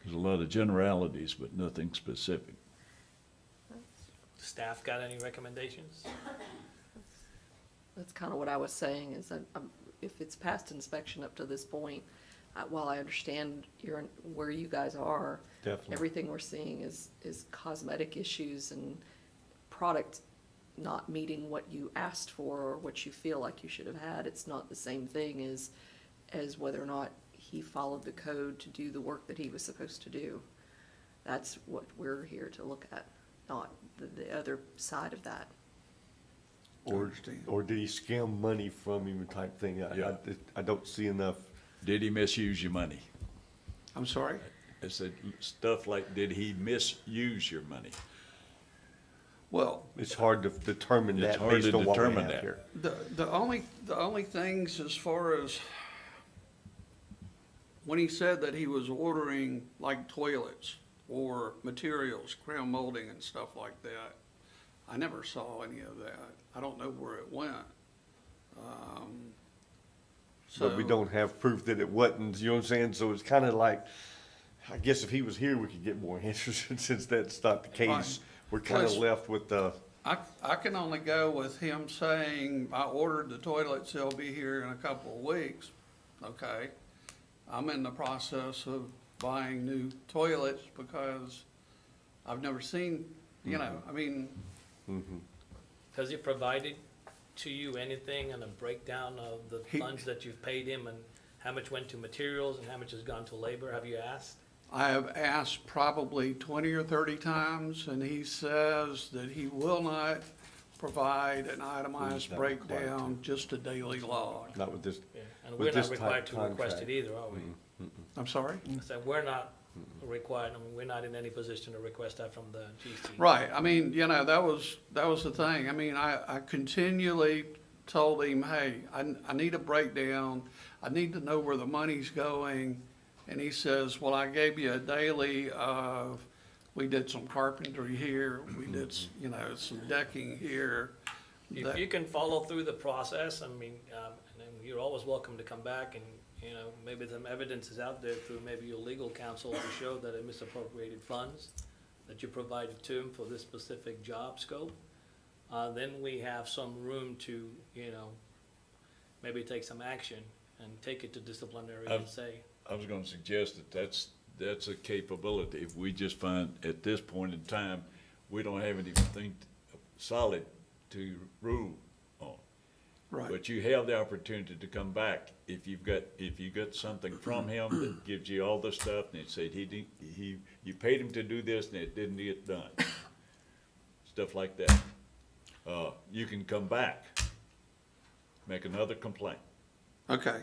S3: There's a lot of generalities, but nothing specific.
S14: Staff got any recommendations?
S8: That's kind of what I was saying, is that if it's past inspection up to this point, while I understand where you guys are,
S7: Definitely.
S8: everything we're seeing is cosmetic issues and product not meeting what you asked for or what you feel like you should have had. It's not the same thing as whether or not he followed the code to do the work that he was supposed to do. That's what we're here to look at, not the other side of that.
S7: Or did he scam money from him type thing?
S3: Yeah.
S7: I don't see enough.
S3: Did he misuse your money?
S6: I'm sorry?
S3: I said, stuff like, did he misuse your money?
S6: Well,
S7: It's hard to determine
S3: It's
S7: that
S3: hard
S7: based
S3: to
S7: on what we
S3: determine
S7: have
S3: that.
S7: here.
S6: the only things as far as when he said that he was ordering like toilets or materials, crown molding and stuff like that, I never saw any of that. I don't know where it went.
S7: But we
S6: So-
S7: don't have proof that it wasn't, you know what I'm saying? So it's kind of like, I guess if he was here, we could get more answers, since that's not the case.
S6: Right.
S7: We're kind of
S6: Plus-
S7: left with the,
S6: I can only go with him saying, I ordered the toilets, they'll be here in a couple of weeks. Okay. I'm in the process of buying new toilets because I've never seen, you know, I mean,
S14: Has he provided to you anything on a breakdown of the funds that you've paid him and how much went to materials and how much has gone to labor? Have you asked?
S6: I have asked probably 20 or 30 times, and he says that he will not provide an itemized
S7: not required
S6: breakdown, just a daily log.
S7: not with this.
S14: Yeah, and
S7: with
S14: we're
S7: this
S14: not
S7: type
S14: required to request
S7: contract.
S14: it either, are we?
S6: I'm sorry?
S14: So we're not required, I mean, we're not in any position to request that from the GC.
S6: Right, I mean, you know, that was the thing. I mean, I continually told him, hey, I need a breakdown. I need to know where the money's going. And he says, well, I gave you a daily of, we did some carpentry here, we did, you know, some decking here.
S14: If
S6: That-
S14: you can follow through the process, I mean, and then you're always welcome to come back and, you know, maybe some evidence is out there through maybe your legal counsel to show that it misappropriated funds that you provided to him for this specific job scope. Then we have some room to, you know, maybe take some action and take it to disciplinary and say,
S3: I was gonna suggest that that's a capability. If we just find at this point in time, we don't have anything solid to rule on.
S6: Right.
S3: But you have the opportunity to come back if you got something from him that gives you all the stuff and it said you paid him to do this and it didn't get done. Stuff like that. You can come back, make another complaint.
S6: Okay,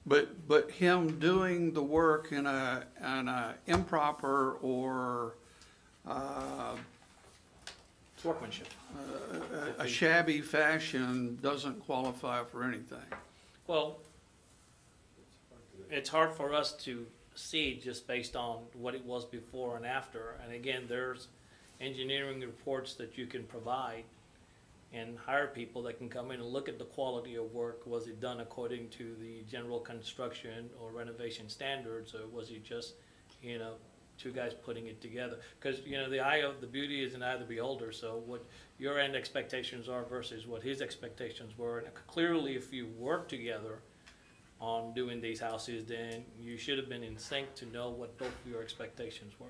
S6: but him doing the work in a improper or,
S14: workmanship.
S6: a shabby fashion doesn't qualify for anything.
S14: Well, it's hard for us to see just based on what it was before and after. And again, there's engineering reports that you can provide and hire people that can come in and look at the quality of work. Was it done according to the general construction or renovation standards, or was it just, you know, two guys putting it together? Because, you know, the beauty is an eye of the beholder. So what your end expectations are versus what his expectations were. And clearly, if you work together on doing these houses, then you should have been in sync to know what both of your expectations were.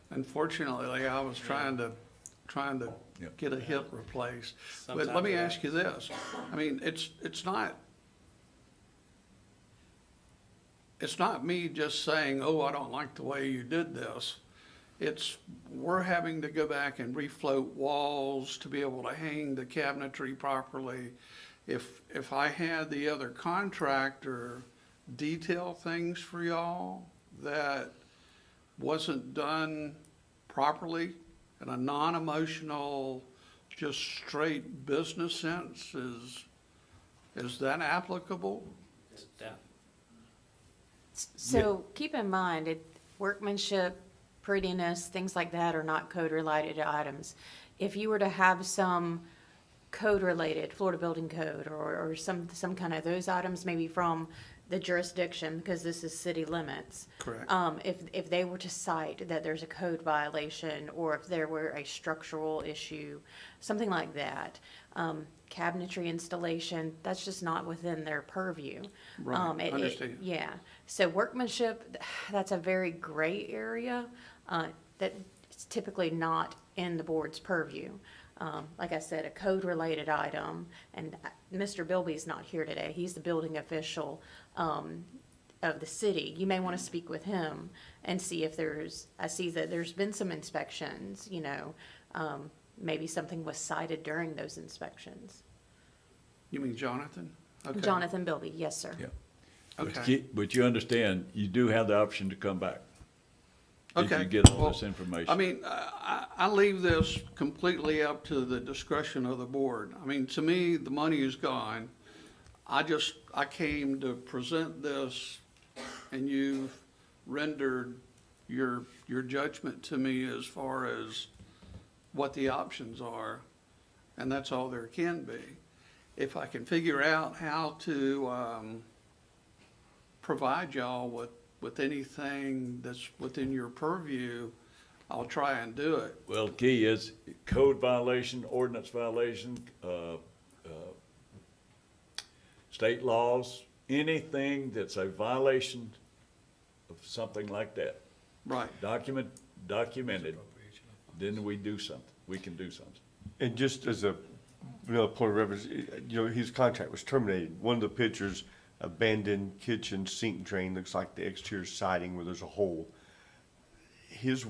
S6: Unfortunately, I was trying to get a hip replaced. But let
S14: Sometimes
S6: me
S14: it
S6: ask you this, I mean, it's not me just saying, oh, I don't like the way you did this. We're having to go back and refloat walls to be able to hang the cabinetry properly. If I had the other contractor detail things for y'all that wasn't done properly in a non-emotional, just straight business sense, is that applicable?
S14: Yeah.
S1: So keep in mind, workmanship, prettiness, things like that are not code-related items. If you were to have some code-related, Florida Building Code, or some kind of those items, maybe from the jurisdiction, because this is city limits.
S6: Correct.
S1: If they were to cite that there's a code violation, or if there were a structural issue, something like that, cabinetry installation, that's just not within their purview.
S6: Right, understand.
S1: Yeah, so workmanship, that's a very gray area, that's typically not in the board's purview. like I said, a code-related item, and Mr. Bilby's not here today. He's the building official of the city. You may want to speak with him and see if I see that there's been some inspections, maybe something was cited during those inspections.
S6: You mean Jonathan? Okay.
S1: Jonathan Bilby, yes, sir.
S3: Yeah.
S6: Okay.
S3: But you understand, you do have the option to come back. If
S6: Okay.
S3: you get all
S6: Well,
S3: this information.
S6: I mean, I leave this completely up to the discretion of the board. I mean, to me, the money is gone. I came to present this, and you've rendered your judgment to me as far as what the options are, and that's all there can be. If I can figure out how to provide y'all with anything that's within your purview, I'll try and do it.
S3: Well, the key is code violation, ordinance violation, state laws, anything that's a violation of something like that.
S6: Right.
S3: Documented, then we do something. We can do something.
S7: And just as a, point of reference, his contract was terminated. One of the pictures, abandoned kitchen sink drain, looks like the exterior siding where there's a hole. His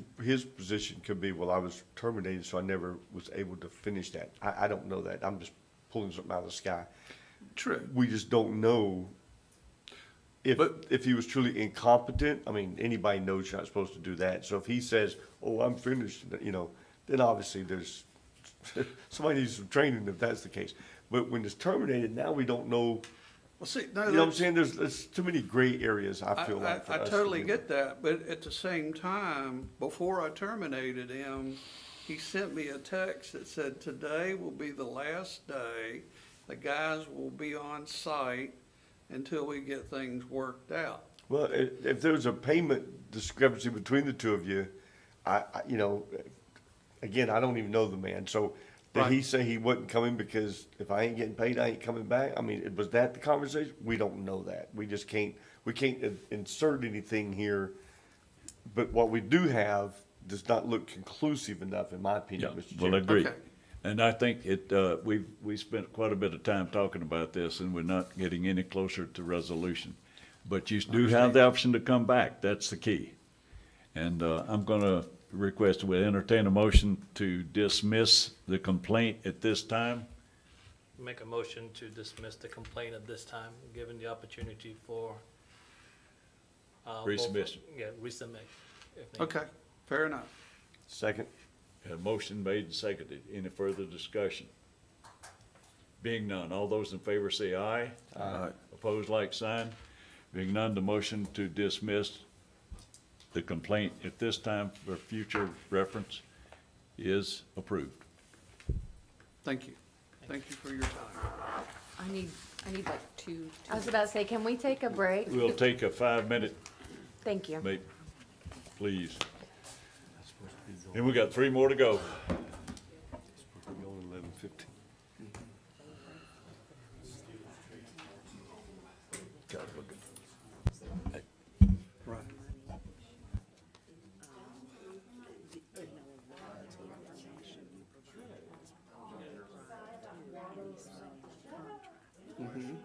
S7: position could be, well, I was terminated, so I never was able to finish that. I don't know that. I'm just pulling something out of the sky.
S6: True.
S7: We just don't know if he was truly incompetent. I mean, anybody knows you're not supposed to do that. So if he says, oh, I'm finished, then obviously there's, somebody needs some training if that's the case. But when it's terminated, now we don't know.
S6: Well, see,
S7: You know what I'm saying? There's too many gray areas, I feel like, for
S6: I
S7: us to
S6: totally
S7: do.
S6: get that, but at the same time, before I terminated him, he sent me a text that said, today will be the last day. The guys will be on site until we get things worked out.
S7: Well, if there's a payment discrepancy between the two of you, again, I don't even know the man, so did he say he wasn't coming because if I ain't getting paid, I ain't coming back? I mean, was that the conversation? We don't know that. We just can't insert anything here. But what we do have does not look conclusive enough, in my opinion, Mr.
S3: Well, I
S7: Chairman.
S3: agree. And I think we spent quite a bit of time talking about this, and we're not getting any closer to resolution. But you do have the option to come back. That's the key. And I'm gonna request, we entertain a motion to dismiss the complaint at this time.
S14: Make a motion to dismiss the complaint at this time, given the opportunity for.
S3: Resubmission.
S14: Yeah, resubmit. if needed.
S6: Okay, fair enough.
S7: Second.
S3: A motion made and seconded. Any further discussion? Being none, all those in favor say aye.
S10: Aye.
S3: Opposed, like sign. Being none, the motion to dismiss the complaint at this time for future reference is approved.
S6: Thank you. Thank you for your time.
S8: I need like two.
S1: I was about to say, can we take a break?
S3: We'll take a 5-minute,
S1: Thank you.
S3: please. And we got 3 more to go.
S7: We're only 11:15.
S6: Right. Mhm.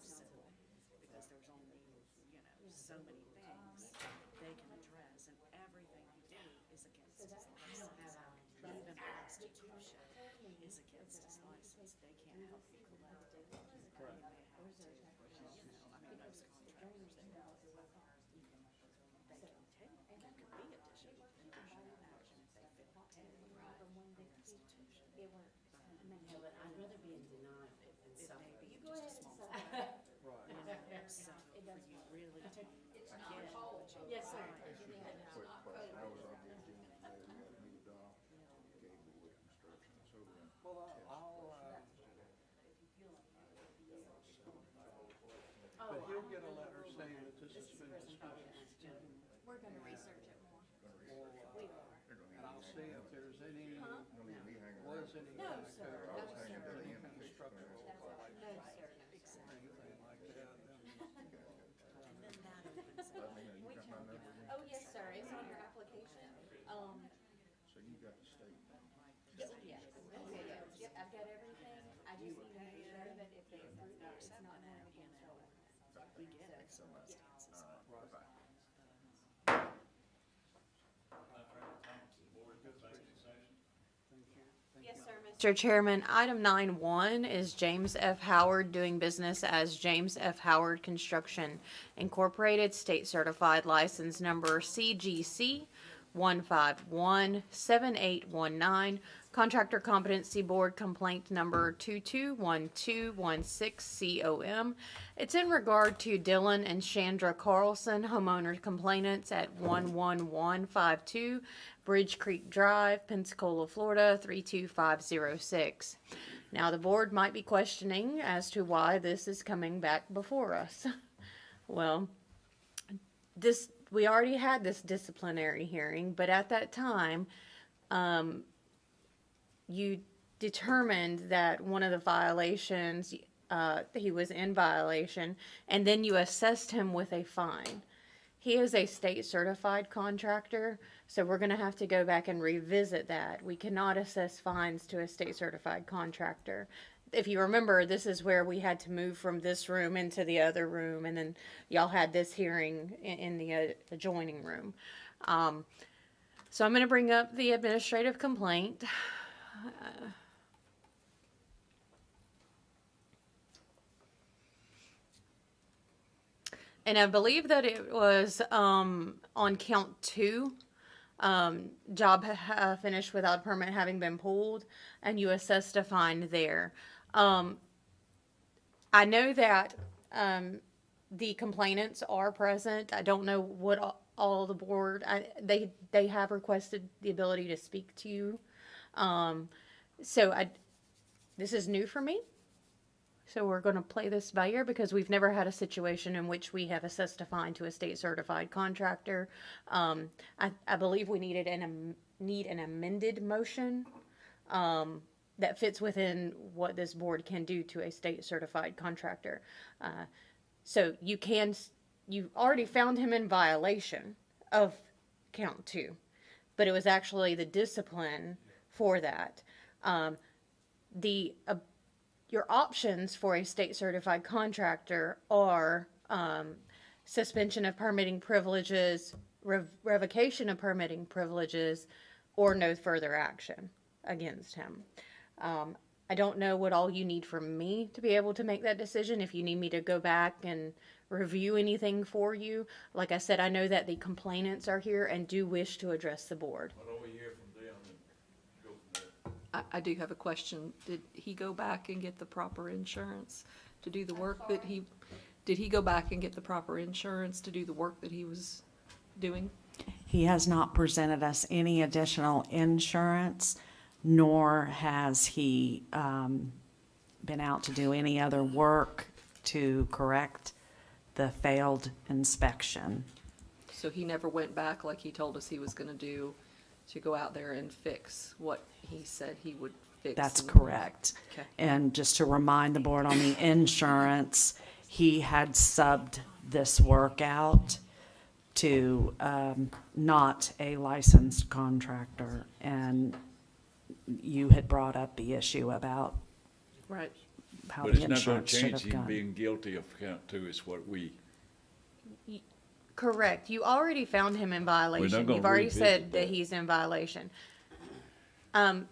S12: civil, because there's only, so many things they can address, and everything they do is against his license. Even restitution is against his license. They can't help you collect it. They have to, I mean, most contractors, they can take, it could be additional action if they fail to pay restitution.
S11: Yeah, but I'd rather be in denial than
S12: It
S11: suffer.
S12: may be just a small thing. So for you really to get what you
S11: Yes, sir.
S6: But he'll get a letter saying that this has been discussed.
S5: We're gonna research it more.
S6: And I'll see if there's any,
S5: Huh?
S6: was any
S5: No,
S6: kind of
S5: sir.
S6: code,
S5: No, sir.
S6: any kind of structural violation
S5: No, sir.
S6: or anything like that.
S12: And then that opens up.
S5: Oh, yes, sir, it's on your application.
S9: So you got the state.
S5: Yeah, okay, yeah, yep, I've got everything. I just need to make sure that if they approve it, it's not going against our ordinance.
S12: We get it. So
S1: Yes, sir, Mr. Chairman, item 9.1 is James F. Howard doing business as James F. Howard Construction Incorporated, state certified license number CGC 1517819, Contractor Competency Board complaint number 221216COM. It's in regard to Dylan and Chandra Carlson, homeowner complainants at 11152 Bridge Creek Drive, Pensacola, Florida 32506. Now, the board might be questioning as to why this is coming back before us. Well, we already had this disciplinary hearing, but at that time, you determined that one of the violations, he was in violation, and then you assessed him with a fine. He is a state certified contractor, so we're gonna have to go back and revisit that. We cannot assess fines to a state certified contractor. If you remember, this is where we had to move from this room into the other room, and then y'all had this hearing in the adjoining room. So I'm going to bring up the administrative complaint. And I believe that it was on count 2. Job finished without permit having been pulled, and you assessed a fine there. I know that the complainants are present. I don't know what all the board, they have requested the ability to speak to you. This is new for me. So we're going to play this by ear because we've never had a situation in which we have assessed a fine to a state certified contractor. I believe we need an amended motion that fits within what this board can do to a state certified contractor. So you already found him in violation of count 2, but it was actually the discipline for that. Your options for a state certified contractor are suspension of permitting privileges, revocation of permitting privileges, or no further action against him. I don't know what all you need from me to be able to make that decision. If you need me to go back and review anything for you, like I said, I know that the complainants are here and do wish to address the board.
S3: Why don't we hear from them and go from there?
S8: I do have a question. Did he go back and get the proper insurance to do the work that did he go back and get the proper insurance to do the work that he was doing?
S12: He has not presented us any additional insurance, nor has he been out to do any other work to correct the failed inspection.
S8: So he never went back like he told us he was gonna do to go out there and fix what he said he would fix?
S12: That's
S8: and-
S12: correct.
S8: Okay.
S12: And just to remind the board on the insurance, he had subbed this work out to not a licensed contractor. And you had brought up the issue about
S8: Right.
S12: how
S3: But
S12: the
S3: it's not gonna
S12: insurance should
S3: change
S12: have
S3: him
S12: gone.
S3: being guilty of count two, is what we,
S1: Correct. You already found him in violation.
S3: gonna
S1: You've already
S3: revisit
S1: said that
S3: that.
S1: he's in violation. Mr.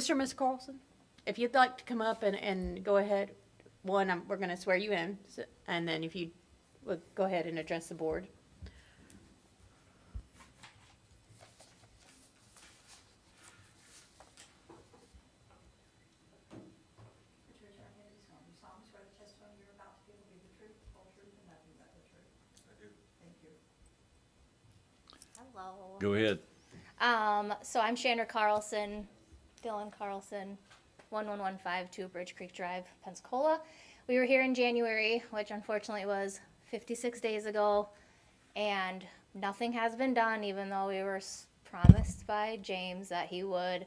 S1: and Ms. Carlson, if you'd like to come up and go ahead, we're gonna swear you in, and then if you would go ahead and address the board.
S5: Hello.
S3: go ahead.
S5: So I'm Chandra Carlson, Dylan Carlson, 11152 Bridge Creek Drive, Pensacola. We were here in January, which unfortunately was 56 days ago, and nothing has been done, even though we were promised by James that he would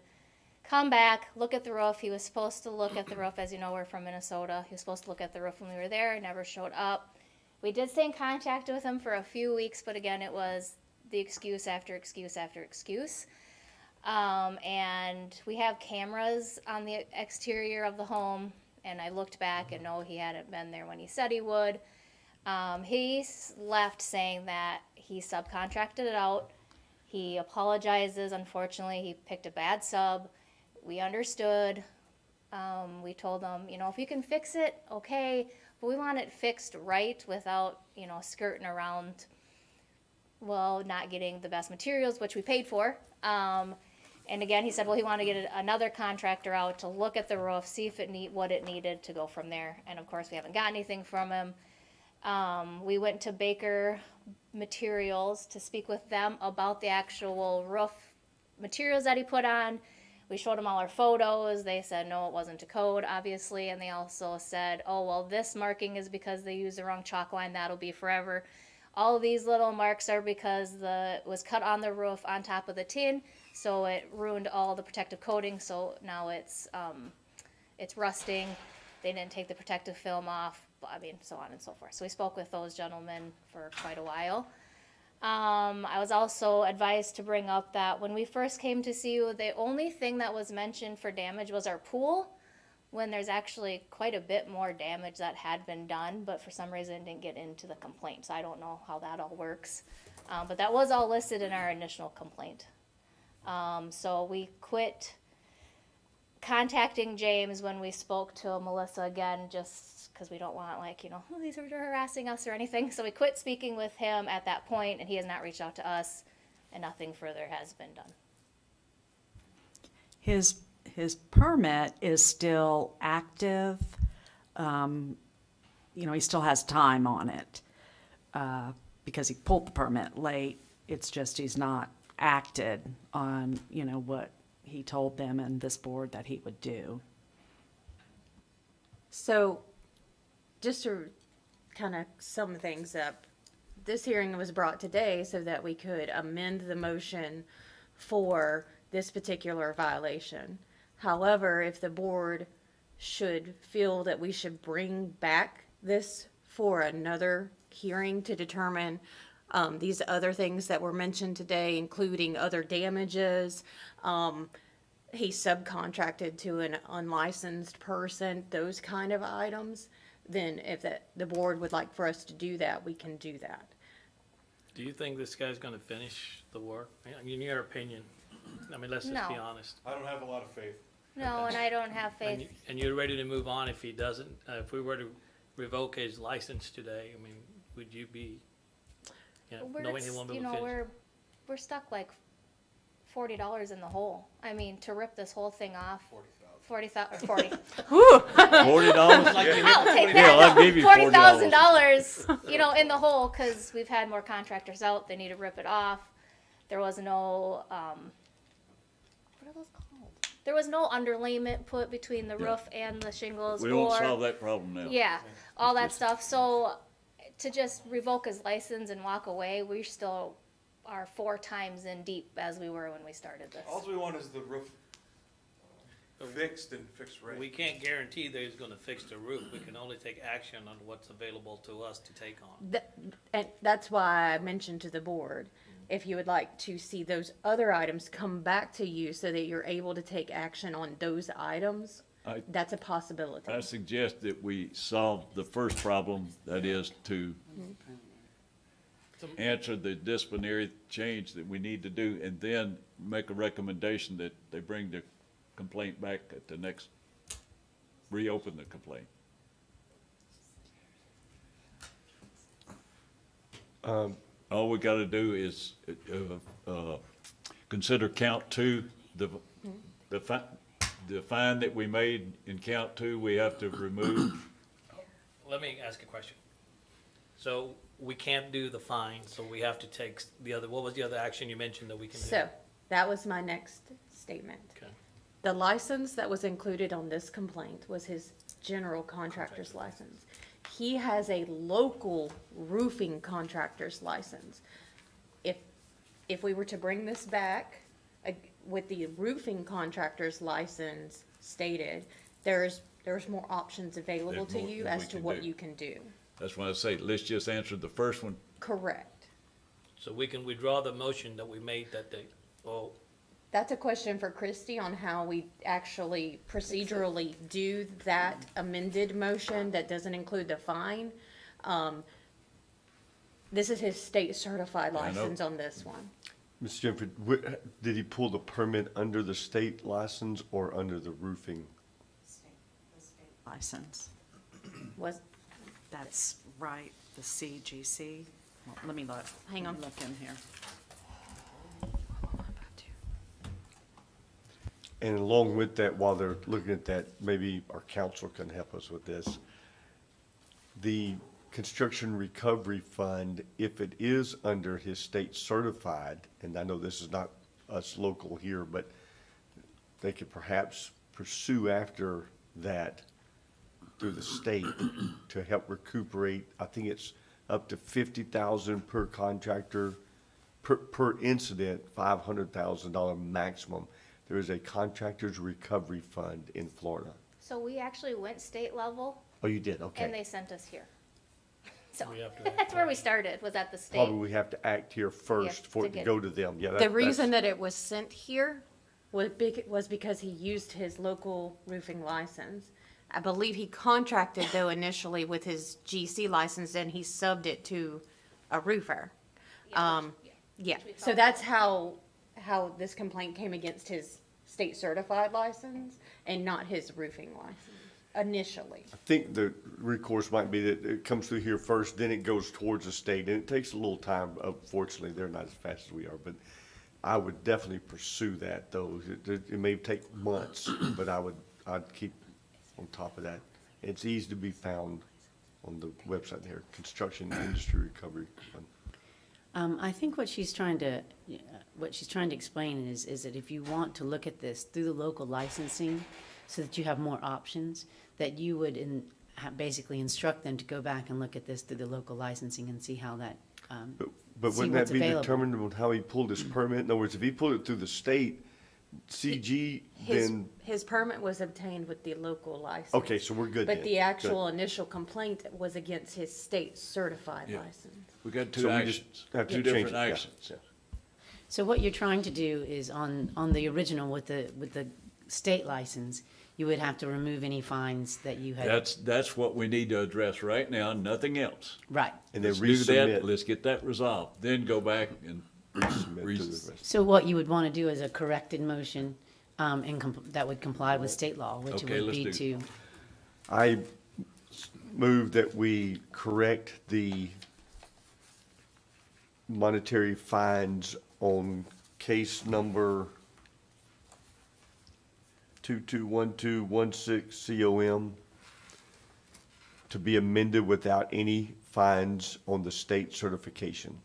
S5: come back, look at the roof. He was supposed to look at the roof. As you know, we're from Minnesota. He was supposed to look at the roof when we were there. He never showed up. We did stay in contact with him for a few weeks, but again, it was the excuse after excuse after excuse. And we have cameras on the exterior of the home, and I looked back and no, he hadn't been there when he said he would. He left saying that he subcontracted it out. He apologizes. Unfortunately, he picked a bad sub. We understood. We told him, you know, if you can fix it, okay, but we want it fixed right without, you know, skirting around, well, not getting the best materials, which we paid for. And again, he said, well, he wanted to get another contractor out to look at the roof, see if what it needed to go from there. And of course, we haven't got anything from him. We went to Baker Materials to speak with them about the actual roof materials that he put on. We showed them all our photos. They said, no, it wasn't to code, obviously. And they also said, oh, well, this marking is because they used the wrong chalk line. That'll be forever. All of these little marks are because it was cut on the roof on top of the tin, so it ruined all the protective coating. So now it's rusting. They didn't take the protective film off. I mean, so on and so forth. So we spoke with those gentlemen for quite a while. I was also advised to bring up that when we first came to see you, the only thing that was mentioned for damage was our pool, when there's actually quite a bit more damage that had been done, but for some reason it didn't get into the complaint. So I don't know how that all works. But that was all listed in our initial complaint. So we quit contacting James when we spoke to Melissa again, just because we don't want, like, you know, oh, these are harassing us or anything. So we quit speaking with him at that point, and he has not reached out to us, and nothing further has been done.
S12: His permit is still active. You know, he still has time on it because he pulled the permit late. It's just he's not acted on, you know, what he told them and this board that he would do.
S1: So, just to kind of sum things up, this hearing was brought today so that we could amend the motion for this particular violation. However, if the board should feel that we should bring back this for another hearing to determine these other things that were mentioned today, including other damages, he subcontracted to an unlicensed person, those kind of items, then if the board would like for us to do that, we can do that.
S14: Do you think this guy's gonna finish the work? I mean, in your opinion, I mean, let's just be
S5: No.
S14: honest.
S9: I don't have a lot of faith.
S5: No, and I don't have faith.
S14: And you're ready to move on if he doesn't, if we were to revoke his license today, I mean, would you be, you know, knowing he won't be
S5: You
S14: able
S5: know,
S14: to finish?
S5: we're stuck like $40 in the hole. I mean, to rip this whole thing off. 40,000.
S3: $40?
S5: I'll take
S3: Yeah, I'll
S5: that.
S3: give you
S5: $40,000, you know, in the hole, because we've had more contractors out. They need to rip it off. There was no, what are those called? There was no underlayment put between the roof and the shingles.
S3: We won't solve that problem now.
S5: Yeah, all that stuff. So to just revoke his license and walk away, we still are 4 times in deep as we were when we started this.
S9: All we want is the roof fixed and fixed right.
S14: We can't guarantee that he's gonna fix the roof. We can only take action on what's available to us to take on.
S1: And that's why I mentioned to the board, if you would like to see those other items come back to you so that you're able to take action on those items, That's a possibility.
S3: I suggest that we solve the first problem, that is to answer the disciplinary change that we need to do, and then make a recommendation that they bring the complaint back at the next, reopen the complaint. All we gotta do is, consider count two, the fine that we made in count two, we have to remove.
S14: Let me ask a question. So we can't do the fine, so we have to take the other, what was the other action you mentioned that we can do?
S1: So, that was my next statement.
S14: Okay.
S1: The license that was included on this complaint was his general contractor's license. He has a local roofing contractor's license. If we were to bring this back, with the roofing contractor's license stated, there's more options available
S3: There's
S1: to
S3: more
S1: you
S3: that we
S1: as to
S3: can
S1: what
S3: do.
S1: you can do.
S3: That's why I say, let's just answer the first one.
S1: Correct.
S14: So we can withdraw the motion that we made that day, well,
S1: That's a question for Christie on how we actually procedurally do that amended motion that doesn't include the fine. This is his state certified
S3: I know.
S1: license on this one.
S7: Mr. Jennifer, did he pull the permit under the state license or under the roofing?
S12: License.
S1: Was,
S12: That's right, the CGC. Well, let me look.
S1: Hang on.
S12: Look in here.
S7: And along with that, while they're looking at that, maybe our council can help us with this. The construction recovery fund, if it is under his state certified, and I know this is not us local here, but they could perhaps pursue after that through the state to help recuperate, I think it's up to 50,000 per contractor, per incident, $500,000 maximum. There is a contractor's recovery fund in Florida.
S5: So we actually went state level,
S7: Oh, you did, okay.
S5: and they sent us here. So
S14: We have to-
S5: that's where we started, was at the state.
S7: Probably we have to act here first for
S5: to
S7: it to
S5: get-
S7: go to them, yeah.
S1: the reason that it was sent here was because he used his local roofing license. I believe he contracted though initially with his GC license and he subbed it to a roofer. Yeah, so that's how this complaint came against his state certified license and not his roofing license initially.
S7: I think the recourse might be that it comes through here first, then it goes towards the state, and it takes a little time. Unfortunately, they're not as fast as we are, but I would definitely pursue that, though. It may take months, but I'd keep on top of that. It's easy to be found on the website there, Construction Industry Recovery Fund.
S11: I think what she's trying to explain is that if you want to look at this through the local licensing, so that you have more options, that you would basically instruct them to go back and look at this through the local licensing and see how that,
S7: But
S11: see
S7: wouldn't that
S11: what's
S7: be
S11: available.
S7: determined on how he pulled his permit? In other words, if he pulled it through the state, CG, then,
S1: His permit was obtained with the local license.
S7: okay, so we're good then.
S1: But the actual initial complaint was against his state certified
S3: Yeah.
S1: license.
S3: We got
S7: So
S3: two
S7: we just
S3: actions,
S7: have to
S3: two
S7: change
S3: different
S7: it, yeah.
S3: actions.
S11: So what you're trying to do is on the original with the state license, you would have to remove any fines that you had.
S3: That's what we need to address right now, nothing else.
S11: Right.
S7: And then
S3: Let's do that,
S7: resubmit.
S3: let's get that resolved, then go back and
S7: Resubmit to the rest.
S11: So what you would want to do is a corrected motion, that would comply with state law, which
S3: Okay,
S11: would
S3: let's
S11: be
S3: do
S11: to,
S7: I move that we correct the monetary fines on case number 221216 COM to be amended without any fines on the state certification.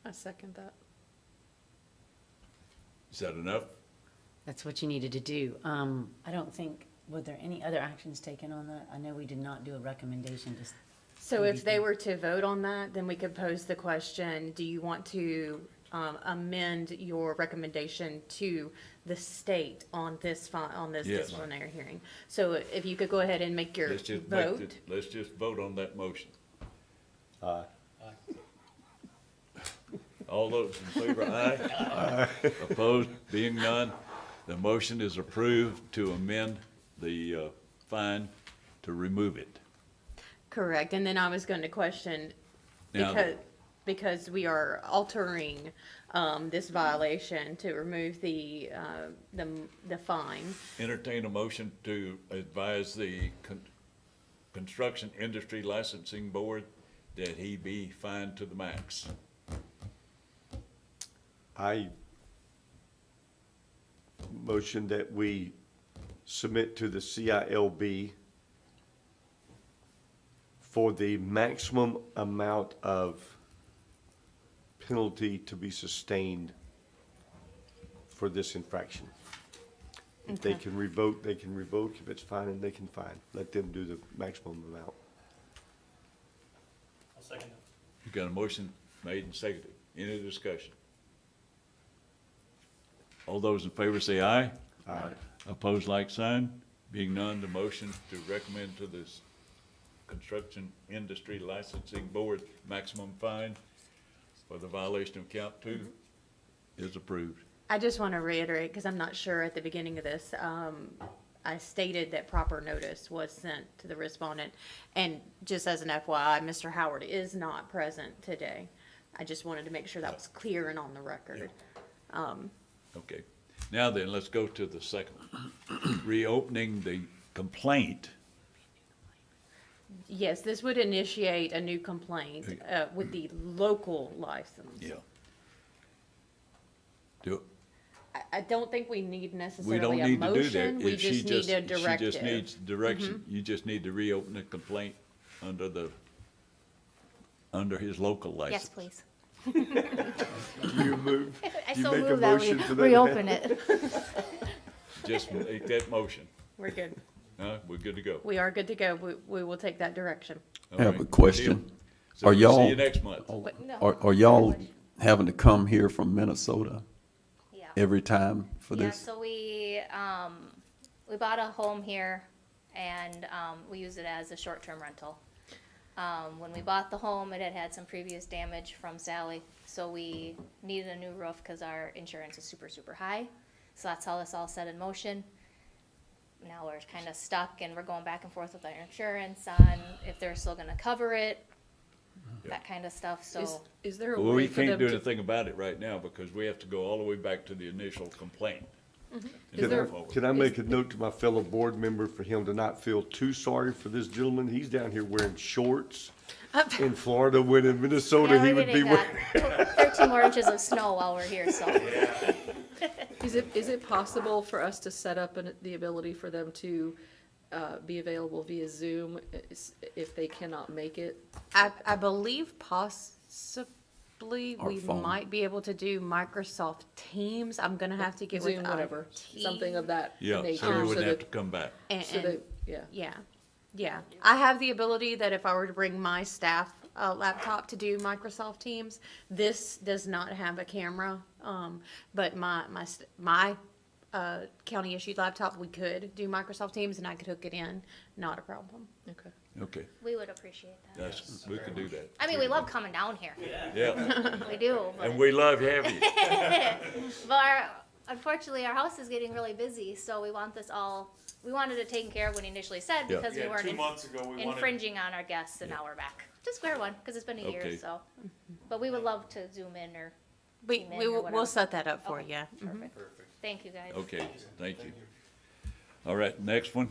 S8: I second that.
S3: Is that enough?
S11: that's what you needed to do. I don't think, were there any other actions taken on that? I know we did not do a recommendation, just.
S1: So if they were to vote on that, then we could pose the question, do you want to amend your recommendation to the state on this
S3: Yes.
S1: disciplinary hearing? So if you could go ahead and make your
S3: Let's just
S1: vote.
S3: let's just vote on that motion.
S7: Aye.
S3: All those in favor, aye. Opposed, being none, The motion is approved to amend the fine to remove it.
S1: Correct, and then I was going to question,
S3: Now-
S1: because we are altering, this violation to remove the fine.
S3: Entertain a motion to advise the Construction Industry Licensing Board that he be fined to the max.
S7: I motion that we submit to the CILB for the maximum amount of penalty to be sustained for this infraction. If they can revoke, they can revoke. If it's fine, they can fine. Let them do the maximum amount.
S14: I'll second that.
S3: You got a motion made and seconded. Any discussion? All those in favor say aye.
S7: Aye.
S3: Opposed, like sign. Being none, the motion to recommend to this Construction Industry Licensing Board maximum fine for the violation of count 2 is approved.
S1: I just want to reiterate, because I'm not sure at the beginning of this, I stated that proper notice was sent to the respondent. And just as an FYI, Mr. Howard is not present today. I just wanted to make sure that was clear and on the record.
S3: Okay. Now then, let's go to the second one. Reopening the complaint.
S1: Yes, this would initiate a new complaint with the local license.
S3: Yeah. Do,
S1: I don't think we need
S3: we
S1: necessarily
S3: don't
S1: a
S3: need to do
S1: motion.
S3: that.
S1: We
S3: If she
S1: just need a
S3: She
S1: directive.
S3: just needs direction. You just need to reopen the complaint under his local license.
S5: Yes, please.
S7: You move,
S5: I
S7: you
S5: so
S7: make a
S5: move that
S7: motion
S5: we
S7: to that
S5: reopen
S7: effect?
S5: it.
S3: Just make that motion.
S1: We're good.
S3: We're good to go.
S1: We are good to go. We will take that direction.
S3: All
S10: I have
S3: right.
S10: a question.
S3: Deal. So
S10: Are
S3: we'll
S10: y'all?
S3: See you next month.
S1: But no.
S10: Are y'all having to come here from Minnesota
S5: Yeah.
S10: every time for
S5: Yeah,
S10: this?
S5: so we bought a home here and, we use it as a short-term rental. When we bought the home, it had had some previous damage from Sally, so we needed a new roof because our insurance is super, super high. So that's how this all set in motion. Now we're kind of stuck and we're going back and forth with our insurance on if they're still gonna cover it, that kind of stuff, so.
S8: Is there a
S3: Well,
S8: way
S3: we
S8: for
S3: can't
S8: them
S3: do
S8: to?
S3: anything about it right now because we have to go all the way back to the initial complaint.
S8: Is
S3: And
S8: there-
S3: move forward.
S7: Can I make a note to my fellow board member for him to not feel too sorry for this gentleman? He's down here wearing shorts in Florida, when in Minnesota,
S5: Yeah,
S7: he
S5: we're
S7: would be
S5: getting,
S7: wearing.
S5: 13 more inches of snow while we're here, so.
S8: Is it possible for us to set up the ability for them to be available via Zoom if they cannot make it?
S1: I believe possibly
S10: Or
S1: we
S10: phone.
S1: might be able to do Microsoft Teams. I'm gonna have to get
S8: Zoom,
S1: with
S8: whatever,
S1: IT.
S8: something of that
S3: Yeah,
S8: nature.
S3: so you
S8: so
S3: wouldn't have
S8: that-
S3: to come back.
S1: And,
S8: So
S1: and-
S8: that, yeah.
S1: yeah, yeah. I have the ability that if I were to bring my staff laptop to do Microsoft Teams, this does not have a camera. But my county issued laptop, we could do Microsoft Teams and I could hook it in, not a problem.
S8: Okay.
S3: Okay,
S5: We would appreciate that.
S3: we could do that.
S5: I mean, we love coming down here.
S3: Yeah,
S5: We do, but.
S3: and we love having you.
S5: But unfortunately, our house is getting really busy, so we wanted it taken care of when he initially said,
S3: Yeah.
S5: because we
S9: Yeah,
S5: weren't
S9: 2 months ago, we wanted.
S5: infringing on our guests, and now we're back. Just square one, because it's been a year,
S3: Okay.
S5: so. But we would love to zoom in or
S1: We
S5: team in
S1: we
S5: or
S1: will,
S5: whatever.
S1: we'll set that up for
S5: Okay,
S1: you. Mhm.
S9: Perfect.
S5: Thank you, guys.
S3: Okay, thank you. All right, next one.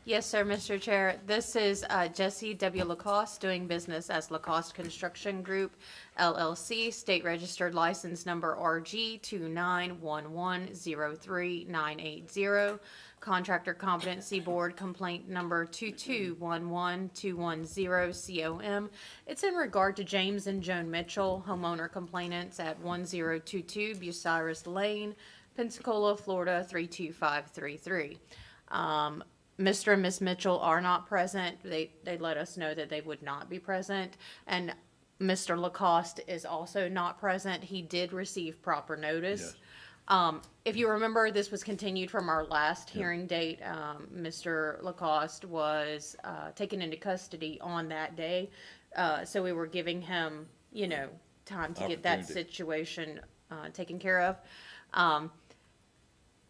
S1: Yes, sir, Mr. Chair. This is Jesse W. Lacoste, doing business as Lacoste Construction Group, LLC, state registered license number RG 291103980, contractor competency board complaint number 2211210COM. It's in regard to James and Joan Mitchell, homeowner complainants at 1022 Bucyrus Lane, Pensacola, Florida 32533. Mr. and Ms. Mitchell are not present. They let us know that they would not be present. And Mr. Lacoste is also not present. He did receive proper notice. If you remember, this was continued from our last hearing date. Mr. Lacoste was taken into custody on that day. So we were giving him, time to get that
S3: Opportunity.
S1: situation taken care of.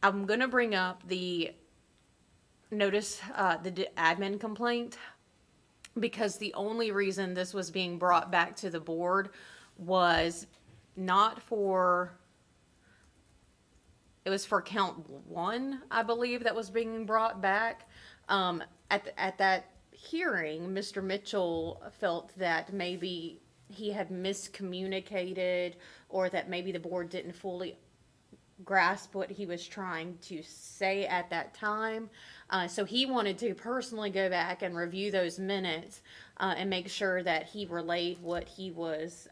S1: I'm gonna bring up the notice, admin complaint, because the only reason this was being brought back to the board was not for, it was for count one, I believe, that was being brought back. At that hearing, Mr. Mitchell felt that maybe he had miscommunicated, or that maybe the board didn't fully grasp what he was trying to say at that time. So he wanted to personally go back and review those minutes and make sure that he relayed what he was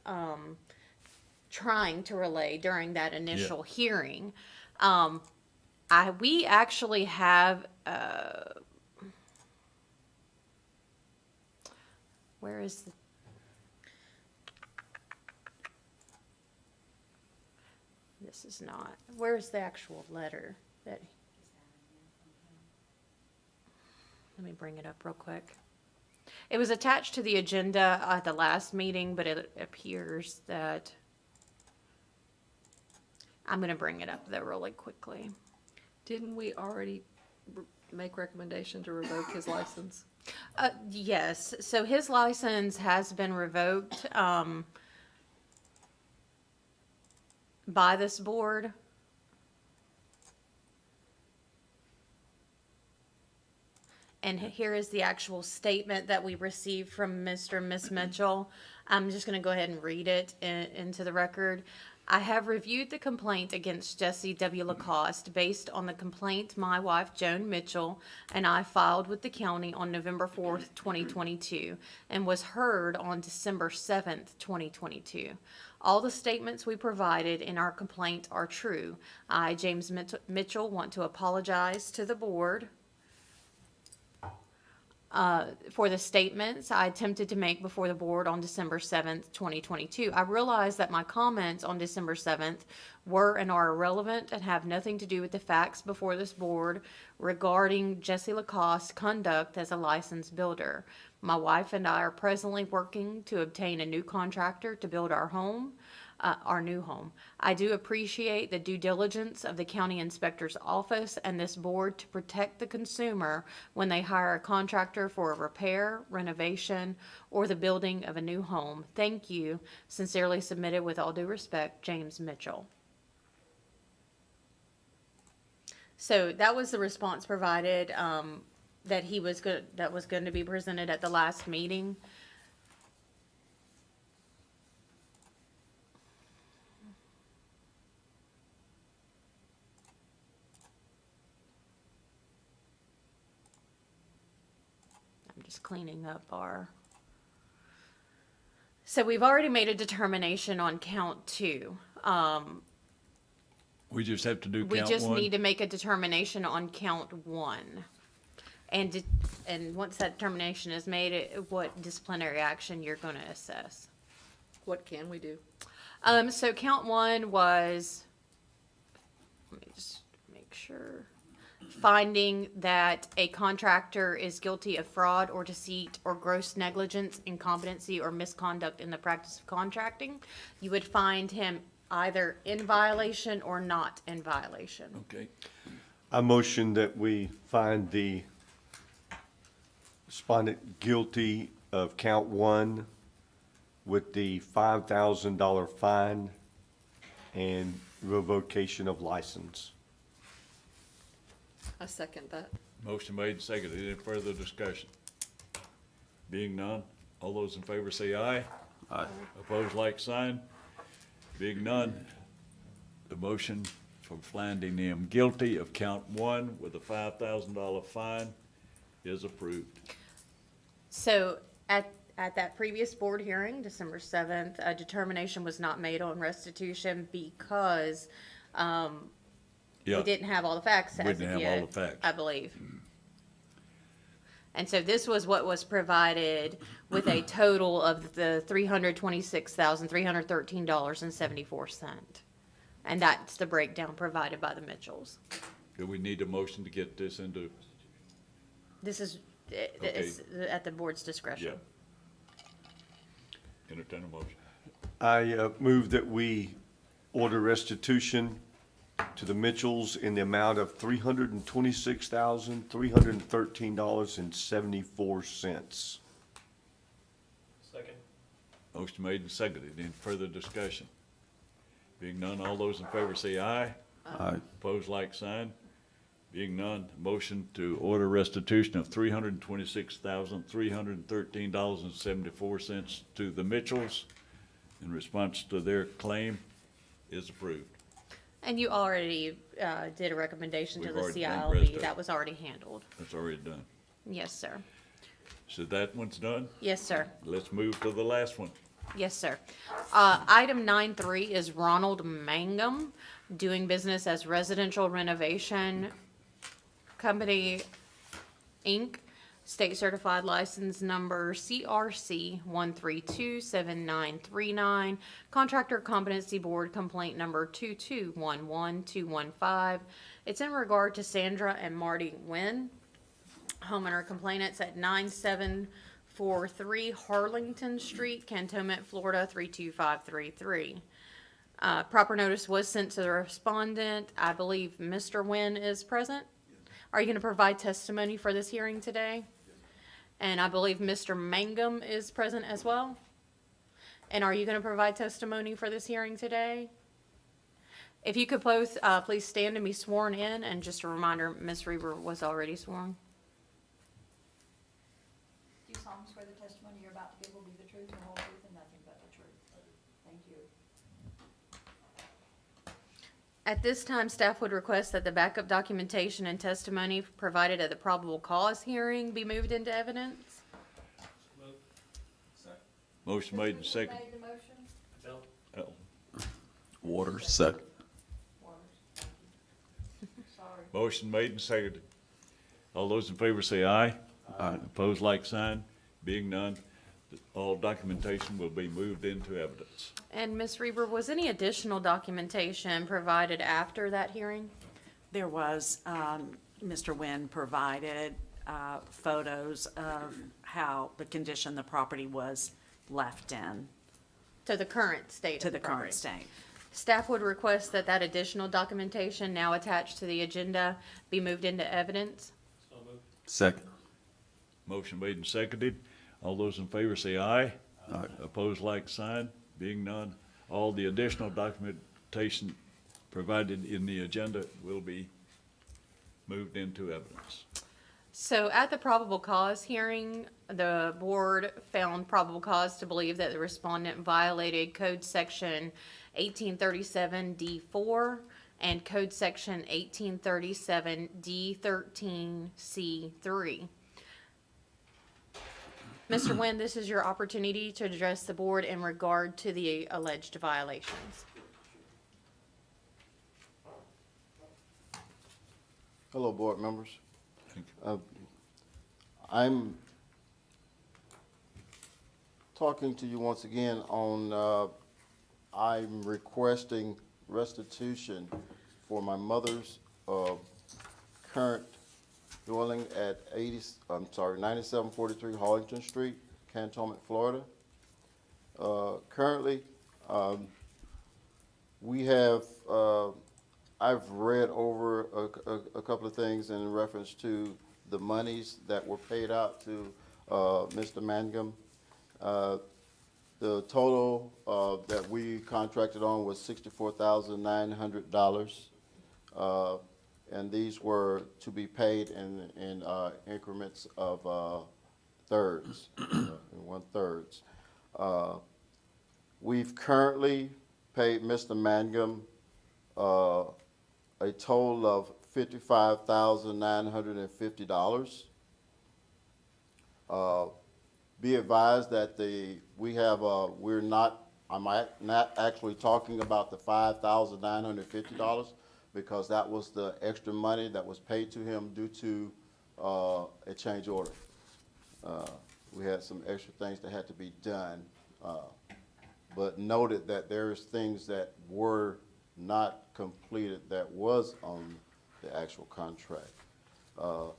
S1: trying to relay during that initial hearing. We actually have, where is the, this is not, where's the actual letter that, let me bring it up real quick. It was attached to the agenda at the last meeting, but it appears that, I'm gonna bring it up though really quickly.
S8: Didn't we already make recommendation to revoke his license?
S1: Yes, so his license has been revoked, by this board. And here is the actual statement that we received from Mr. and Miss Mitchell. I'm just going to go ahead and read it into the record. I have reviewed the complaint against Jesse W. Lacoste based on the complaint my wife, Joan Mitchell, and I filed with the county on November 4th, 2022, and was heard on December 7th, 2022. All the statements we provided in our complaint are true. I, James Mitchell, want to apologize to the board for the statements I attempted to make before the board on December 7th, 2022. I realize that my comments on December 7th were and are irrelevant and have nothing to do with the facts before this board regarding Jesse Lacoste's conduct as a licensed builder. My wife and I are presently working to obtain a new contractor to build our home. Our new home. I do appreciate the due diligence of the county inspector's office and this board to protect the consumer when they hire a contractor for a repair, renovation, or the building of a new home. Thank you. Sincerely submitted with all due respect, James Mitchell. So that was the response provided that he was good, that was going to be presented at the last meeting. Just cleaning up our. So we've already made a determination on count two.
S3: We just have to do count
S1: We
S3: one?
S1: just need to make a determination on count one. And once that determination is made, what disciplinary action you're going to assess.
S8: What can we do?
S1: So count one was, let me just make sure. Finding that a contractor is guilty of fraud or deceit or gross negligence, incompetency, or misconduct in the practice of contracting. You would find him either in violation or not in violation.
S3: Okay.
S7: I motion that we find the respondent guilty of count one with the $5,000 fine and revocation of license.
S8: I second that.
S3: Motion made and seconded. Any further discussion? Being none, all those in favor say aye.
S10: Aye.
S3: Opposed, like sign. Being none, the motion for finding them guilty of count one with a $5,000 fine is approved.
S1: So at that previous board hearing, December 7th, a determination was not made on restitution because
S3: Yeah.
S1: we didn't have all the facts
S3: We
S1: as
S3: didn't
S1: of
S3: have all
S1: yet,
S3: the facts.
S1: I believe. And so this was what was provided with a total of the $326,313.74. And that's the breakdown provided by the Mitchells.
S3: Do we need a motion to get this into?
S1: This is, it's at the board's discretion.
S3: Yeah. Entertain a motion.
S7: I move that we order restitution to the Mitchells in the amount of $326,313.74.
S14: Second.
S3: Motion made and seconded. Any further discussion? Being none, all those in favor say aye.
S10: Aye.
S3: Opposed, like sign. Being none, motion to order restitution of $326,313.74 to the Mitchells in response to their claim is approved.
S1: And you already did a recommendation to
S3: We've
S1: the
S3: already done
S1: CILB.
S3: restitution.
S1: That was already handled.
S3: That's already done.
S1: Yes, sir.
S3: So that one's done.
S1: Yes, sir.
S3: Let's move to the last one.
S1: Yes, sir. Item 9.3 is Ronald Mangum, doing business as Residential Renovation Company, Inc., state certified license number CRC 1327939, contractor competency board complaint number 2211215. It's in regard to Sandra and Marty Nguyen, homeowner complainants at 9743 Harlington Street, Cantonment, Florida 32533. Proper notice was sent to the respondent. I believe Mr. Nguyen is present. Are you going to provide testimony for this hearing today? And I believe Mr. Mangum is present as well. And are you going to provide testimony for this hearing today? If you could both please stand and be sworn in, and just a reminder, Ms. Reber was already sworn.
S4: Do you solemnly swear the testimony you're about to give will be the truth, the whole truth, and nothing but the truth? Thank you.
S1: At this time, staff would request that the backup documentation and testimony provided at the probable cause hearing be moved into evidence.
S3: Motion made and seconded.
S4: Made the motion?
S14: Bill?
S10: Waters, second.
S4: Sorry.
S3: Motion made and seconded. All those in favor say aye.
S10: Aye.
S3: Opposed, like sign. Being none, all documentation will be moved into evidence.
S1: And Ms. Reber, was any additional documentation provided after that hearing?
S12: There was, Mr. Nguyen provided photos of how the condition the property was left in,
S1: To the current state
S12: to
S1: of
S12: the
S1: the property?
S12: current state.
S1: Staff would request that that additional documentation now attached to the agenda be moved into evidence.
S14: So moved.
S10: Second.
S3: Motion made and seconded. All those in favor say aye.
S10: Aye.
S3: Opposed, like sign. Being none, all the additional documentation provided in the agenda will be moved into evidence.
S1: So at the probable cause hearing, the board found probable cause to believe that the respondent violated Code Section 1837D4 and Code Section 1837D13C3. Mr. Nguyen, this is your opportunity to address the board in regard to the alleged violations.
S13: Hello, board members.
S3: Thank
S13: I'm talking to you once again on, I'm requesting restitution for my mother's current dwelling at 9743 Harlington Street, Cantonment, Florida. Currently, we have, I've read over a couple of things in reference to the monies that were paid out to Mr. Mangum. The total that we contracted on was $64,900. And these were to be paid in increments of thirds, in 1/3. We've currently paid Mr. Mangum a total of $55,950. Be advised that I'm not actually talking about the $5,950 because that was the extra money that was paid to him due to a change order. We had some extra things that had to be done, but noted that there's things that were not completed that was on the actual contract. So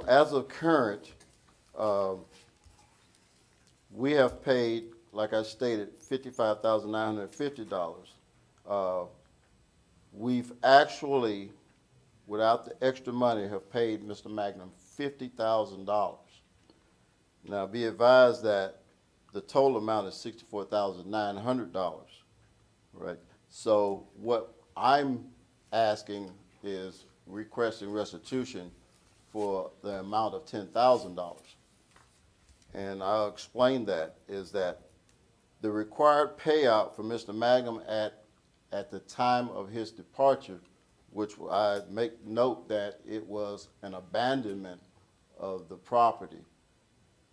S13: as of current, we have paid, like I stated, $55,950. we've actually, without the extra money, have paid Mr. Magnum $50,000. Now, be advised that the total amount is $64,900, right? So what I'm asking is requesting restitution for the amount of $10,000. And I'll explain that, is that the required payout for Mr. Magnum at the time of his departure, which I make note that it was an abandonment of the property,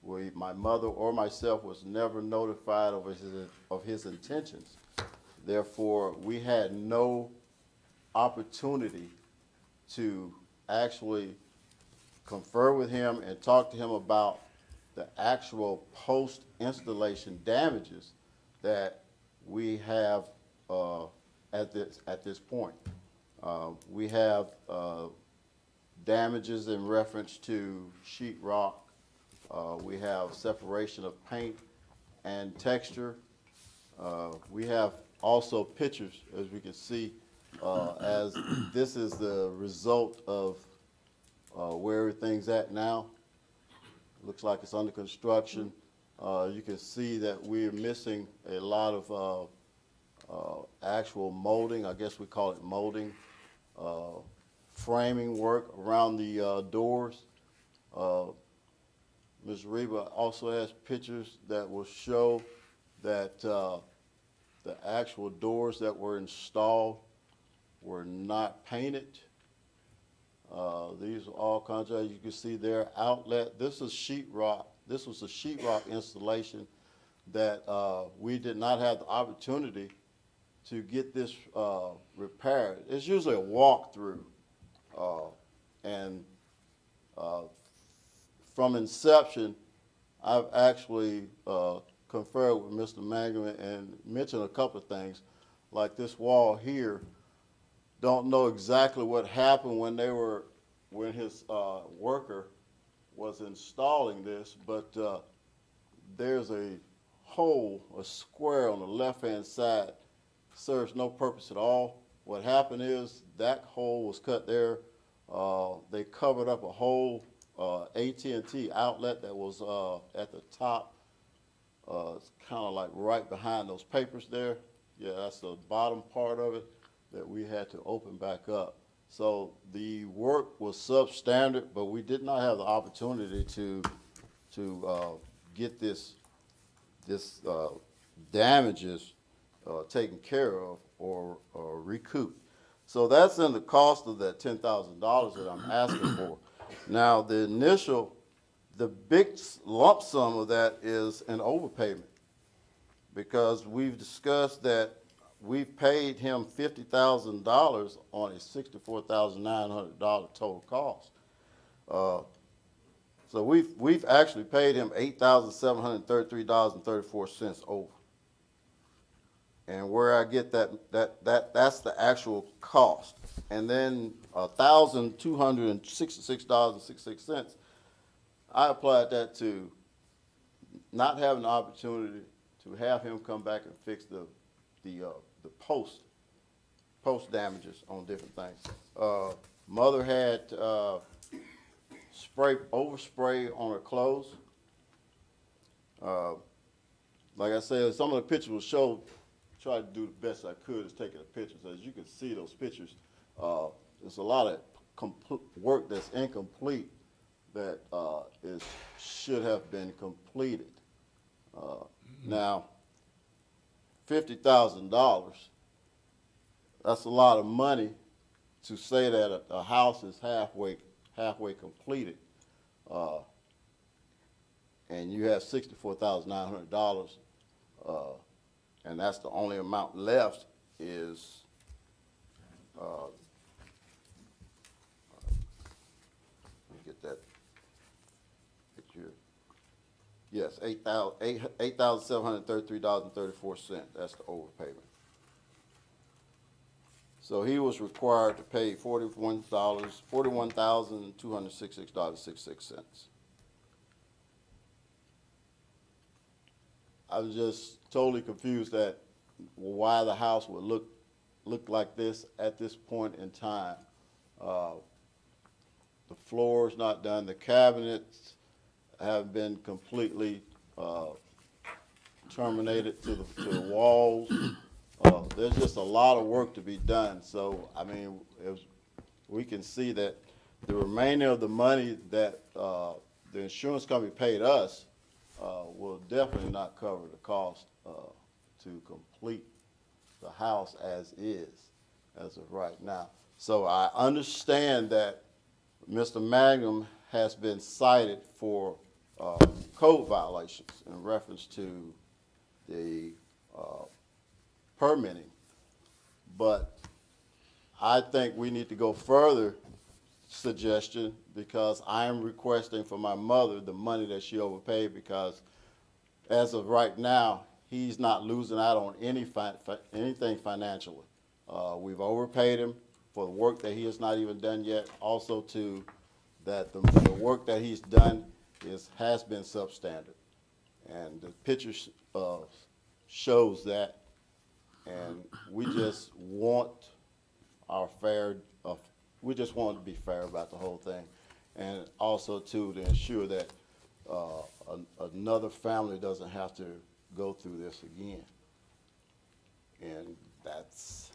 S13: where my mother or myself was never notified of his intentions. Therefore, we had no opportunity to actually confer with him and talk to him about the actual post-installation damages that we have at this point. We have damages in reference to sheetrock. We have separation of paint and texture. We have also pictures, as we can see, as this is the result of where everything's at now. Looks like it's under construction. You can see that we're missing a lot of actual molding, I guess we call it molding, framing work around the doors. Ms. Reba also has pictures that will show that the actual doors that were installed were not painted. These are all contracts. You can see their outlet. This is sheetrock. This was a sheetrock installation that we did not have the opportunity to get this repaired. It's usually a walkthrough, and from inception, I've actually conferred with Mr. Mangum and mentioned a couple of things, like this wall here. Don't know exactly what happened when his worker was installing this, but there's a hole, a square on the left-hand side, serves no purpose at all. What happened is that hole was cut there. They covered up a whole AT&T outlet that was at the top. It's kind of like right behind those papers there. Yeah, that's the bottom part of it that we had to open back up. So the work was substandard, but we did not have the opportunity to get this damages taken care of or recouped. So that's in the cost of that $10,000 that I'm asking for. Now the big lump sum of that is an overpayment, because we've discussed that we've paid him $50,000 on a $64,900 total cost. So we've actually paid him $8,733.34 over. And where I get that's the actual cost. And then $1,266.66, I applied that to not having the opportunity to have him come back and fix the post damages on different things. Mother had overspray on her clothes. Like I said, some of the pictures will show. Try to do the best I could is taking the pictures. As you can see, those pictures, there's a lot of work that's incomplete that should have been completed. Now, $50,000, that's a lot of money to say that a house is halfway completed, and you have $64,900, and that's the only amount left is let me get that picture. Yes, $8,733.34. That's the overpayment. So he was required to pay $41,266.66. I was just totally confused at why the house would look look like this at this point in time. The floor's not done, the cabinets have been completely, terminated to the walls. There's just a lot of work to be done, so, I mean, we can see that the remainder of the money that, the insurance company paid us, will definitely not cover the cost, to complete the house as is, as of right now. So I understand that Mr. Magnum has been cited for code violations in reference to the permitting. But I think we need to go further suggestion, because I am requesting for my mother the money that she overpaid, because as of right now, he's not losing out on anything financially. We've overpaid him for the work that he has not even done yet. Also, too, that the work that he's done has been substandard, and the picture shows that. And we just want we just want to be fair about the whole thing, and also too to ensure that another family doesn't have to go through this again. And that's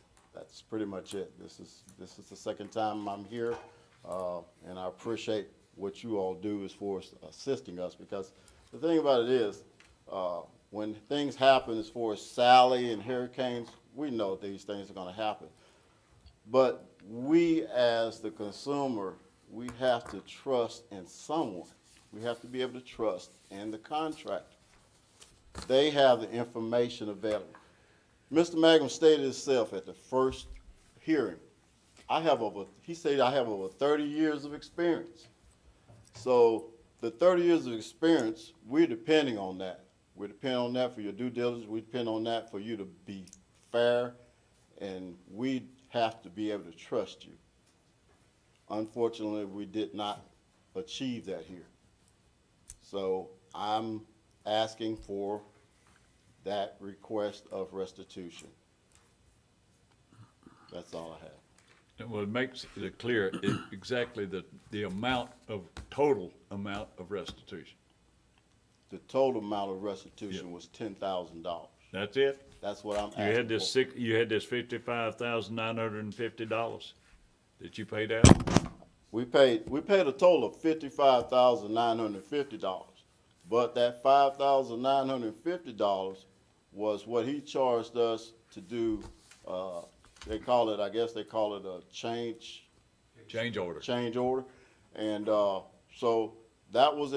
S13: pretty much it. This is the second time I'm here, and I appreciate what you all do as far as assisting us, because the thing about it is, when things happen as far as Sally and hurricanes, we know these things are going to happen. But we, as the consumer, we have to trust in someone. We have to be able to trust in the contractor. They have the information available. Mr. Magnum stated himself at the first hearing, he said I have over 30 years of experience. So the 30 years of experience, we're depending on that. We depend on that for your due diligence. We depend on that for you to be fair, and we have to be able to trust you. Unfortunately, we did not achieve that here. So I'm asking for that request of restitution. That's all I have.
S3: Well, it makes it clear exactly the amount of, total amount of restitution.
S13: The total amount of restitution was $10,000.
S3: That's it?
S13: That's what I'm asking
S3: You had this
S13: for.
S3: you had this $55,950 that you paid out?
S13: We paid a total of $55,950, but that $5,950 was what he charged us to do. They call it, I guess they call it a change
S3: order.
S13: Change order, and so that was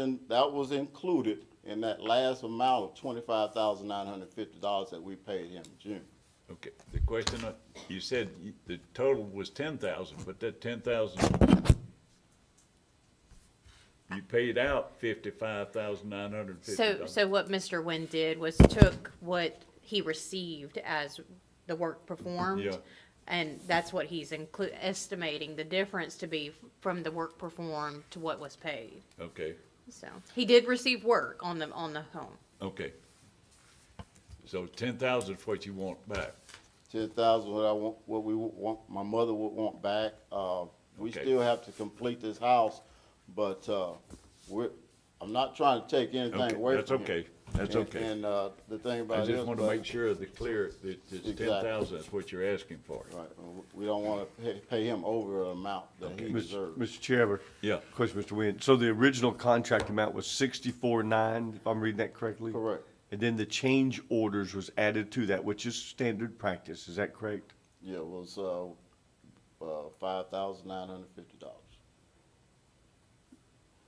S13: included in that last amount of $25,950 that we paid him in June.
S3: Okay, the question, you said the total was 10,000, but that 10,000, you paid out $55,950.
S1: So what Mr. Nguyen did was took what he received as the work performed.
S3: Yeah.
S1: And that's what he's estimating the difference to be from the work performed to what was paid.
S3: Okay,
S1: So he did receive work on the home.
S3: okay. So 10,000 is what you want back.
S13: 10,000, what we want, my mother would want back. We
S3: Okay.
S13: still have to complete this house, but I'm not trying to take anything
S3: Okay,
S13: away
S3: that's
S13: from
S3: okay.
S13: him.
S3: That's okay.
S13: And the thing about
S3: I
S13: it
S3: just
S13: is,
S3: want to make sure that it's
S13: Exactly.
S3: 10,000 is what you're asking for.
S13: Right, we don't want to pay him over an amount that he deserves.
S7: Mr. Chairman?
S3: Yeah.
S7: Question, Mr. Nguyen. So the original contract amount was 64.9, if I'm reading that correctly?
S13: Correct.
S7: And then the change orders was added to that, which is standard practice, is that correct?
S13: Yeah, it was $5,950.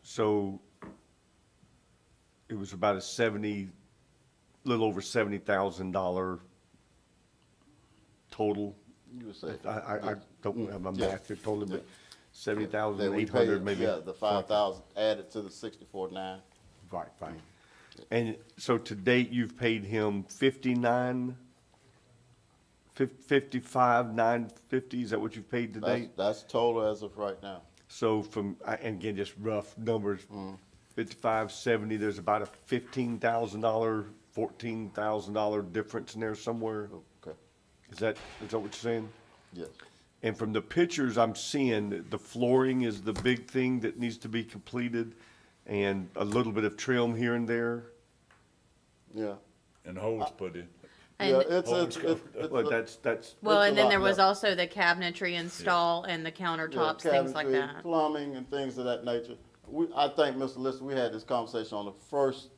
S7: So it was about little over $70,000 total?
S13: You would say.
S7: I don't have my
S13: Yeah.
S7: math here totally, but
S13: That we
S7: 70,800
S13: paid,
S7: maybe?
S13: Yeah, the 5,000 added to the 64.9.
S7: Right. And so to date, you've paid him 55,950, is that what you've paid to date?
S13: That's total as of right now.
S7: So and again, just rough numbers, 5570, there's about a $15,000, $14,000 difference in there somewhere.
S13: Okay.
S7: Is that what you're saying?
S13: Yes.
S7: And from the pictures I'm seeing, the flooring is the big thing that needs to be completed, and a little bit of trim here and there.
S13: Yeah.
S3: And holes put in.
S1: And-
S13: Yeah,
S7: But that's.
S1: Well,
S13: It's
S1: and
S13: a
S1: then
S13: lot
S1: there was
S13: left.
S1: also the cabinetry install and the countertops, things like
S13: cabinetry,
S1: that.
S13: Plumbing and things of that nature. I think, Mr. Lister, we had this conversation on the first.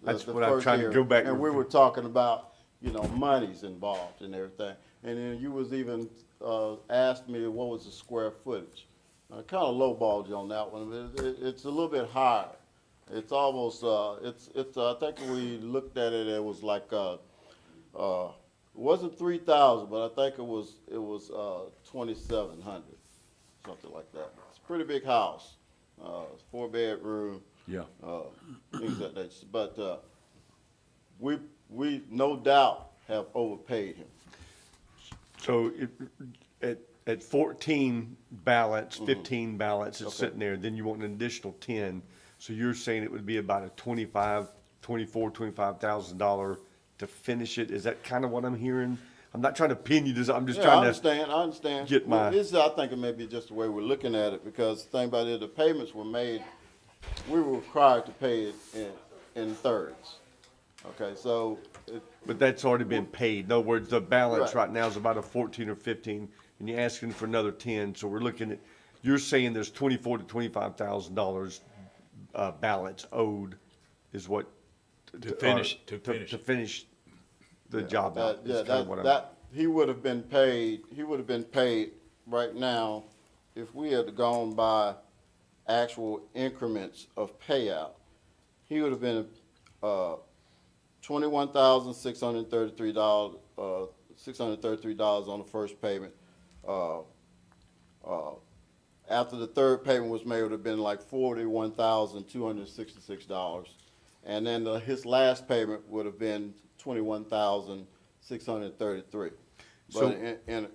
S7: That's
S13: the
S7: what I'm
S13: first
S7: trying to
S13: hearing,
S7: go back
S13: And
S7: and
S13: we
S7: review.
S13: were talking about, monies involved and everything. And then you was even, asked me what was the square footage. I kind of lowballed you on that one, but it's a little bit higher. It's almost, I think we looked at it, it was like, it wasn't 3,000, but I think it was 2,700, something like that. It's a pretty big house, 4-bedroom.
S3: Yeah.
S13: Things of that nature. But, we no doubt have overpaid him.
S7: So at 14 balance, 15 balance is
S13: Okay.
S7: sitting there, then you want an additional 10. So you're saying it would be about a $25,000 to finish it? Is that kind of what I'm hearing? I'm not trying to pin you to, I'm just
S13: Yeah,
S7: trying
S13: I
S7: to.
S13: understand.
S7: get my-
S13: I think it may be just the way we're looking at it, because the thing about it, the payments were made, we were required to pay it in thirds. Okay, so,
S7: But that's already been paid. In other words, the balance
S13: Right.
S7: right now is about a 14 or 15, and you're asking for another 10. So we're looking at, you're saying there's $24,000 to $25,000 balance owed is what?
S3: To finish
S7: to finish the job out.
S13: yeah,
S7: is kind of what I'm-
S13: that, he would have been paid right now if we had gone by actual increments of payout. He would have been, $21,633, $633 on the first payment. After the third payment was made, it would have been like $41,266. And then his last payment would have been $21,633.
S7: So-
S13: But in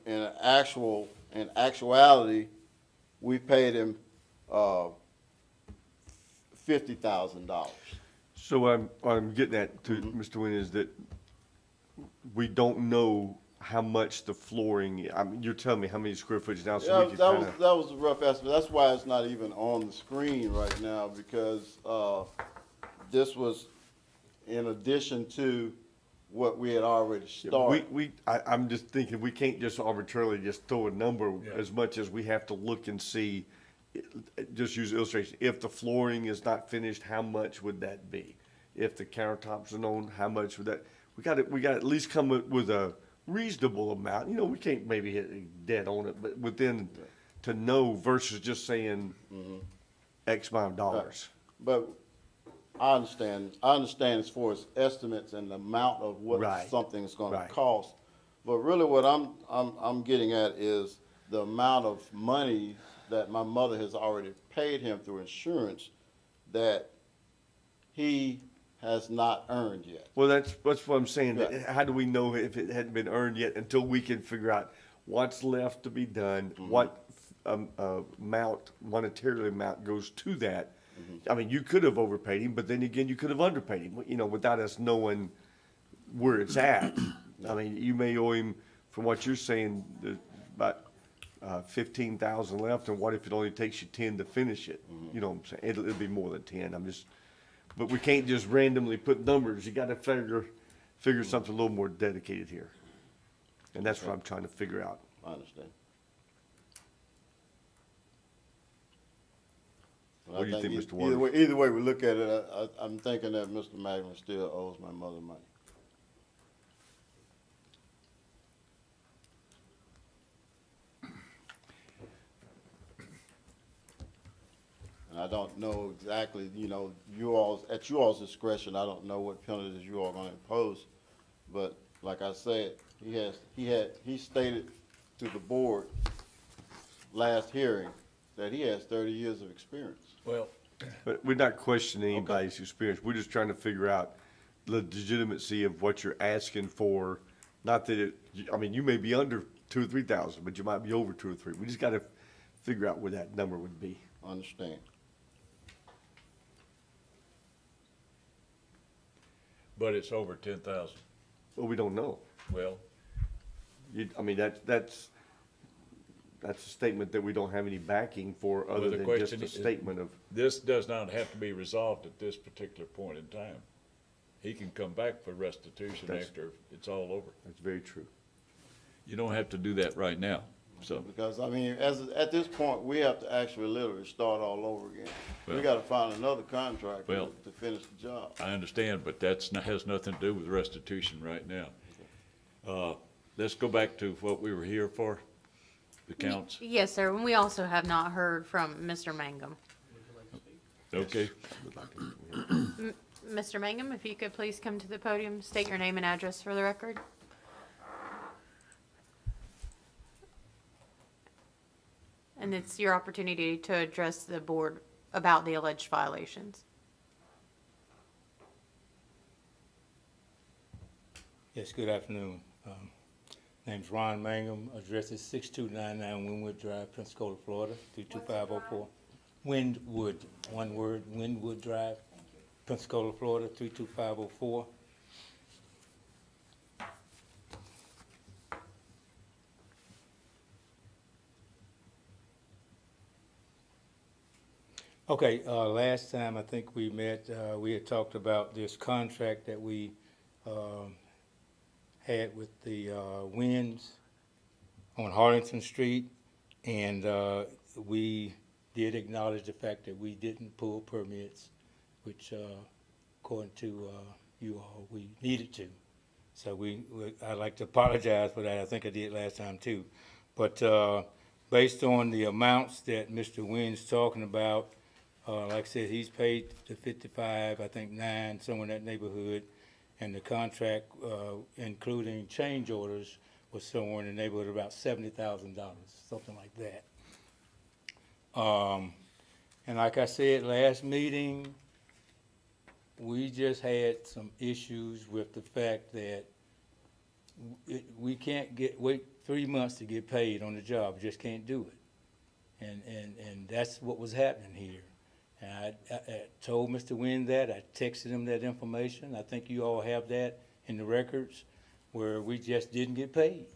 S13: actuality, we paid him, $50,000.
S7: So what I'm getting at to Mr. Wynn is that we don't know how much the flooring, I mean, you're telling me how many square footage now, so
S13: Yeah,
S7: we can
S13: that
S7: kind
S13: was,
S7: of.
S13: that was a rough estimate. That's why it's not even on the screen right now, because, this was in addition to what we had already started.
S7: I'm just thinking, we can't just arbitrarily just throw a number
S3: Yeah.
S7: as much as we have to look and see, just use illustration. If the flooring is not finished, how much would that be? If the countertops are known, how much would that, we got to at least come up with a reasonable amount. We can't maybe hit dead on it, but within, to know versus just saying X amount of dollars.
S13: But I understand as far as estimates and the amount of what
S7: Right.
S13: something's gonna
S7: Right.
S13: cost. But really what I'm getting at is the amount of money that my mother has already paid him through insurance that he has not earned yet.
S7: Well, that's what I'm saying.
S13: Right.
S7: How do we know if it hadn't been earned yet until we can figure out what's left to be done, what monetarily amount goes to that? I mean, you could have overpaid him, but then again, you could have underpaid him, without us knowing where it's at. I mean, you may owe him, from what you're saying, there's about 15,000 left, and what if it only takes you 10 to finish it? You know what I'm saying? It'll be more than 10. But we can't just randomly put numbers. You gotta figure something a little more dedicated here. And that's what I'm trying to figure out.
S13: I understand.
S7: What do you think, Mr.
S13: Either
S7: Waters?
S13: way, either way we look at it, I'm thinking that Mr. Magrum still owes my mother money. And I don't know exactly, at you all's discretion, I don't know what penalties you all are gonna impose. But like I said, he stated to the board last hearing that he has 30 years of experience.
S3: Well,
S7: But we're not questioning anybody's experience. We're just trying to figure out the legitimacy of what you're asking for. Not that you may be under 2,000 or 3,000, but you might be over 2 or 3. We just gotta figure out where that number would be.
S13: Understand.
S3: but it's over 10,000.
S7: Well, we don't know.
S3: Well,
S7: I mean, that's a statement that we don't have any backing for,
S3: Well,
S7: other
S3: the
S7: than just
S3: question
S7: a
S3: is-
S7: statement of,
S3: This does not have to be resolved at this particular point in time. He can come back for restitution
S7: That's-
S3: after it's all over.
S7: that's very true.
S3: You don't have to do that right now, so.
S13: Because, I mean, at this point, we have to actually literally start all over again. We
S3: Well-
S13: gotta find another contractor
S3: Well-
S13: to finish the job.
S3: I understand, but has nothing to do with restitution right now. Let's go back to what we were here for, the counts.
S1: Yes, sir, and we also have not heard from Mr. Mangum.
S3: Okay,
S1: Mr. Mangum, if you could please come to the podium, state your name and address for the record. And it's your opportunity to address the board about the alleged violations.
S16: Yes, good afternoon. Name's Ron Mangum, address is 6299 Wynwood Drive, Pensacola, Florida, 32504. Wynwood, one word, Wynwood Drive, Pensacola, Florida, 32504. Okay, last time I think we met, we had talked about this contract that we had with the Winds on Harlington Street, and we did acknowledge the fact that we didn't pull permits, which according to you all, we needed to. So I'd like to apologize for that. I think I did last time too. But based on the amounts that Mr. Wynn's talking about, like I said, he's paid the 55, I think 9, somewhere in that neighborhood. And the contract, including change orders, was somewhere in the neighborhood of about $70,000, something like that. And like I said, last meeting, we just had some issues with the fact that we can't wait 3 months to get paid on the job. We just can't do it. And that's what was happening here. And I told Mr. Wynn that. I texted him that information. I think you all have that in the records, where we just didn't get paid.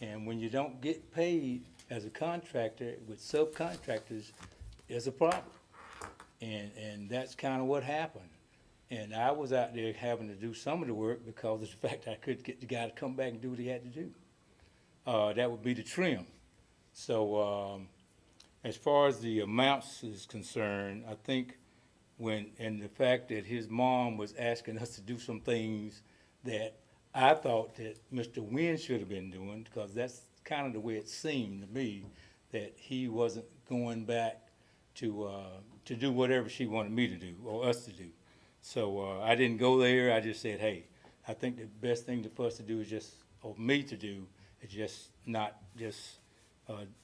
S16: And when you don't get paid as a contractor with subcontractors, there's a problem. And that's kind of what happened. And I was out there having to do some of the work because of the fact I couldn't get the guy to come back and do what he had to do. That would be the trim. So as far as the amounts is concerned, I think and the fact that his mom was asking us to do some things that I thought that Mr. Wynn should have been doing, because that's kind of the way it seemed to me, that he wasn't going back to do whatever she wanted me to do or us to do. So I didn't go there. I just said, hey, I think the best thing for us to do is just, or me to do, is just not just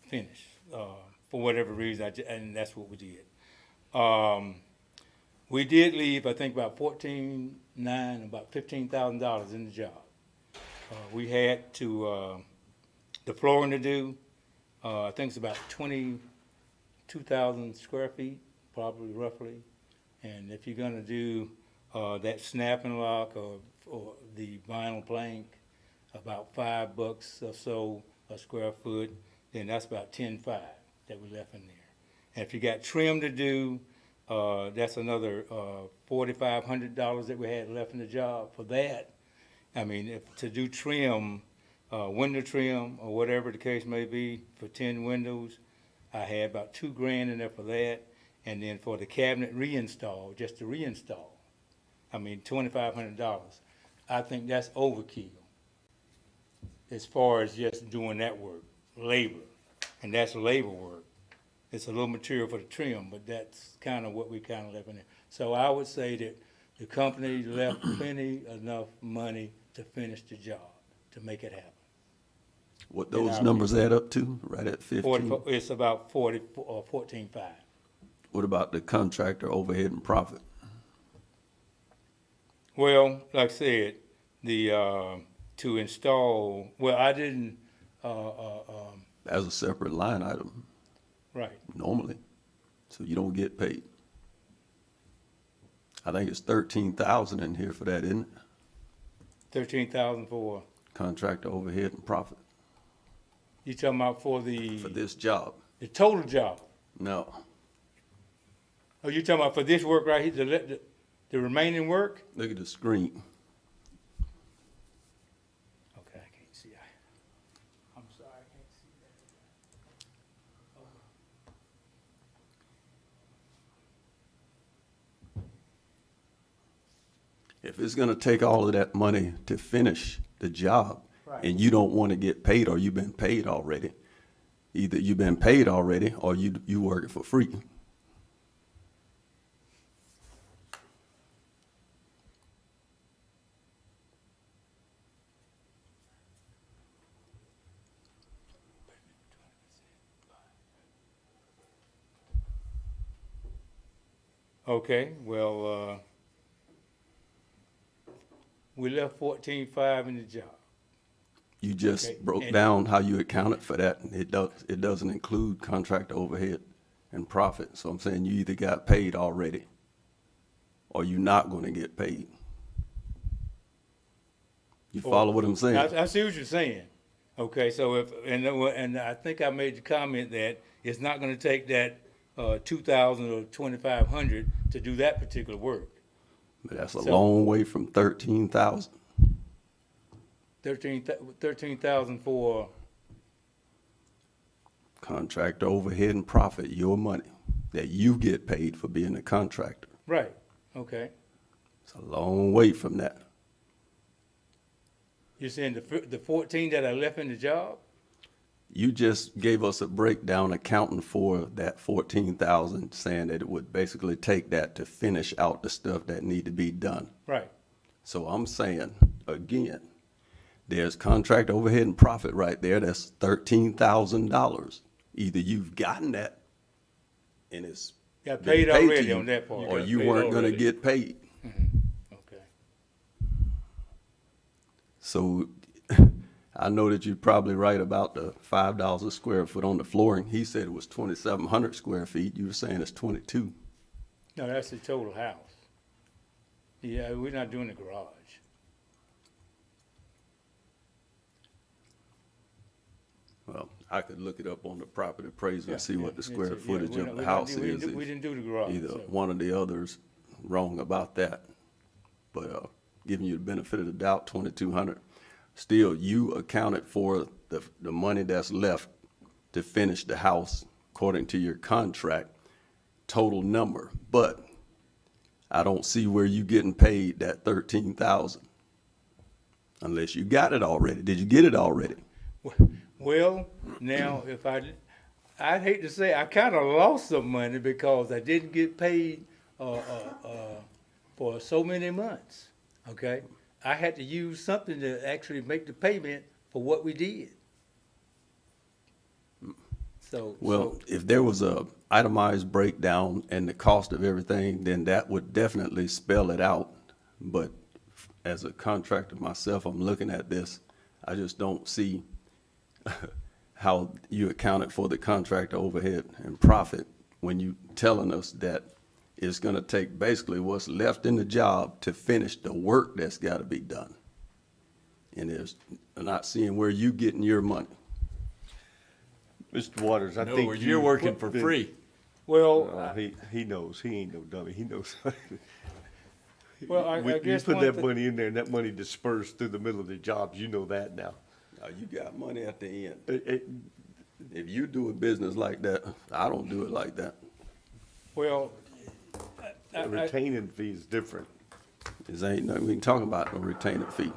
S16: finish. For whatever reason, and that's what we did. We did leave, I think, about about $15,000 in the job. We had the flooring to do. I think it's about 22,000 square feet, probably roughly. And if you're gonna do that snap and lock or the vinyl plank, about $5 or so a square foot, then that's about $10,500 that we left in there. And if you got trim to do, that's another $4,500 that we had left in the job for that. I mean, to do trim, window trim or whatever the case may be for 10 windows, I had about $2,000 in there for that. And then for the cabinet reinstall, just to reinstall, I mean, $2,500. I think that's overkill as far as just doing that work, labor. And that's labor work. It's a little material for the trim, but that's kind of what we kind of left in there. So I would say that the company left enough money to finish the job, to make it happen.
S10: What those numbers add up to, right at 15?
S16: It's about 14.5.
S10: What about the contractor overhead and profit?
S16: Well, like I said, to install, well, I didn't,
S10: As a separate line item.
S16: Right.
S10: Normally. So you don't get paid. I think it's 13,000 in here for that, isn't it?
S16: 13,000 for
S10: Contractor overhead and profit.
S16: You talking about for the?
S10: for this job.
S16: The total job?
S10: No,
S16: Oh, you talking about for this work right here, the remaining work?
S10: look at the screen.
S16: Okay, I can't see. I'm sorry, I can't see that.
S10: If it's gonna take all of that money to finish the job,
S16: Right.
S10: and you don't wanna get paid, or you've been paid already, either you've been paid already, or you working for free.
S16: Okay, well, we left 14.5 in the job.
S10: You just
S16: Okay,
S10: broke
S16: and-
S10: down how you accounted for that, and it doesn't include contract overhead and profit. So I'm saying you either got paid already, or you're not gonna get paid. You follow what I'm saying?
S16: I see what you're saying. Okay, so and I think I made the comment that it's not gonna take that, 2,000 or 2,500 to do that particular work.
S10: But that's a
S16: So-
S10: long way from 13,000.
S16: 13,000 for,
S10: Contractor overhead and profit, your money, that you get paid for being a contractor.
S16: right, okay.
S10: It's a long way from that.
S16: You're saying the 14 that I left in the job?
S10: You just gave us a breakdown accounting for that 14,000, saying that it would basically take that to finish out the stuff that need to be done.
S16: Right.
S10: So I'm saying, again, there's contract overhead and profit right there. That's $13,000. Either you've gotten that and it's
S16: Got
S10: been
S16: paid
S10: to
S16: already
S10: you,
S16: on that part.
S10: or
S16: Got
S10: you
S16: paid
S10: weren't gonna
S16: already.
S10: get paid.
S16: Okay.
S10: So I know that you're probably right about the $5 a square foot on the flooring. He said it was 2,700 square feet. You were saying it's 22.
S16: No, that's the total house. Yeah, we're not doing the garage.
S10: Well, I could look it up on the property appraiser
S16: Yeah,
S10: and see what the
S16: yeah,
S10: square
S16: yeah,
S10: footage
S16: we're
S10: of
S16: not-
S10: the
S16: we
S10: house
S16: didn't- we
S10: is.
S16: didn't do- we didn't do the garage,
S10: Either
S16: so.
S10: one or the other's wrong about that. But giving you the benefit of the doubt, 2,200. Still, you accounted for the money that's left to finish the house according to your contract, total number. But I don't see where you getting paid that 13,000. Unless you got it already. Did you get it already?
S16: Well, now, if I'd hate to say, I kinda lost some money because I didn't get paid, for so many months, okay? I had to use something to actually make the payment for what we did.
S10: Well, if there was a itemized breakdown and the cost of everything, then that would definitely spell it out. But as a contractor myself, I'm looking at this, I just don't see how you accounted for the contractor overhead and profit when you telling us that it's gonna take basically what's left in the job to finish the work that's gotta be done. And I'm not seeing where you getting your money.
S7: Mr. Waters, I
S3: No,
S7: think
S3: where you're working for
S7: been-
S3: free.
S16: Well,
S7: he knows. He ain't no dummy. He knows.
S16: Well, I
S7: You
S16: guess
S7: put
S16: one
S7: that
S16: thi-
S7: money in there, and that money dispersed through the middle of the jobs. You know that now.
S10: You got money at the end. If you do a business like that, I don't do it like that.
S16: well,
S7: The retaining fee is different.
S10: This ain't nothing we can talk about, no retainer fee.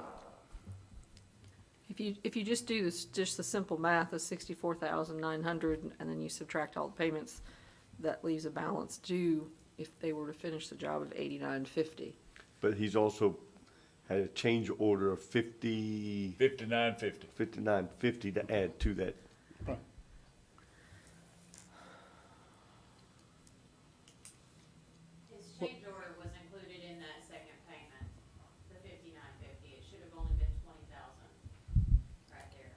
S8: If you just do this, just the simple math of 64,900, and then you subtract all the payments, that leaves a balance due if they were to finish the job of 8950.
S7: But he's also had a change order of
S3: 5950.
S7: 5950 to add to that.
S1: His change order was included in that second payment, the 5950. It should have only been 20,000 right there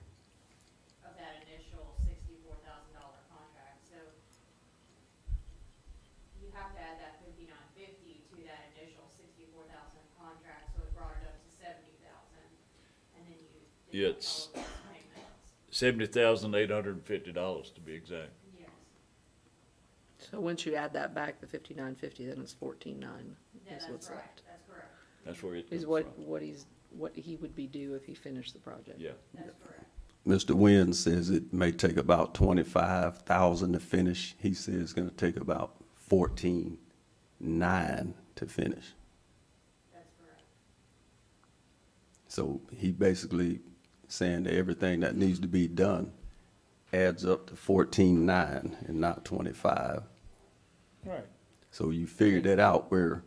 S1: of that initial $64,000 contract. So you have to add that 5950 to that initial 64,000 contract, so it brought it up to 70,000. And then you deduct
S3: It's
S1: all of those payments.
S3: $70,850 to be exact.
S8: So once you add that back, the 5950, then it's 14.9 is what's left.
S1: That's correct.
S3: That's where it
S8: Is
S3: comes from.
S8: what he would be due if he finished the project.
S3: Yeah.
S1: That's correct.
S10: Mr. Wynn says it may take about 25,000 to finish. He says it's gonna take about 14.9 to finish.
S1: That's correct.
S10: So he basically saying that everything that needs to be done adds up to 14.9 and not 25.
S16: Right.
S10: So you figured that out where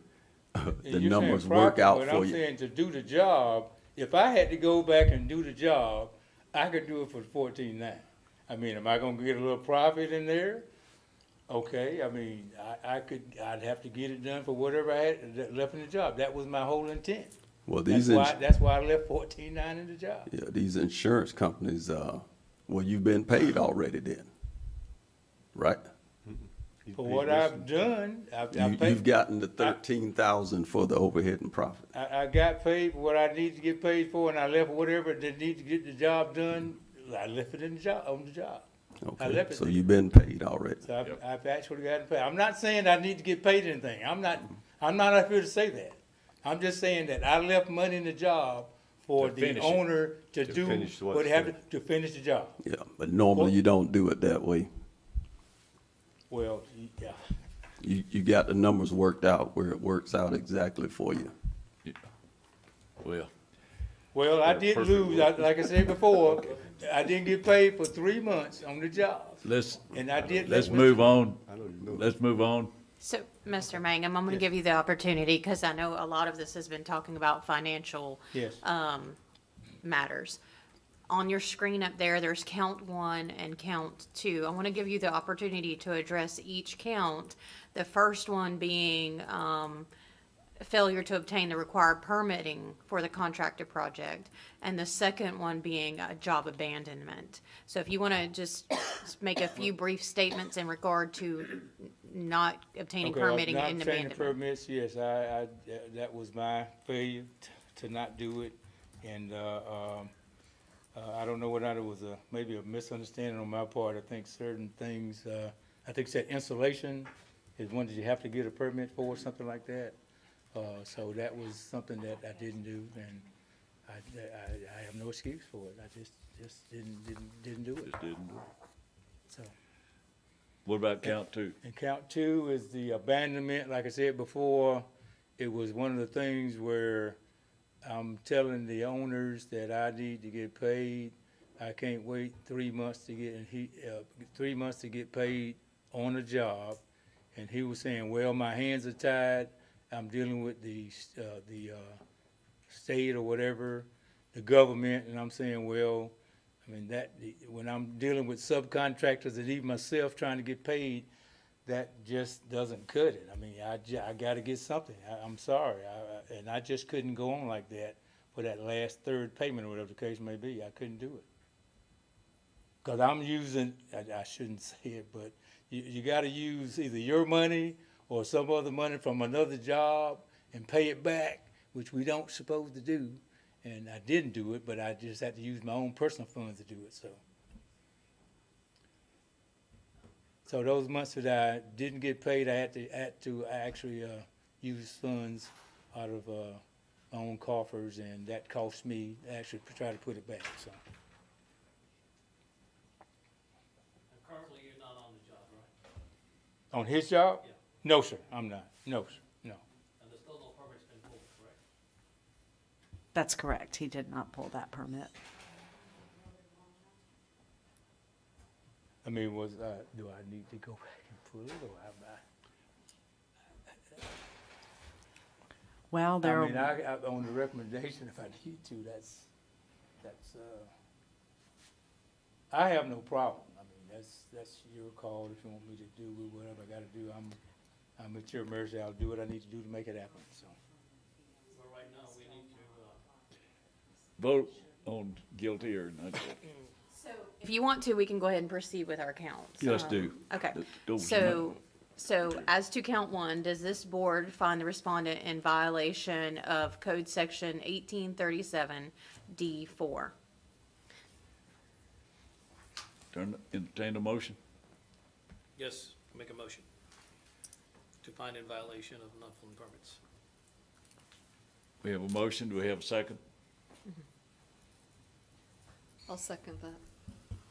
S10: the
S16: And you're saying
S10: numbers work
S16: profit,
S10: out
S16: but
S10: for
S16: I'm
S10: you.
S16: saying to do the job, if I had to go back and do the job, I could do it for 14.9. I mean, am I gonna get a little profit in there? Okay, I mean, I'd have to get it done for whatever I had left in the job. That was my whole intent.
S10: Well,
S16: That's why I left 14.9 in the job.
S10: Yeah, these insurance companies, well, you've been paid already then, right?
S16: For what I've done, I've
S10: You've
S16: paid,
S10: gotten the 13,000 for the overhead and profit.
S16: I got paid for what I need to get paid for, and I left whatever that need to get the job done, I left it in the job, on the job. I
S10: Okay,
S16: left it
S10: so
S16: there.
S10: you've been paid already.
S16: So I've actually gotten paid. I'm not saying I need to get paid anything. I'm not up here to say that. I'm just saying that I left money in the job for
S3: To
S16: the
S3: finish it.
S16: owner to
S7: To
S16: do
S7: finish what's
S16: what he had to finish the job.
S10: Yeah, but normally you don't do it that way.
S16: Well, yeah.
S10: You got the numbers worked out where it works out exactly for you.
S3: Well,
S16: Well, I
S3: Yeah,
S16: did
S3: perfect.
S16: lose, like I said before, I didn't get paid for 3 months on the job.
S3: let's
S16: And I did.
S3: let's
S16: let
S3: move
S16: Mr.
S3: on.
S7: I don't know.
S3: Let's move on.
S1: So, Mr. Mangum, I'm going to give you the opportunity because I know a lot of this has been talking about financial
S16: Yes.
S1: matters. On your screen up there, there's count 1 and count 2. I want to give you the opportunity to address each count. The first one being failure to obtain the required permitting for the contracted project, and the second one being job abandonment. So if you want to just make a few brief statements in regard to not obtaining
S16: Okay,
S1: permitting
S16: not
S1: and
S16: obtaining
S1: abandonment.
S16: permits, yes, I, that was my failure to not do it. And, I don't know whether it was maybe a misunderstanding on my part. I think certain things, I think said insulation is one that you have to get a permit for, something like that. So that was something that I didn't do, and I have no excuse for it. I just didn't do it.
S3: Just didn't do it.
S16: So.
S3: What about count 2?
S16: And count 2 is the abandonment. Like I said before, it was one of the things where I'm telling the owners that I need to get paid. I can't wait 3 months to get, 3 months to get paid on a job. And he was saying, well, my hands are tied. I'm dealing with the state or whatever, the government. And I'm saying, well, I mean, when I'm dealing with subcontractors and even myself trying to get paid, that just doesn't cut it. I mean, I got to get something. I'm sorry. And I just couldn't go on like that for that last third payment or whatever the case may be. I couldn't do it. Because I'm using, I shouldn't say it, but you got to use either your money or some other money from another job and pay it back, which we don't supposed to do. And I didn't do it, but I just had to use my own personal funds to do it, So those months that I didn't get paid, I had to actually use funds out of my own coffers, and that cost me actually to try to put it back, so.
S14: Currently, you're not on the job, right?
S16: On his job?
S14: Yeah.
S16: No, sir, I'm not. No, sir, no.
S14: And there's still no permits been pulled, correct?
S12: That's correct. He did not pull that permit.
S16: I mean, do I need to go back and pull it, or have I?
S12: Well, there.
S16: I mean, I on the recommendation, if I need to, that's, I have no problem. I mean, that's your call if you want me to do whatever I gotta do. I'm at your mercy. I'll do what I need to do to make it happen, so.
S14: Well, right now, we need to,
S3: Vote on guilty or not guilty.
S1: So if you want to, we can go ahead and proceed with our counts.
S3: Let's do.
S1: Okay.
S3: Those
S1: So as to count 1, does this board find the respondent in violation of Code Section 1837 D4?
S3: Entertain a motion.
S14: Yes, make a motion to find in violation of non-filling permits.
S3: We have a motion. Do we have a second?
S8: I'll second that.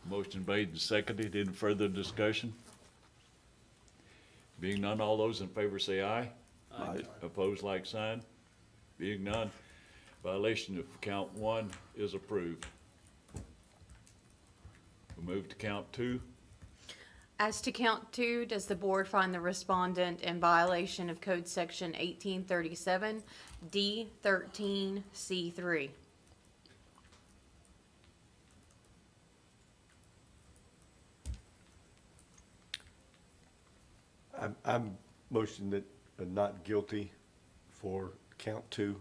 S3: Motion made and seconded. Any further discussion? Being none, all those in favor say aye.
S14: Aye.
S3: Opposed, like sign. Being none, violation of count 1 is approved. We move to count 2.
S1: As to count 2, does the board find the respondent in violation of Code Section 1837 D13C3?
S7: I'm motion that not guilty for count 2.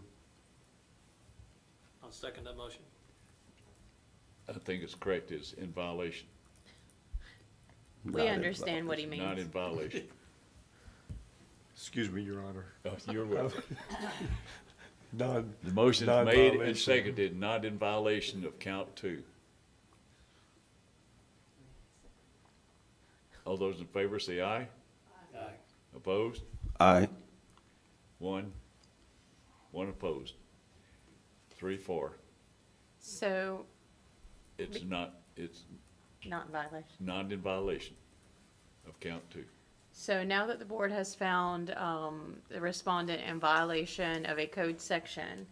S14: I'll second that motion.
S3: I think it's correct. It's in violation.
S1: We understand what he means.
S3: Not in violation.
S7: Excuse me, Your Honor.
S3: Oh, you're welcome.
S7: Non.
S3: The motion is made and
S7: non-violation.
S3: seconded, not in violation of count 2. All those in favor say aye.
S14: Aye.
S3: Opposed?
S10: Aye.
S3: One opposed. 3-4.
S1: So,
S3: It's not
S1: not in violation.
S3: not in violation of count 2.
S1: So now that the board has found the respondent in violation of a code section,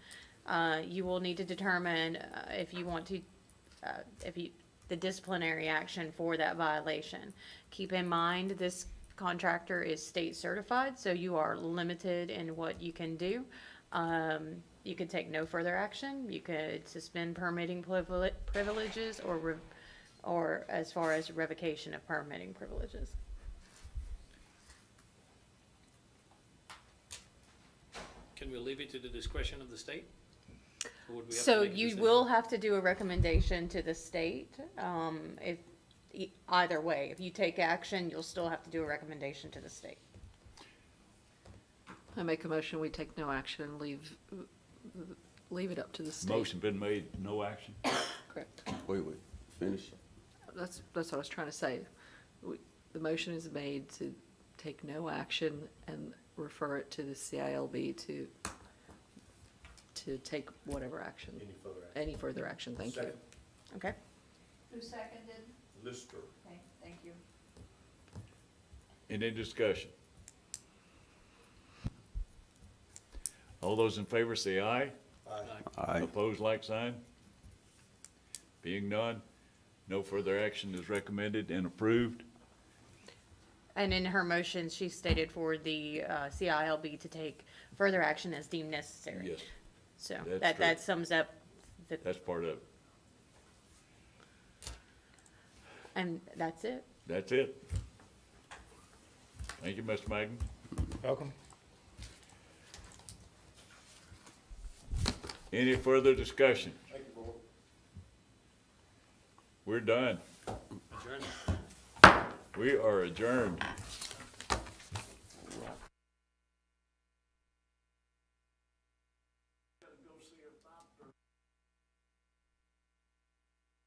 S1: you will need to determine if you want to, the disciplinary action for that violation. Keep in mind, this contractor is state certified, so you are limited in what you can do. You could take no further action. You could suspend permitting privileges or as far as revocation of permitting privileges.
S14: Can we leave it to the discretion of the state? Or would we have to
S1: So
S14: make a
S1: you
S14: decision?
S1: will have to do a recommendation to the state. Either way, if you take action, you'll still have to do a recommendation to the state.
S8: I make a motion, we take no action and leave it up to the state.
S3: Motion been made, no action.
S8: Correct.
S10: Wait, finish.
S8: That's what I was trying to say. The motion is made to take no action and refer it to the CILB to take whatever action. Any further action, thank you.
S1: Okay?
S5: Who seconded?
S7: Lister.
S5: Okay, thank you.
S3: Any discussion? All those in favor say aye.
S10: Aye.
S3: Opposed, like sign. Being none, no further action is recommended and approved.
S1: And in her motion, she stated for the CILB to take further action as deemed necessary.
S3: Yes,
S1: So
S3: That's
S1: that
S3: true.
S1: sums up,
S3: that's part of it.
S1: and that's it.
S3: That's it. Thank you, Mr. Magden.
S16: Welcome.
S3: Any further discussion? We're done.
S14: Adjourned.
S3: We are adjourned.